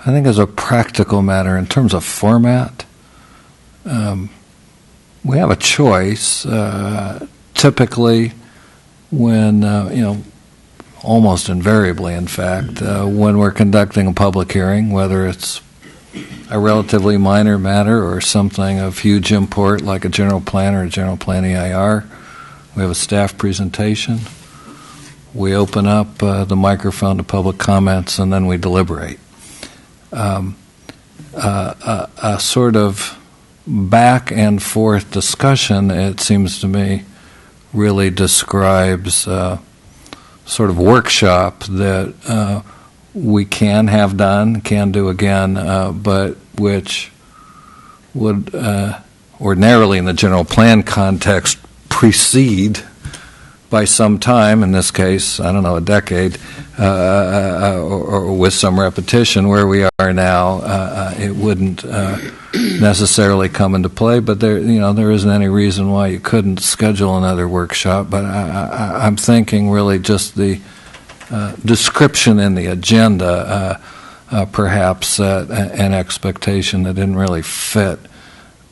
think as a practical matter, in terms of format, we have a choice. Typically, when almost invariably, in fact, when we're conducting a public hearing, whether it's a relatively minor matter or something of huge import like a general plan or a general plan EIR, we have a staff presentation, we open up the microphone to public comments, and then we deliberate. A sort of back and forth discussion, it seems to me, really describes sort of workshop that we can have done, can do again, but which would ordinarily in the general plan context precede by some time, in this case, I don't know, a decade, or with some repetition where we are now, it wouldn't necessarily come into play, but there isn't any reason why you couldn't schedule another workshop. But I'm thinking really just the description in the agenda perhaps an expectation that didn't really fit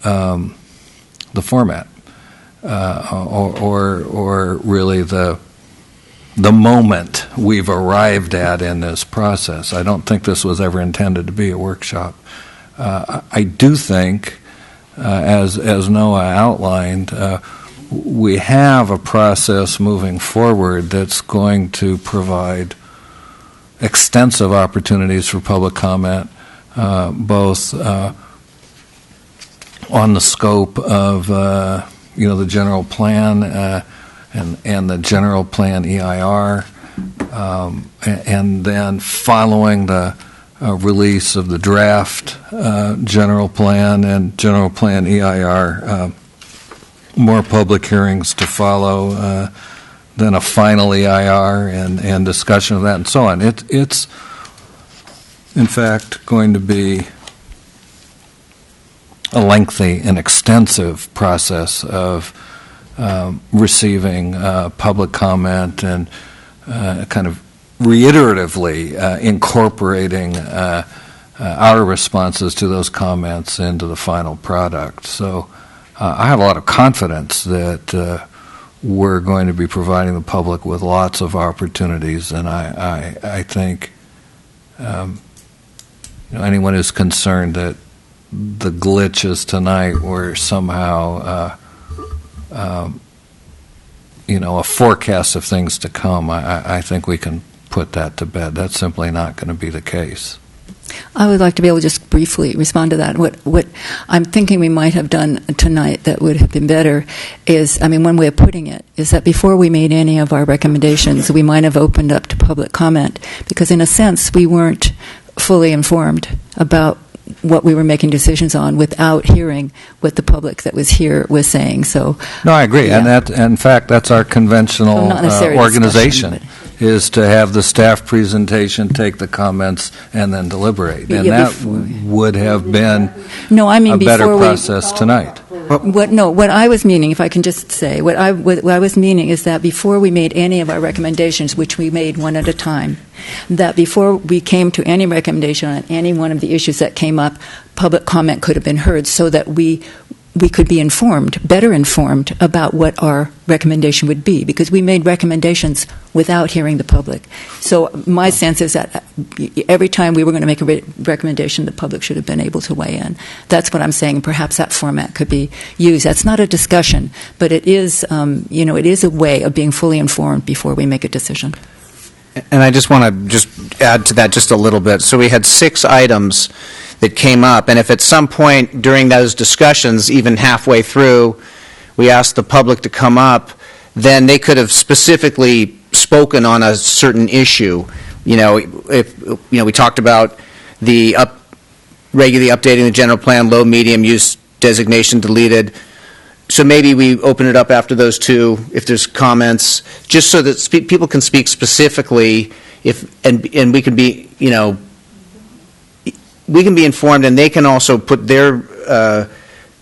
the format or really the moment we've arrived at in this process. I don't think this was ever intended to be a workshop. I do think, as Noah outlined, we have a process moving forward that's going to provide extensive opportunities for public comment, both on the scope of the general plan and the general plan EIR, and then following the release of the draft general plan and general plan EIR, more public hearings to follow, then a final EIR and discussion of that and so on. It's in fact going to be a lengthy and extensive process of receiving public comment and kind of reiteratively incorporating our responses to those comments into the final product. So I have a lot of confidence that we're going to be providing the public with lots of opportunities, and I think anyone who's concerned that the glitches tonight were somehow a forecast of things to come, I think we can put that to bed. That's simply not going to be the case. I would like to be able to just briefly respond to that. What I'm thinking we might have done tonight that would have been better is, one way of putting it is that before we made any of our recommendations, we might have opened up to public comment, because in a sense we weren't fully informed about what we were making decisions on without hearing what the public that was here was saying. So no, I agree, yeah. And in fact, that's our conventional organization, is to have the staff presentation, take the comments, and then deliberate. And that would have been a better process tonight. What I was meaning, if I can just say, what I was meaning is that before we made any of our recommendations, which we made one at a time, that before we came to any recommendation on any one of the issues that came up, public comment could have been heard, so that we could be better informed about what our recommendation would be, because we made recommendations without hearing the public. So my sense is that every time we were going to make a recommendation, the public should have been able to weigh in. That's what I'm saying. Perhaps that format could be used. That's not a discussion, but it is, it is a way of being fully informed before we make a decision. And I just want to just add to that just a little bit. So we had 6 items that came up, and if at some point during those discussions, even halfway through, we asked the public to come up, then they could have specifically spoken on a certain issue. We talked about the regularly updating the general plan, low medium use designation deleted. So maybe we open it up after those 2, if there's comments, just so that people can speak specifically, and we can be, we can be informed, and they can also put their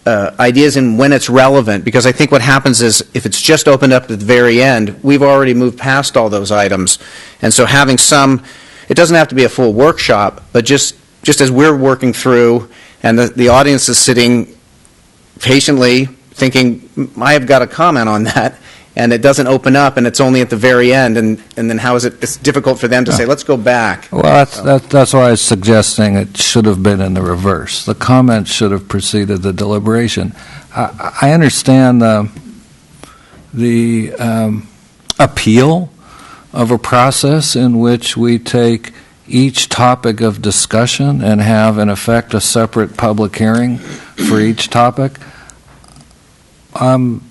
ideas in when it's relevant, because I think what happens is, if it's just opened up at the very end, we've already moved past all those items. And so having it doesn't have to be a full workshop, but just as we're working through, and the audience is sitting patiently thinking, I have got a comment on that, and it doesn't open up, and it's only at the very end, and then how is it? It's difficult for them to say, let's go back. Well, that's why I was suggesting it should have been in the reverse. The comment should have preceded the deliberation. I understand the appeal of a process in which we take each topic of discussion and have, in effect, a separate public hearing for each topic. I'm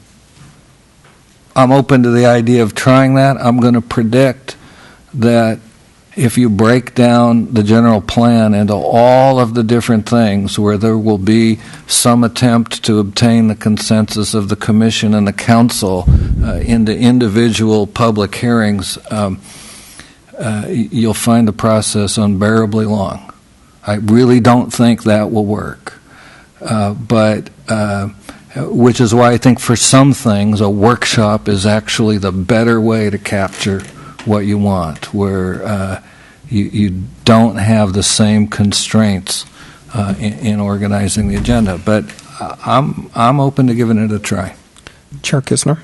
open to the idea of trying that. I'm going to predict that if you break down the general plan into all of the different things where there will be some attempt to obtain the consensus of the commission and the council into individual public hearings, you'll find the process unbearably long. I really don't think that will work. Which is why I think for some things a workshop is actually the better way to capture what you want, where you don't have the same constraints in organizing the agenda. But I'm open to giving it a try. Chair Kistner?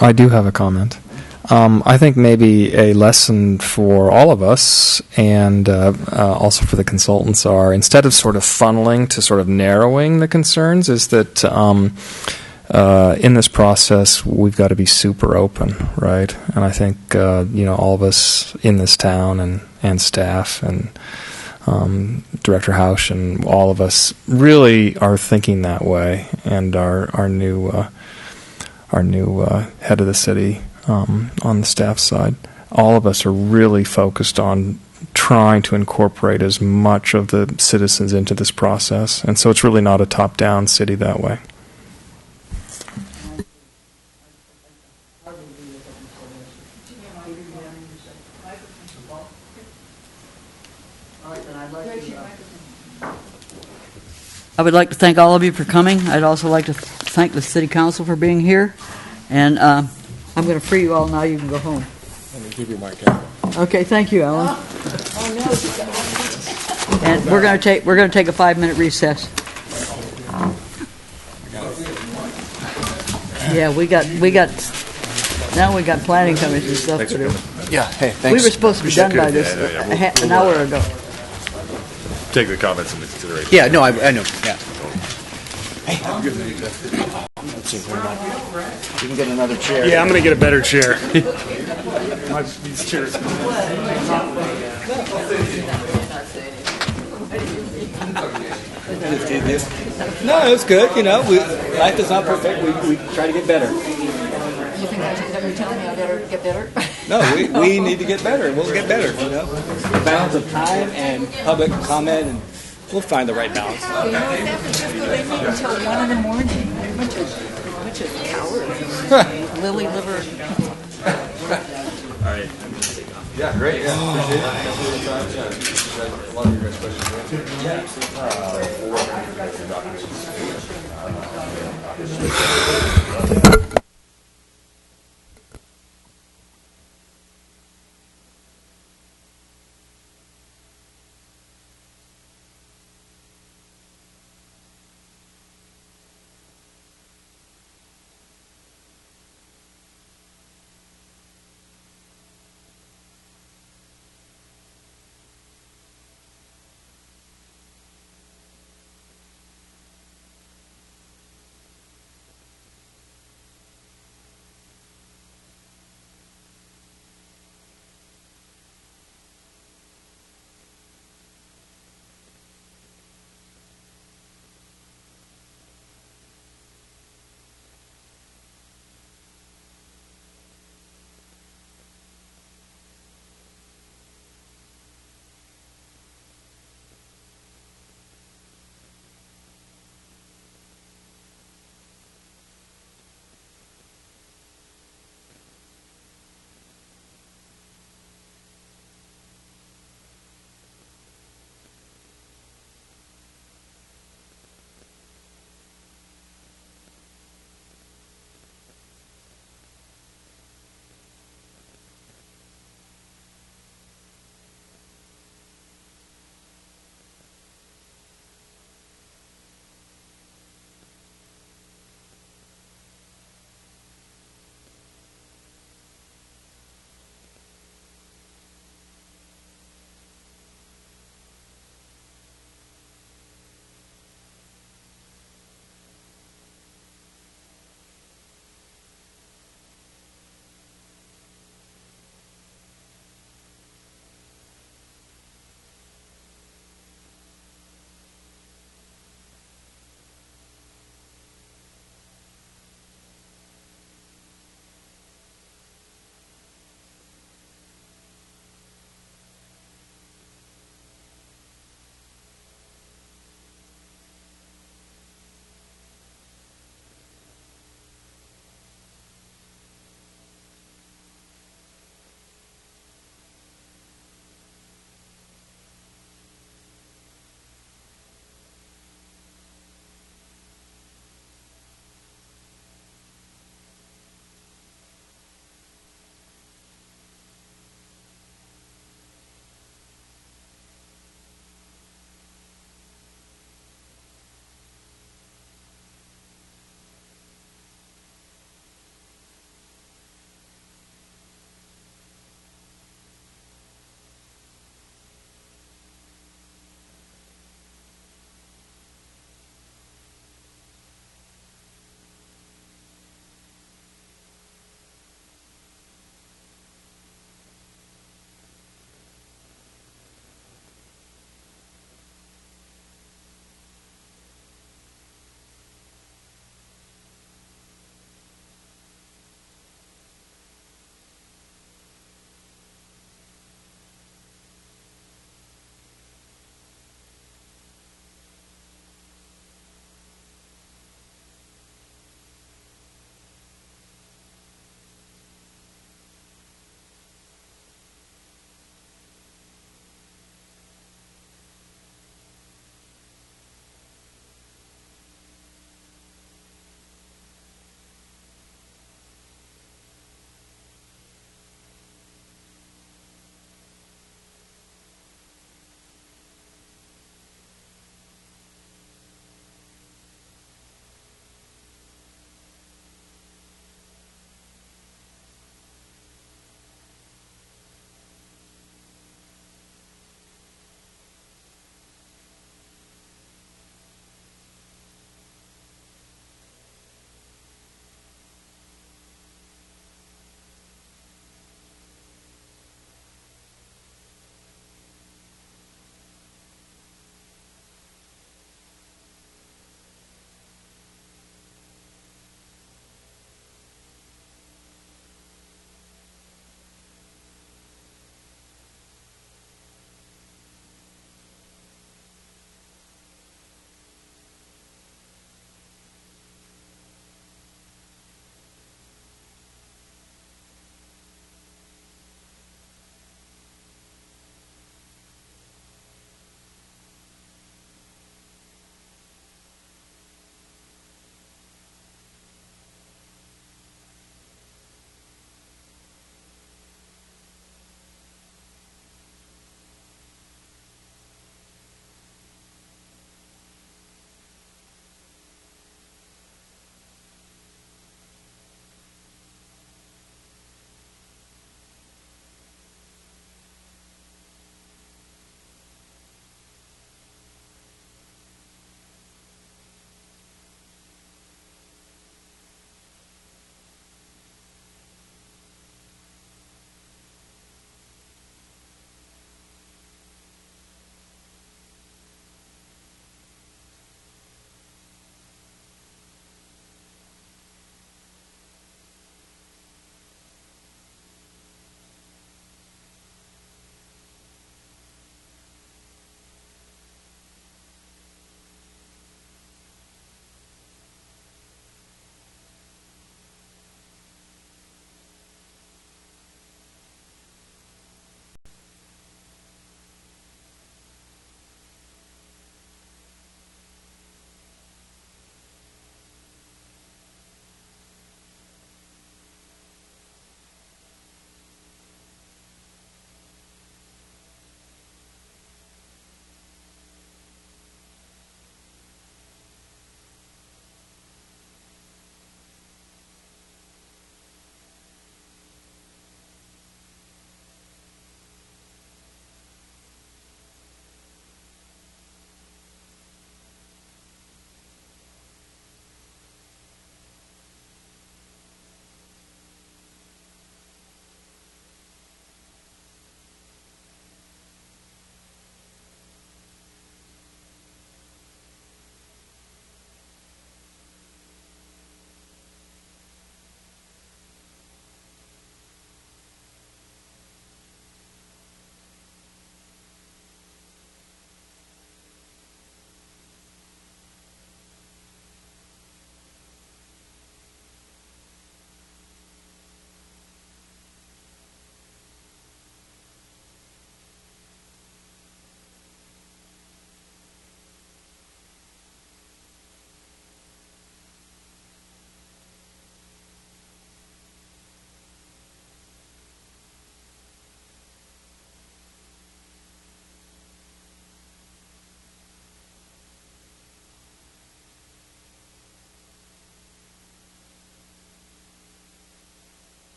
I do have a comment. I think maybe a lesson for all of us, and also for the consultants, are, instead of sort of funneling to sort of narrowing the concerns, is that in this process, we've got to be super open, right? And I think all of us in this town and staff and Director Hausch and all of us really are thinking that way. And our new head of the city on the staff side, all of us are really focused on trying to incorporate as much of the citizens into this process. And so it's really not a top-down city that way. I would like to thank all of you for coming. I'd also like to thank the City Council for being here. And I'm going to free you all now. You can go home. Let me give you my camera. Okay, thank you, Alan. And we're going to take a 5-minute recess. Yeah, we got planning commission stuff to do. Yeah, hey, thanks. We were supposed to be done by this an hour ago. Take the comments into consideration. Yeah, no, I know. Yeah. Hey, let's see, where am I? You can get another chair. Yeah, I'm going to get a better chair. These chairs. No, it was good. Life is not perfect. We try to get better. You think you're telling me I better get better? No, we need to get better. We'll get better. Balance of time and public comment, and we'll find the right balance. They meet until 1 in the morning. Bunch of cowards. Lily liver. All right. Yeah, great. Yeah, appreciate it. A lot of your guys' questions. Yeah.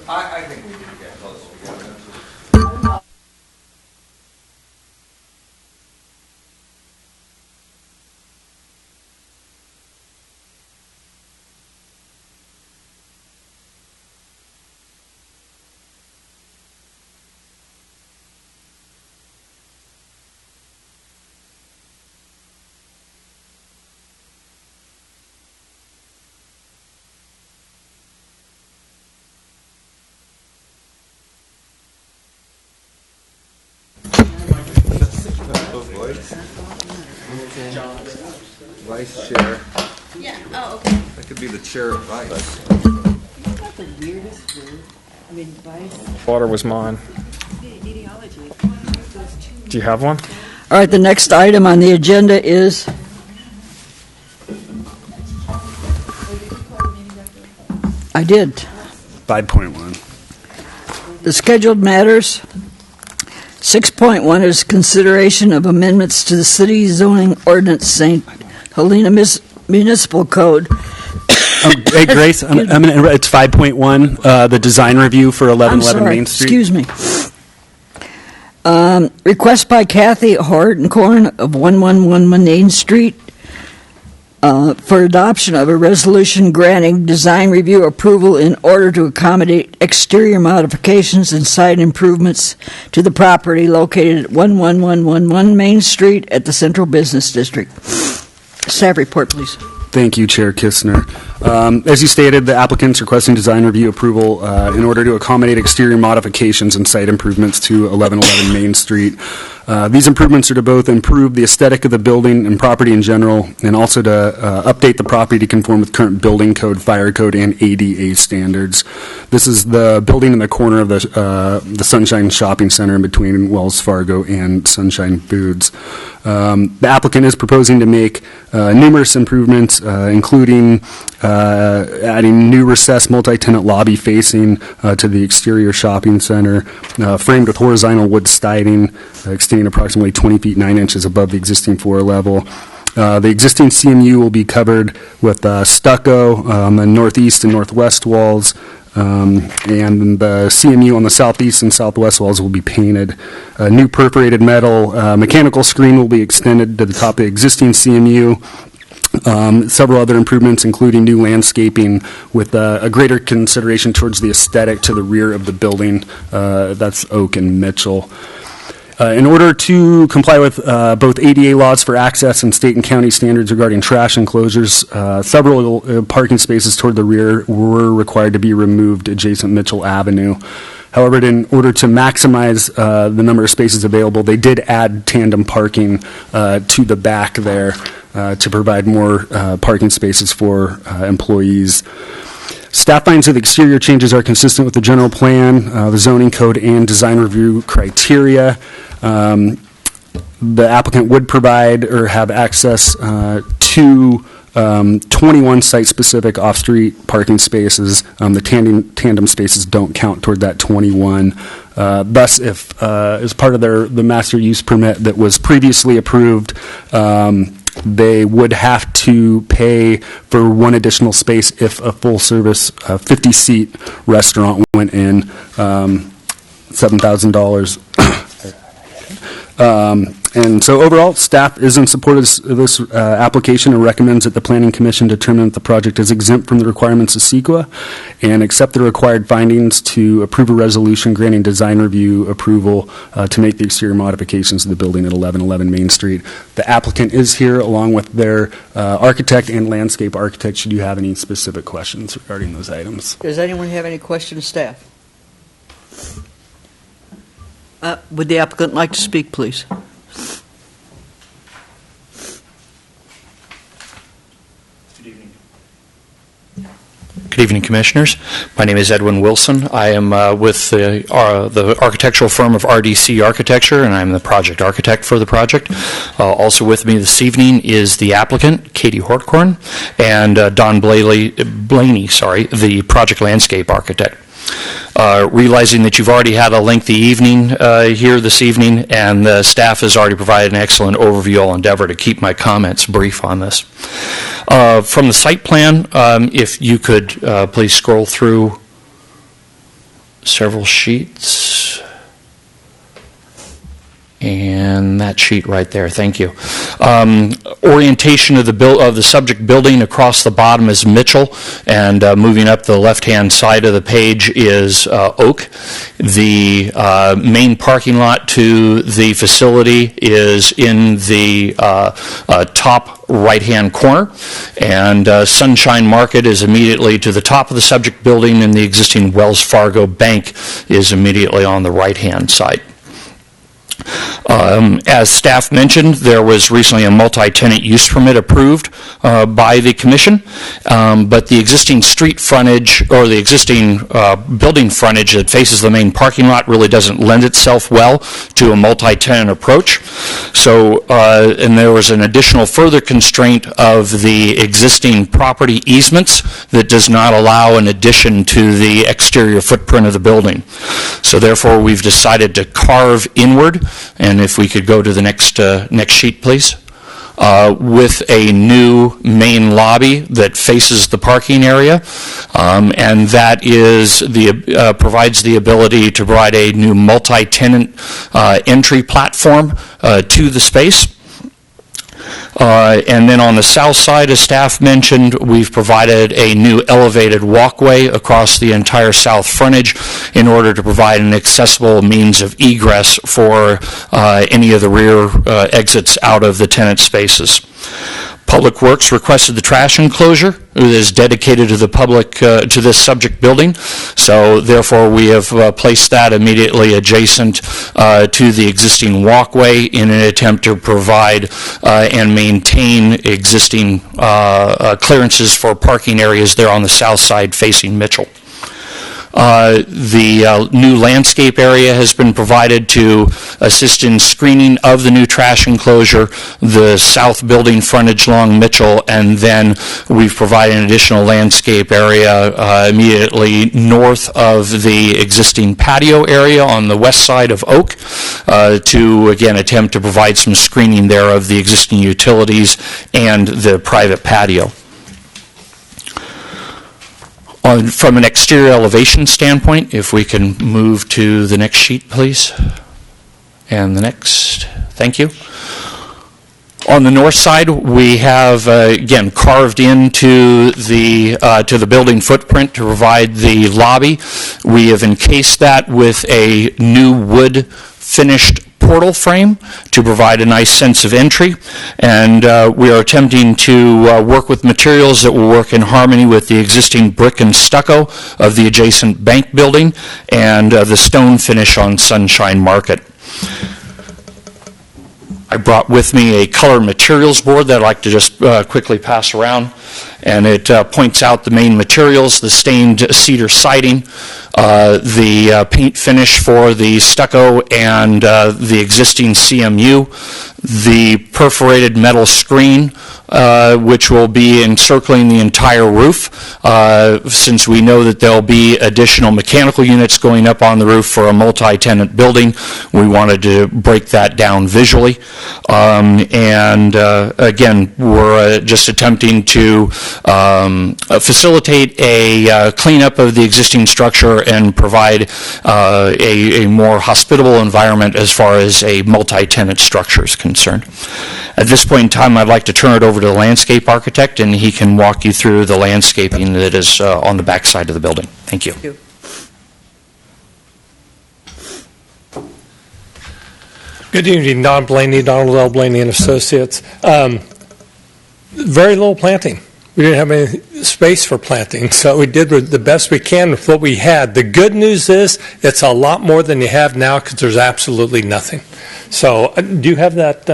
I think we need to get close together. Vice chair. Yeah, oh, okay. That could be the chair of vice. Isn't that the weirdest word? I mean, vice. Water was mine. Ideology. Do you have one? All right, the next item on the agenda is I did. 5.1. The scheduled matters. 6.1 is consideration of amendments to the city zoning ordinance, St. Helena Municipal Code. Hey, Grace, it's 5.1, the design review for 1111 Main Street. Excuse me. Request by Caity Hoertkorn of 111 Main Street for adoption of a resolution granting design review approval in order to accommodate exterior modifications and site improvements to the property located at 11111 Main Street at the Central Business District. Staff report, please. Thank you, Chair Kistner. As you stated, the applicant's requesting design review approval in order to accommodate exterior modifications and site improvements to 1111 Main Street. These improvements are to both improve the aesthetic of the building and property in general, and also to update the property to conform with current building code, fire code, and ADA standards. This is the building in the corner of the Sunshine Shopping Center in between Wells Fargo and Sunshine Foods. The applicant is proposing to make numerous improvements, including adding new recessed multi-tenant lobby facing to the exterior shopping center, framed with horizontal wood siding, extending approximately 20 feet 9 inches above the existing floor level. The existing CMU will be covered with stucco on the northeast and northwest walls, and the CMU on the southeast and southwest walls will be painted. A new perforated metal mechanical screen will be extended to the top of the existing CMU. Several other improvements, including new landscaping with a greater consideration towards the aesthetic to the rear of the building. That's Oak and Mitchell. In order to comply with both ADA laws for access and state and county standards regarding trash enclosures, several parking spaces toward the rear were required to be removed adjacent Mitchell Avenue. However, in order to maximize the number of spaces available, they did add tandem parking to the back there to provide more parking spaces for employees. Staff finds that the exterior changes are consistent with the general plan, the zoning code, and design review criteria. The applicant would provide or have access to 21 site-specific off-street parking spaces. The tandem spaces don't count toward that 21. Thus, if as part of the master use permit that was previously approved, they would have to pay for one additional space if a full-service 50-seat restaurant went in, $7,000. And so overall, staff is in support of this application and recommends that the Planning Commission determine that the project is exempt from the requirements of CEQA and accept the required findings to approve a resolution granting design review approval to make the exterior modifications to the building at 1111 Main Street. The applicant is here along with their architect and landscape architect should you have any specific questions regarding those items. Does anyone have any questions, staff? Would the applicant like to speak, please? Good evening, Commissioners. My name is Edwin Wilson. I am with the architectural firm of RDC Architecture, and I'm the project architect for the project. Also with me this evening is the applicant, Caity Hoertkorn, and Don Blaney, the project landscape architect. Realizing that you've already had a lengthy evening here this evening, and the staff has already provided an excellent overview, I'll endeavor to keep my comments brief on this. From the site plan, if you could please scroll through several sheets. And that sheet right there, thank you. Orientation of the subject building across the bottom is Mitchell, and moving up the left-hand side of the page is Oak. The main parking lot to the facility is in the top right-hand corner, and Sunshine Market is immediately to the top of the subject building, and the existing Wells Fargo Bank is immediately on the right-hand side. As staff mentioned, there was recently a multi-tenant use permit approved by the commission, but the existing street frontage or the existing building frontage that faces the main parking lot really doesn't lend itself well to a multi-tenant approach. So, and there was an additional further constraint of the existing property easements that does not allow an addition to the exterior footprint of the building. So therefore, we've decided to carve inward. And if we could go to the next sheet, please, with a new main lobby that faces the parking area, and that is provides the ability to provide a new multi-tenant entry platform to the space. And then on the south side, as staff mentioned, we've provided a new elevated walkway across the entire south frontage in order to provide an accessible means of egress for any of the rear exits out of the tenant spaces. Public Works requested the trash enclosure that is dedicated to the public, to this subject building. So therefore, we have placed that immediately adjacent to the existing walkway in an attempt to provide and maintain existing clearances for parking areas there on the south side facing Mitchell. The new landscape area has been provided to assist in screening of the new trash enclosure, the south building frontage along Mitchell, and then we've provided an additional landscape area immediately north of the existing patio area on the west side of Oak to, again, attempt to provide some screening there of the existing utilities and the private patio. From an exterior elevation standpoint, if we can move to the next sheet, please. And the next, thank you. On the north side, we have, again, carved into the building footprint to provide the lobby. We have encased that with a new wood finished portal frame to provide a nice sense of entry, and we are attempting to work with materials that will work in harmony with the existing brick and stucco of the adjacent bank building and the stone finish on Sunshine Market. I brought with me a color materials board that I'd like to just quickly pass around, and it points out the main materials: the stained cedar siding, the paint finish for the stucco and the existing CMU, the perforated metal screen, which will be encircling the entire roof, since we know that there'll be additional mechanical units going up on the roof for a multi-tenant building. We wanted to break that down visually. And again, we're just attempting to facilitate a cleanup of the existing structure and provide a more hospitable environment as far as a multi-tenant structure is concerned. At this point in time, I'd like to turn it over to the landscape architect, and he can walk you through the landscaping that is on the back side of the building. Thank you. Thank you. Good evening, Don Blaney, Donald L. Blaney and Associates. Very little planting. We didn't have any space for planting, so we did the best we can with what we had. The good news is it's a lot more than you have now because there's absolutely nothing. So do you have that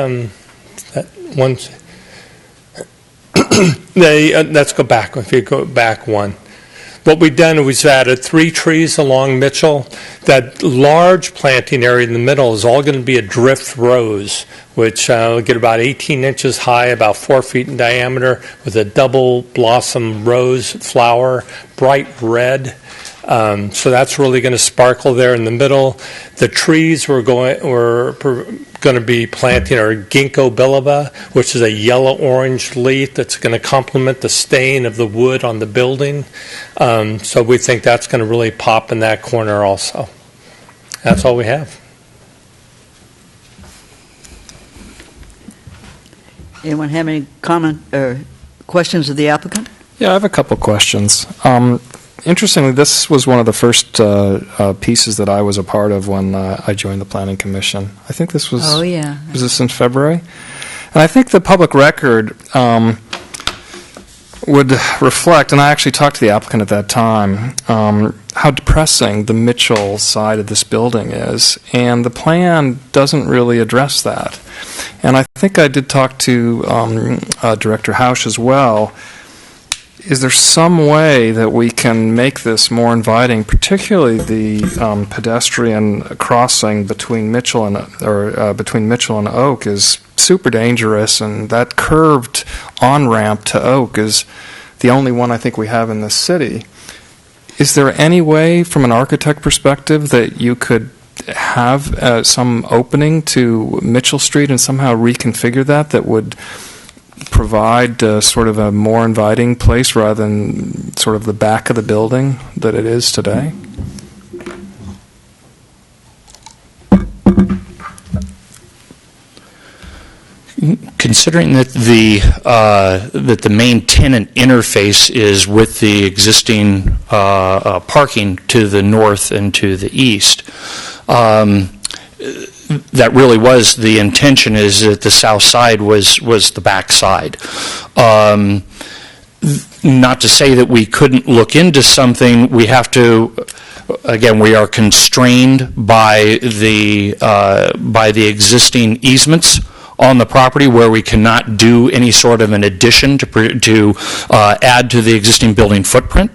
one? Let's go back. If you go back one. What we've done is we've added 3 trees along Mitchell. That large planting area in the middle is all going to be a drift rose, which will get about 18 inches high, about 4 feet in diameter, with a double blossom rose flower, bright red. So that's really going to sparkle there in the middle. The trees we're going to be planting are ginkgo biloba, which is a yellow-orange leaf that's going to complement the stain of the wood on the building. So we think that's going to really pop in that corner also. That's all we have. Anyone have any comment or questions of the applicant? Yeah, I have a couple questions. Interestingly, this was one of the first pieces that I was a part of when I joined the Planning Commission. I think this was. Oh, yeah. Was this in February? And I think the public record would reflect, and I actually talked to the applicant at that time, how depressing the Mitchell side of this building is, and the plan doesn't really address that. And I think I did talk to Director Hausch as well. Is there some way that we can make this more inviting, particularly the pedestrian crossing between Mitchell and between Mitchell and Oak is super dangerous, and that curved on-ramp to Oak is the only one I think we have in this city. Is there any way, from an architect perspective, that you could have some opening to Mitchell Street and somehow reconfigure that would provide sort of a more inviting place rather than sort of the back of the building that it is today? Considering that the main tenant interface is with the existing parking to the north and to the east, that really was the intention, is that the south side was the back side. Not to say that we couldn't look into something. We have to, again, we are constrained by the existing easements on the property, where we cannot do any sort of an addition to add to the existing building footprint.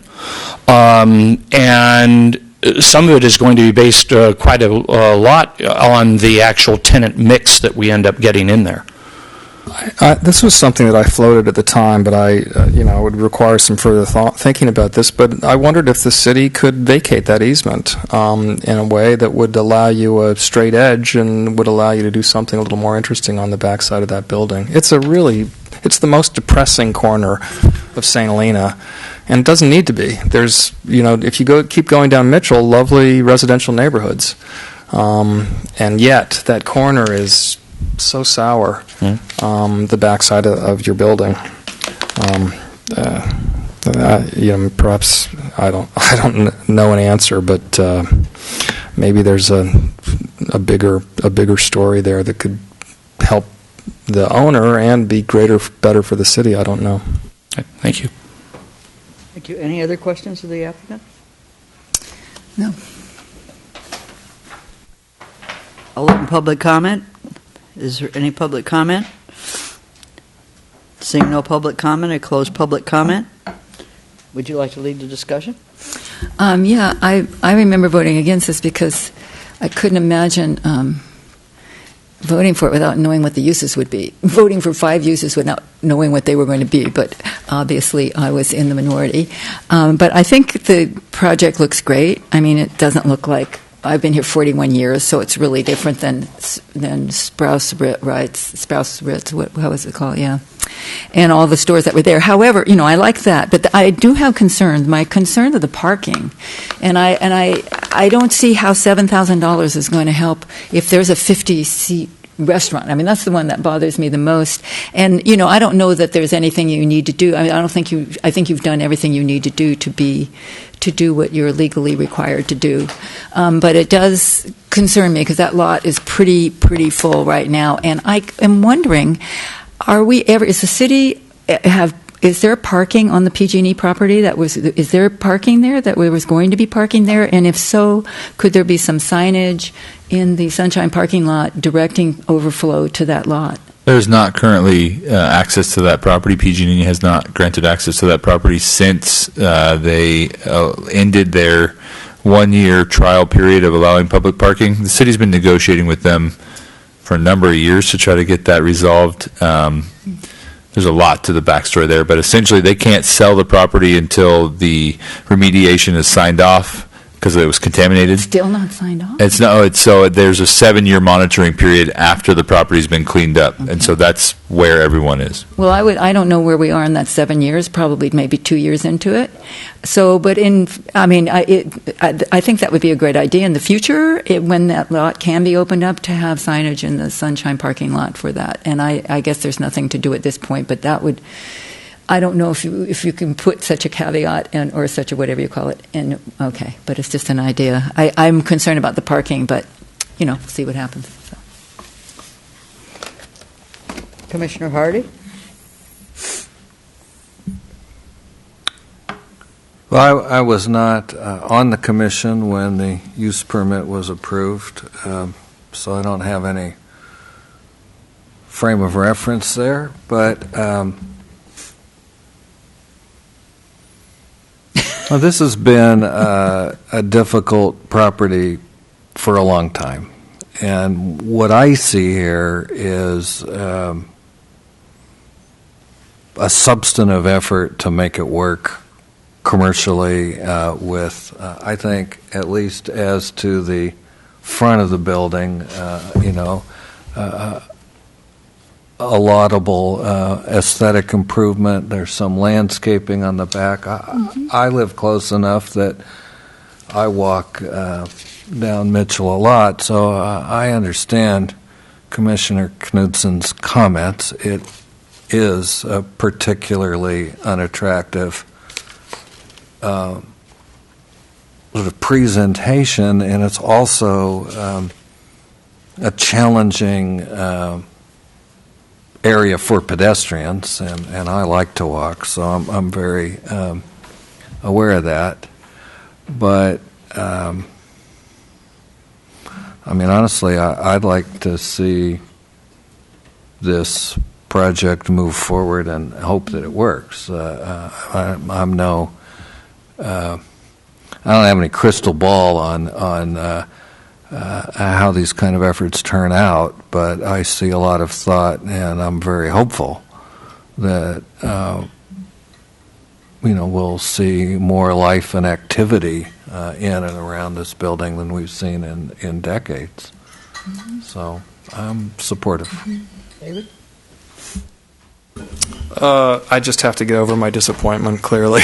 And some of it is going to be based quite a lot on the actual tenant mix that we end up getting in there. This was something that I floated at the time, but I would require some further thinking about this. But I wondered if the city could vacate that easement in a way that would allow you a straight edge and would allow you to do something a little more interesting on the backside of that building. It's the most depressing corner of St. Helena, and it doesn't need to be. There's, if you keep going down Mitchell, lovely residential neighborhoods, and yet that corner is so sour, the backside of your building. Perhaps I don't know an answer, but maybe there's a bigger story there that could help the owner and be better for the city. I don't know. Okay, thank you. Thank you. Any other questions of the applicant? No. I'll open public comment. Is there any public comment? Seeing no public comment, I close public comment. Would you like to lead the discussion? Yeah, I remember voting against this because I couldn't imagine voting for it without knowing what the uses would be. Voting for 5 uses without knowing what they were going to be, but obviously I was in the minority. But I think the project looks great. I mean, it doesn't look like, I've been here 41 years, so it's really different than Sprouse Ritz, how was it called? Yeah. And all the stores that were there. However, I like that, but I do have concerns. My concern is the parking. And I don't see how $7,000 is going to help if there's a 50-seat restaurant. I mean, that's the one that bothers me the most. And, I don't know that there's anything you need to do. I mean, I think you've done everything you need to do to do what you're legally required to do. But it does concern me because that lot is pretty full right now. And I am wondering, is the city is there parking on the PG&E property is there parking there that was going to be parking there? And if so, could there be some signage in the Sunshine parking lot directing overflow to that lot? There's not currently access to that property. PG&E has not granted access to that property since they ended their 1-year trial period of allowing public parking. The city's been negotiating with them for a number of years to try to get that resolved. there's a lot to the backstory there, but essentially they can't sell the property until the remediation is signed off because it was contaminated. Still not signed off? So there's a 7-year monitoring period after the property's been cleaned up, and so that's where everyone is. Well, I don't know where we are in that 7 years, probably maybe 2 years into it. So, but I think that would be a great idea in the future, when that lot can be opened up, to have signage in the Sunshine parking lot for that. And I guess there's nothing to do at this point, but that would, I don't know if you can put such a caveat in, or such a whatever you call it, in. Okay, but it's just an idea. I'm concerned about the parking, but, we'll see what happens. So. Commissioner Hardy? Well, I was not on the commission when the use permit was approved, so I don't have any frame of reference there, but well, this has been a difficult property for a long time, and what I see here is a substantive effort to make it work commercially with, I think, at least as to the front of the building, a laudable aesthetic improvement. There's some landscaping on the back. I live close enough that I walk down Mitchell a lot, so I understand Commissioner Knudsen's comments. It is a particularly unattractive sort of presentation, and it's also a challenging area for pedestrians, and I like to walk, so I'm very aware of that. But honestly, I'd like to see this project move forward and hope that it works. I don't have any crystal ball on how these kind of efforts turn out, but I see a lot of thought, and I'm very hopeful that we'll see more life and activity in and around this building than we've seen in decades. So I'm supportive. David? I just have to get over my disappointment, clearly.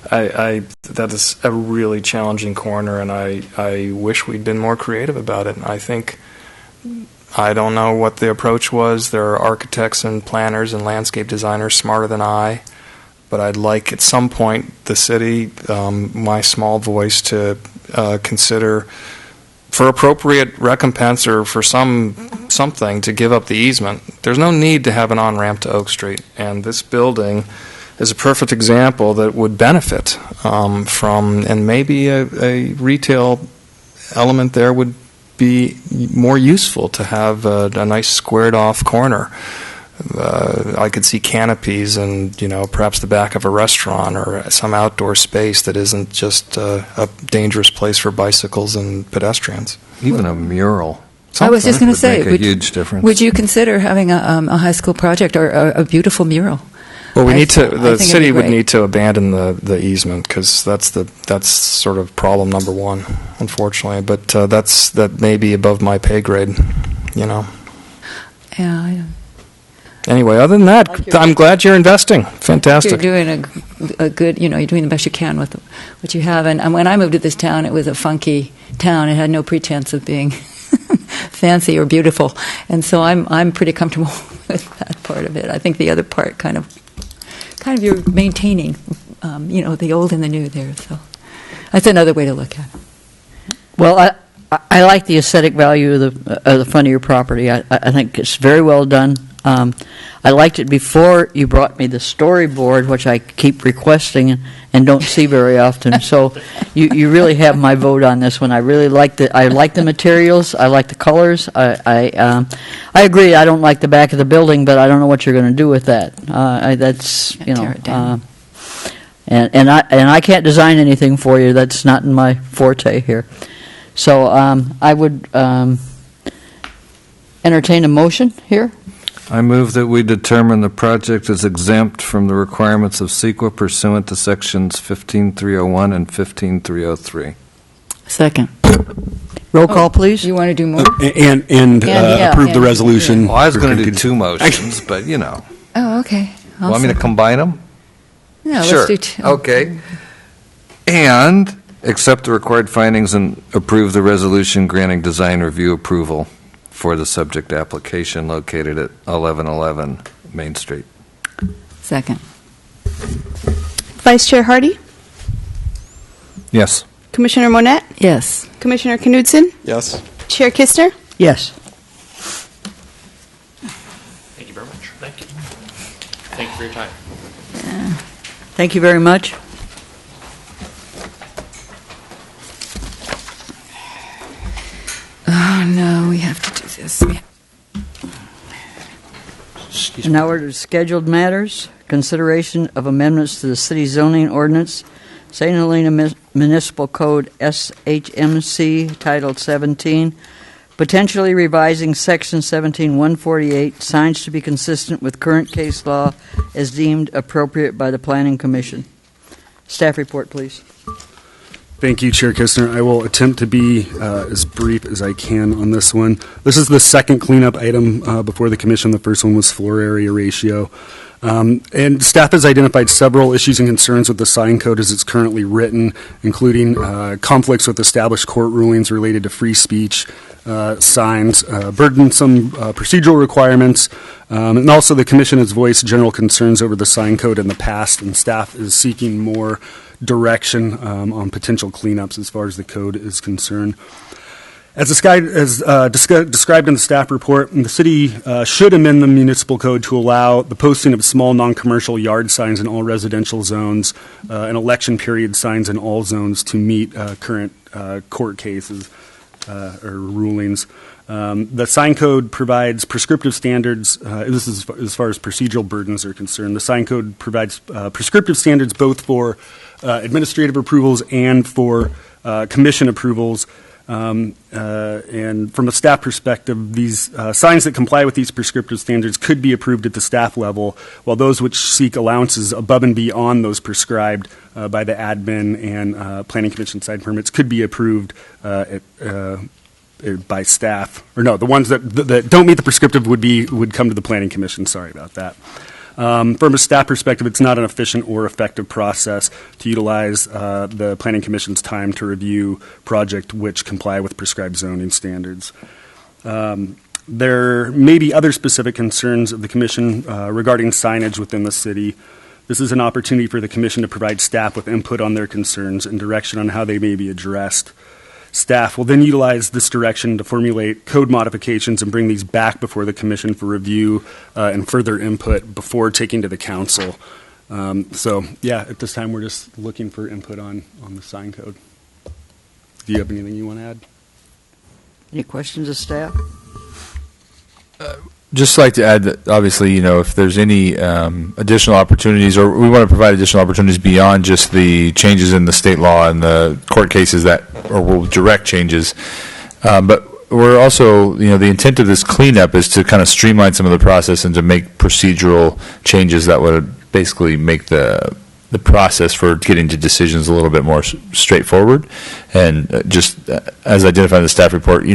That is a really challenging corner, and I wish we'd been more creative about it. I don't know what the approach was. There are architects and planners and landscape designers smarter than I, but I'd like at some point the city, my small voice, to consider, for appropriate recompense or for something, to give up the easement. There's no need to have an on-ramp to Oak Street, and this building is a perfect example that would benefit from, and maybe a retail element there would be more useful to have a nice squared-off corner. I could see canopies and, perhaps the back of a restaurant or some outdoor space that isn't just a dangerous place for bicycles and pedestrians. Even a mural. I was just going to say, make a huge difference. Would you consider having a high school project or a beautiful mural? Well, the city would need to abandon the easement, because that's sort of problem number one, unfortunately. But that may be above my pay grade, Yeah. Anyway, other than that, I'm glad you're investing. Fantastic. You're doing a good, you're doing the best you can with what you have. And when I moved to this town, it was a funky town. It had no pretense of being fancy or beautiful. And so I'm pretty comfortable with that part of it. I think the other part kind of you're maintaining, the old and the new there. So that's another way to look at it. Well, I like the aesthetic value of the front of your property. I think it's very well done. I liked it before you brought me the storyboard, which I keep requesting and don't see very often. So you really have my vote on this one. I really like the materials. I like the colors. I agree. I don't like the back of the building, but I don't know what you're going to do with that. Tear it down. And I can't design anything for you. That's not in my forte here. So I would entertain a motion here. I move that we determine the project is exempt from the requirements of CEQA pursuant to sections 15301 and 15303. Second. Roll call, please. You want to do more? And approve the resolution. Well, I was going to do two motions, but you know. Oh, okay. Want me to combine them? No, Sure. let's do two. Okay. And accept the required findings and approve the resolution granting design review approval for the subject application located at 1111 Main Street. Second. Vice Chair Hardy, Yes. Commissioner Monette, Yes. Commissioner Knudsen, Yes. Chair Kistner. Yes. Thank you very much. Thank you. Thank you for your time. Thank you very much. Oh, no, we have to do this. And now we're to scheduled matters. Consideration of amendments to the city zoning ordinance, St. Helena Municipal Code, SHMC, Title 17, potentially revising Section 17-148, signs to be consistent with current case law as deemed appropriate by the Planning Commission. Staff report, please. Thank you, Chair Kistner. I will attempt to be as brief as I can on this one. This is the second cleanup item before the Commission. The first one was floor area ratio. And staff has identified several issues and concerns with the sign code as it's currently written, including conflicts with established court rulings related to free speech signs, burdensome procedural requirements, and also the Commission has voiced general concerns over the sign code in the past, and staff is seeking more direction on potential cleanups as far as the code is concerned. As described in the staff report, the city should amend the municipal code to allow the posting of small non-commercial yard signs in all residential zones and election period signs in all zones to meet current court cases or rulings. The sign code provides prescriptive standards. This is as far as procedural burdens are concerned. The sign code provides prescriptive standards both for administrative approvals and for commission approvals. And from a staff perspective, these signs that comply with these prescriptive standards could be approved at the staff level, while those which seek allowances above and beyond those prescribed by the admin and planning commission side permits could be approved by staff. Or no, the ones that don't meet the prescriptive would come to the planning commission. Sorry about that. From a staff perspective, it's not an efficient or effective process to utilize the Planning Commission's time to review projects which comply with prescribed zoning standards. There may be other specific concerns of the Commission regarding signage within the city. This is an opportunity for the Commission to provide staff with input on their concerns and direction on how they may be addressed. Staff will then utilize this direction to formulate code modifications and bring these back before the Commission for review and further input before taking to the Council. So, yeah, at this time we're just looking for input on the sign code. Do you have anything you want to add? Any questions of staff? Just like to add that, obviously, if there's any additional opportunities, or we want to provide additional opportunities beyond just the changes in the state law and the court cases or will direct changes. But we're also, the intent of this cleanup is to kind of streamline some of the process and to make procedural changes that would basically make the process for getting to decisions a little bit more straightforward. And just as identified in the staff report,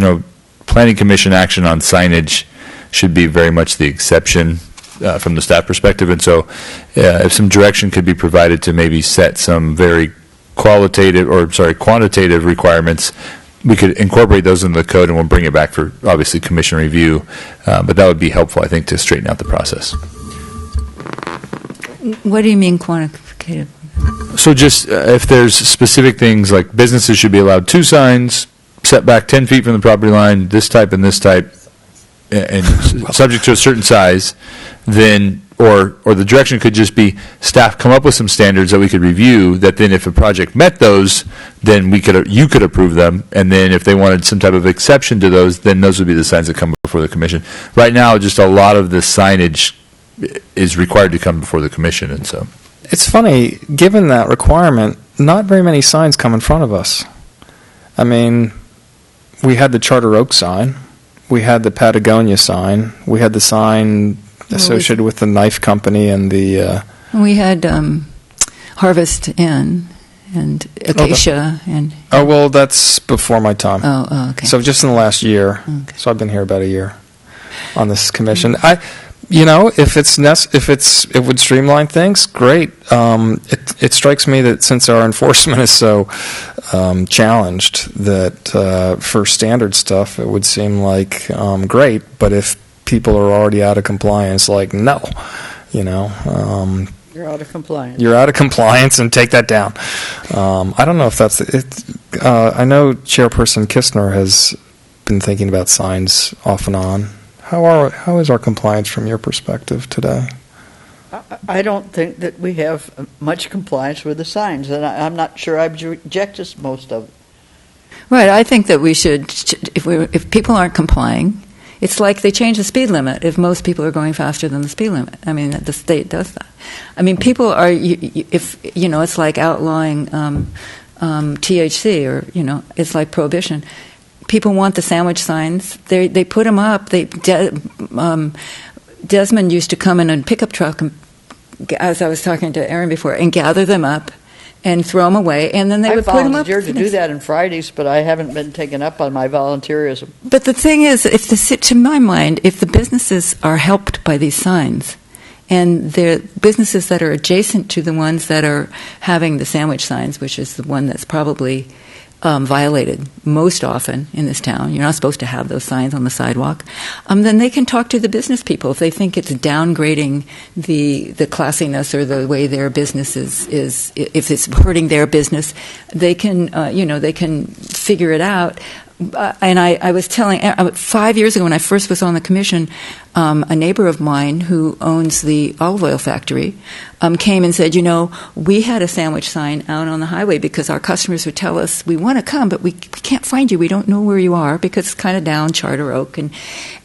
Planning Commission action on signage should be very much the exception from the staff perspective. And so if some direction could be provided to maybe set some very quantitative requirements, we could incorporate those into the code and we'll bring it back for, obviously, Commission review. But that would be helpful, I think, to straighten out the process. What do you mean quantitative? So just if there's specific things like businesses should be allowed 2 signs, set back 10 feet from the property line, this type and this type, and subject to a certain size, then or the direction could just be staff come up with some standards that we could review, that then if a project met those, then you could approve them, and then if they wanted some type of exception to those, then those would be the signs that come before the Commission. Right now, just a lot of the signage is required to come before the Commission, and so. It's funny, given that requirement, not very many signs come in front of us. I mean, we had the Charter Oak sign. We had the Patagonia sign. We had the sign associated with the knife company and the... We had Harvest Inn and Acacia and... Oh, well, that's before my time. Oh, okay. So just in the last year. Okay. So I've been here about a year on this commission. If it would streamline things, great. It strikes me that since our enforcement is so challenged, that for standard stuff, it would seem like great. But if people are already out of compliance, like no, You're out of compliance. you're out of compliance and take that down. I don't know if that's it. I know Chairperson Kistner has been thinking about signs off and on. How is our compliance from your perspective today? I don't think that we have much compliance with the signs, and I'm not sure I reject most of it. Right. I think that we should, if people aren't complying, it's like they change the speed limit if most people are going faster than the speed limit. I mean, the state does that. I mean, people are, it's like outlawing THC or, it's like prohibition. People want the sandwich signs. They put them up. Desmond used to come in a pickup truck, as I was talking to Aaron before, and gather them up and throw them away, and then they would put them up. I volunteered to do that on Fridays, but I haven't been taken up on my volunteerism. But the thing is, to my mind, if the businesses are helped by these signs, and they're businesses that are adjacent to the ones that are having the sandwich signs, which is the one that's probably violated most often in this town, you're not supposed to have those signs on the sidewalk, then they can talk to the business people. If they think it's downgrading the classiness or the way their business is if it's hurting their business, they can, they can figure it out. And I was telling, 5 years ago when I first was on the commission, a neighbor of mine who owns the olive oil factory came and said, we had a sandwich sign out on the highway because our customers would tell us, we want to come, but we can't find you. We don't know where you are because it's kind of down Charter Oak.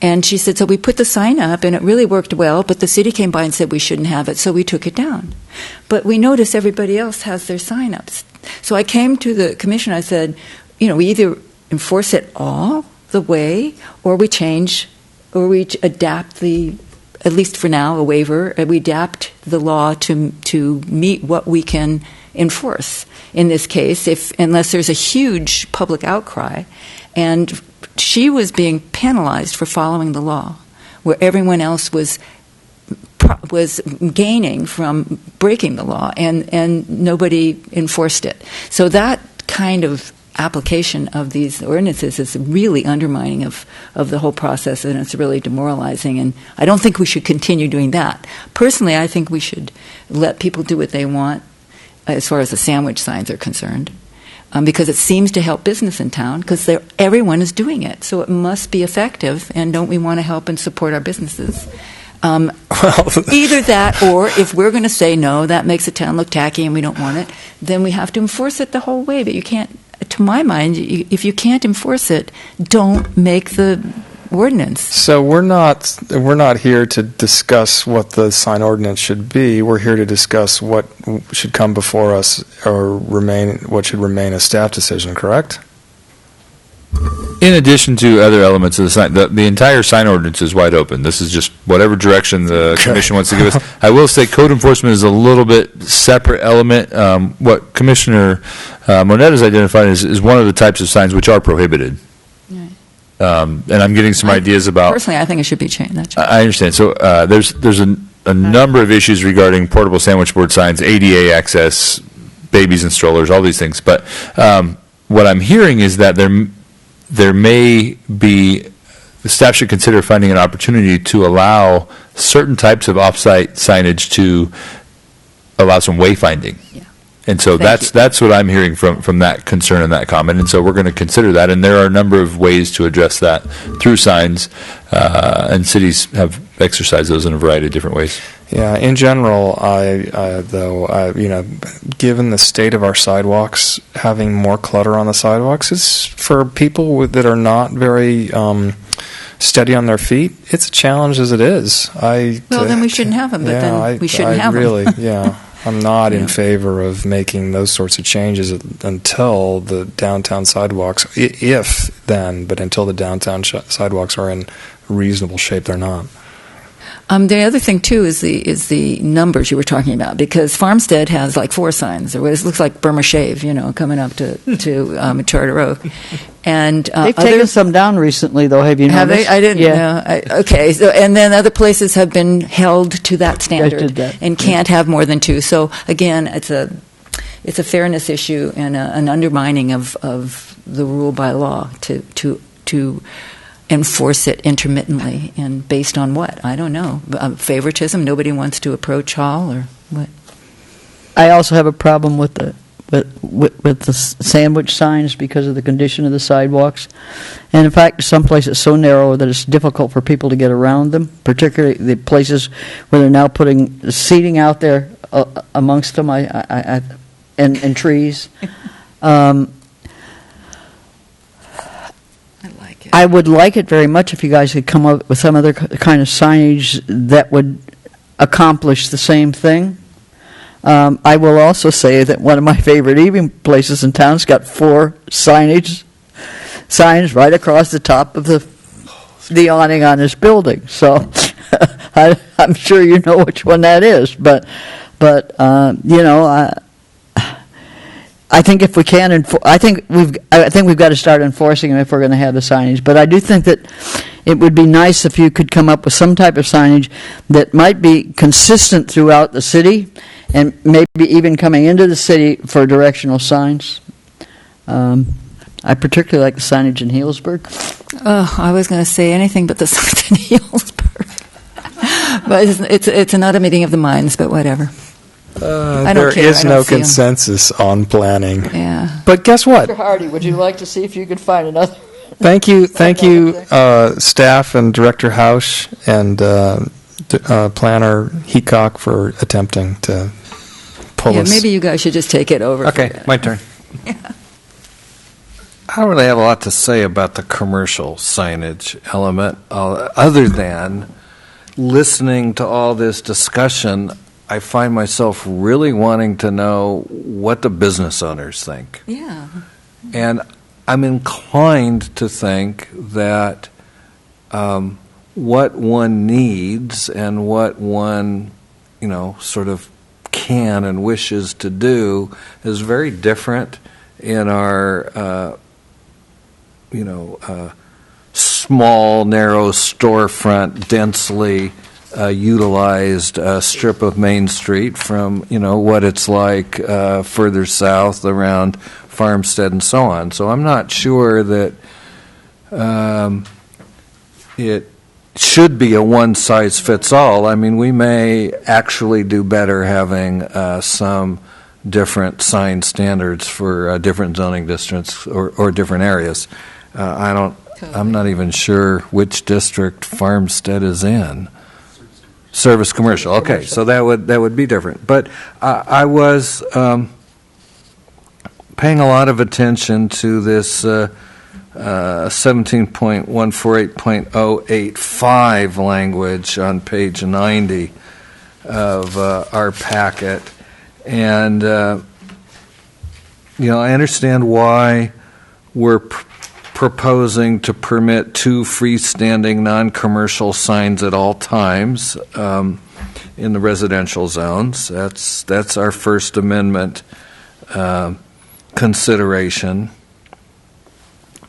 And she said, so we put the sign up and it really worked well, but the city came by and said we shouldn't have it, so we took it down. But we noticed everybody else has their sign ups. So I came to the commission, I said, we either enforce it all the way, or we change, or we adapt at least for now, a waiver, we adapt the law to meet what we can enforce. In this case, unless there's a huge public outcry, and she was being penalized for following the law, where everyone else was gaining from breaking the law, and nobody enforced it. So that kind of application of these ordinances is really undermining of the whole process, and it's really demoralizing, and I don't think we should continue doing that. Personally, I think we should let people do what they want as far as the sandwich signs are concerned, because it seems to help business in town, because everyone is doing it, so it must be effective, and don't we want to help and support our businesses? Either that, or if we're going to say, no, that makes the town look tacky and we don't want it, then we have to enforce it the whole way, but you can't. To my mind, if you can't enforce it, don't make the ordinance. So we're not here to discuss what the sign ordinance should be. We're here to discuss what should come before us or what should remain a staff decision, correct? In addition to other elements of the sign, the entire sign ordinance is wide open. This is just whatever direction the commission wants to give us. I will say code enforcement is a little bit separate element. What Commissioner Monette has identified is one of the types of signs which are prohibited. Right. And I'm getting some ideas about... Personally, I think it should be changed. I understand. So there's a number of issues regarding portable sandwich board signs, ADA access, babies and strollers, all these things. But what I'm hearing is that there may be, the staff should consider finding an opportunity to allow certain types of off-site signage to allow some wayfinding. Yeah. And so that's what I'm hearing from that concern and that comment. And so we're going to consider that. And there are a number of ways to address that through signs, and cities have exercised those in a variety of different ways. Yeah, in general, given the state of our sidewalks, having more clutter on the sidewalks is for people that are not very steady on their feet. It's a challenge as it is. Then we shouldn't have them. But then we shouldn't have them. Yeah, I'm not in favor of making those sorts of changes until the downtown sidewalks, but until the downtown sidewalks are in reasonable shape, they're not. The other thing too is the numbers you were talking about, because Farmstead has like 4 signs, or it looks like Burma Shave, coming up to Charter Oak, and they've taken some down recently, though. Have you noticed? Have they? I didn't. Yeah. know. Okay. So, and then other places have been held to that standard and can't have more than 2. So again, it's a fairness issue and an undermining of the rule by law to enforce it intermittently, and based on what? I don't know. Favoritism? Nobody wants to approach Hall, or what? I also have a problem with the sandwich signs because of the condition of the sidewalks, and in fact, some places so narrow that it's difficult for people to get around them. Particularly the places where they're now putting seating out there amongst them, and trees. I would like it very much if you guys could come up with some other kind of signage that would accomplish the same thing. I will also say that one of my favorite eating places in town's got 4 signs right across the top of the awning on this building. So I'm sure you know which one that is. But I think if we can, I think we've got to start enforcing them if we're going to have the signage. But I do think that it would be nice if you could come up with some type of signage that might be consistent throughout the city, and maybe even coming into the city for directional signs. I particularly like the signage in Healdsburg. Oh, I was going to say anything but the sign in Healdsburg, but it's another meeting of the minds. But whatever. There is no consensus on planning. Yeah. But guess what? Mr. Hardy, would you like to see if you could find another? Thank you, staff and Director Hausch and Planner Heacock for attempting to pull us. Maybe you guys should just take it over. Okay, my turn. Yeah. I don't really have a lot to say about the commercial signage element, other than listening to all this discussion. I find myself really wanting to know what the business owners think. Yeah. And I'm inclined to think that what one needs and what one, sort of can and wishes to do is very different in our, small, narrow storefront, densely utilized strip of Main Street from what it's like further south around Farmstead and so on. So I'm not sure that it should be a one-size-fits-all. I mean, we may actually do better having some different sign standards for different zoning districts or different areas. I'm not even sure which district Farmstead is in. Service commercial. Okay, so that would be different. But I was paying a lot of attention to this 17.148.085 language on page 90 of our packet, and I understand why we're proposing to permit 2 freestanding non-commercial signs at all times in the residential zones. That's our First Amendment consideration.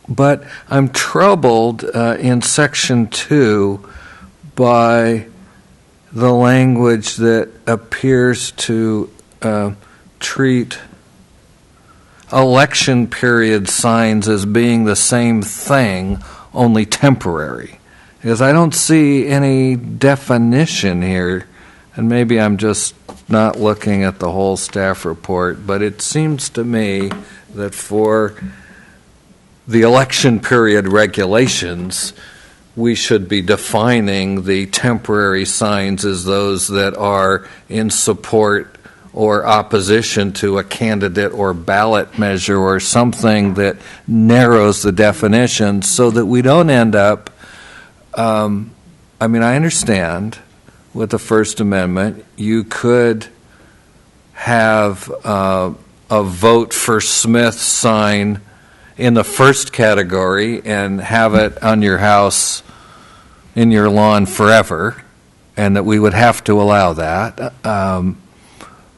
But I'm troubled in Section 2 by the language that appears to treat election period signs as being the same thing, only temporary. Because I don't see any definition here, and maybe I'm just not looking at the whole staff report, but it seems to me that for the election period regulations, we should be defining the temporary signs as those that are in support or opposition to a candidate or ballot measure or something that narrows the definition so that we don't end up, I understand with the First Amendment, you could have a vote for Smith sign in the first category and have it on your house, in your lawn forever, and that we would have to allow that.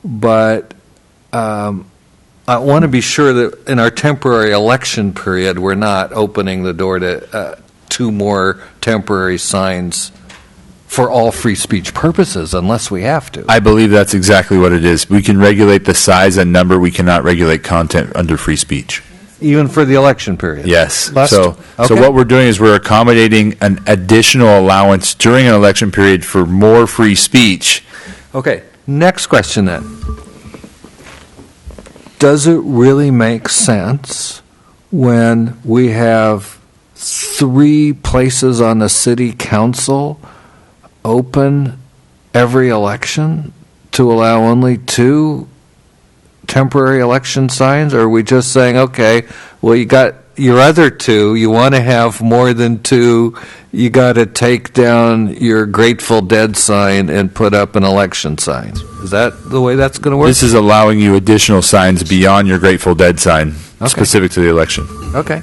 But I want to be sure that in our temporary election period, we're not opening the door to 2 more temporary signs for all free speech purposes, unless we have to. I believe that's exactly what it is. We can regulate the size and number. We cannot regulate content under free speech. Even for the election period? Yes. Okay. So what we're doing is we're accommodating an additional allowance during an election period for more free speech. Okay, next question then. Does it really make sense when we have 3 places on the city council open every election to allow only 2 temporary election signs? Or are we just saying, okay, well, you got your other 2, you want to have more than 2, you got to take down your Grateful Dead sign and put up an election sign? Is that the way that's going to work? This is allowing you additional signs beyond your Grateful Dead sign, specific to the election. Okay.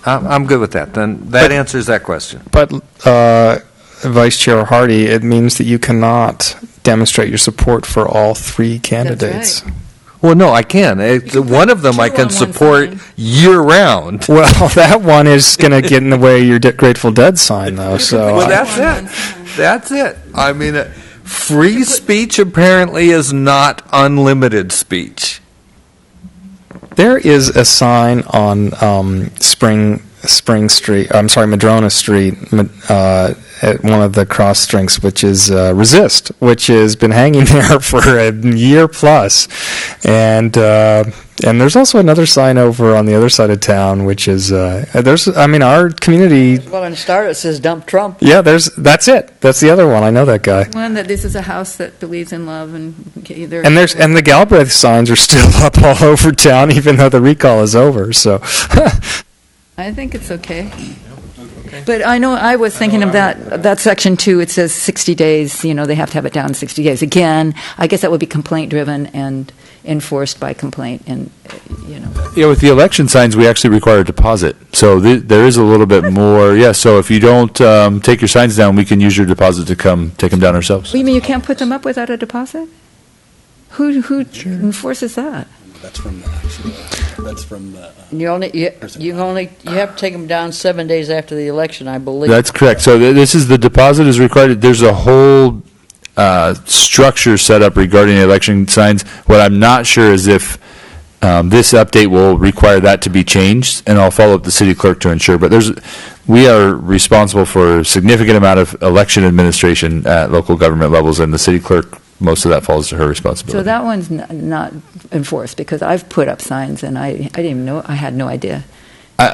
I'm good with that. Then that answers that question. But Vice Chair Hardy, it means that you cannot demonstrate your support for all 3 candidates. That's right. Well, no, I can. One of them I can support year-round. Well, that one is going to get in the way of your Grateful Dead sign, though. So Well, that's it. That's it. I mean, free speech apparently is not unlimited speech. There is a sign on Spring Street. I'm sorry, Madrona Street, at one of the cross strings, which is resist, which has been hanging there for a year plus, and there's also another sign over on the other side of town, which is our community. Well, in Star it says "Dump Trump." Yeah, that's it. That's the other one. I know that guy. One that this is a house that believes in love, and either. And the Galbraith signs are still up all over town, even though the recall is over. So. I think it's okay. But I know I was thinking of that section 2. It says 60 days. They have to have it down in 60 days. Again, I guess that would be complaint driven and enforced by complaint. And Yeah, with the election signs, we actually require a deposit. So there is a little bit more. Yeah. So if you don't take your signs down, we can use your deposit to come take them down ourselves. You mean you can't put them up without a deposit? Who enforces that? That's from the. You have to take them down 7 days after the election, I believe. That's correct. So this is the deposit is required. There's a whole structure set up regarding election signs. What I'm not sure is if this update will require that to be changed, and I'll follow up the city clerk to ensure. But we are responsible for a significant amount of election administration at local government levels, and the city clerk, most of that falls to her responsibility. So that one's not enforced, because I've put up signs and I didn't even know. I had no idea.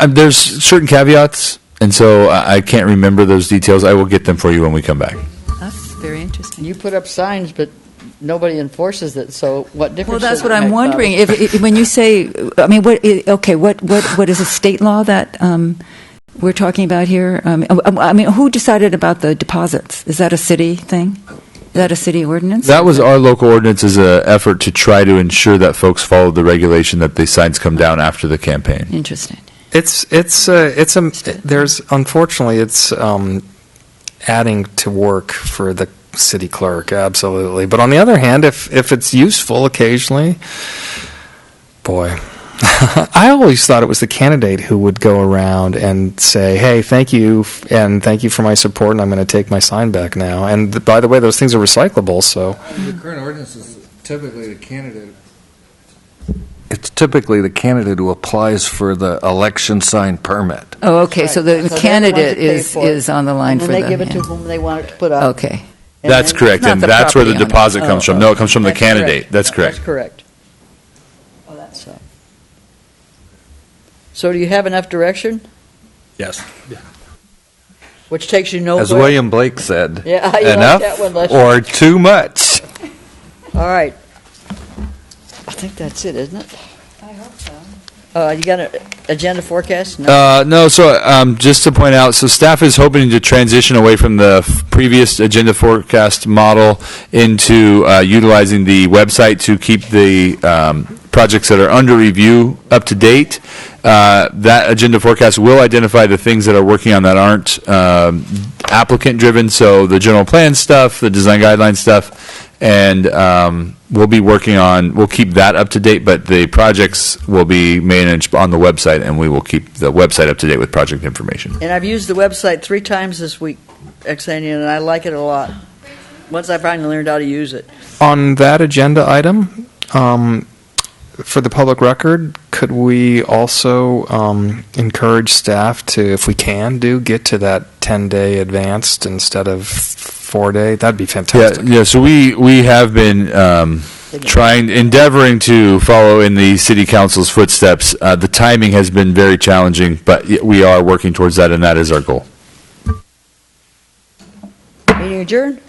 There's certain caveats, and so I can't remember those details. I will get them for you when we come back. That's very interesting. You put up signs, but nobody enforces it. So what difference? Well, that's does what it I'm make, wondering. Bob? If when you say, I mean, what is a state law that we're talking about here? I mean, who decided about the deposits? Is that a city thing? Is that a city ordinance? That was our local ordinance as an effort to try to ensure that folks followed the regulation that the signs come down after the campaign. Interesting. There's unfortunately it's adding to work for the city clerk, absolutely. But on the other hand, if it's useful occasionally, boy. I always thought it was the candidate who would go around and say, hey, thank you, and thank you for my support, and I'm going to take my sign back now. And by the way, those things are recyclable, so. The current ordinance is typically the candidate. It's typically the candidate who applies for the election sign permit. Oh, okay. Right. So the candidate is on the line for them. And they give it to whom they want it to put up. Okay. That's correct, and that's where the deposit comes from. No, it comes from the candidate. Correct. That's correct. That's correct. Oh, that's so. So do you have enough direction? Yes. Yeah. Which takes you nowhere. As William Blake said, yeah, you enough like that one, Lester. or too much. All right. I think that's it, isn't it? I hope so. You got an agenda forecast? No. So just to point out, so staff is hoping to transition away from the previous agenda forecast model into utilizing the website to keep the projects that are under review up to date. That agenda forecast will identify the things that are working on that aren't applicant-driven, so the general plan stuff, the design guideline stuff, and we'll keep that up to date, but the projects will be managed on the website, and we will keep the website up to date with project information. And I've used the website 3 times this week, Exanian, and I like it a lot. Once I finally learned how to use it. On that agenda item, for the public record, could we also encourage staff to, if we can, get to that 10-day advanced instead of 4-day? That'd be fantastic. Yeah. So we have been endeavoring to follow in the city council's footsteps. The timing has been very challenging, but we are working towards that, and that is our goal. Meeting adjourned.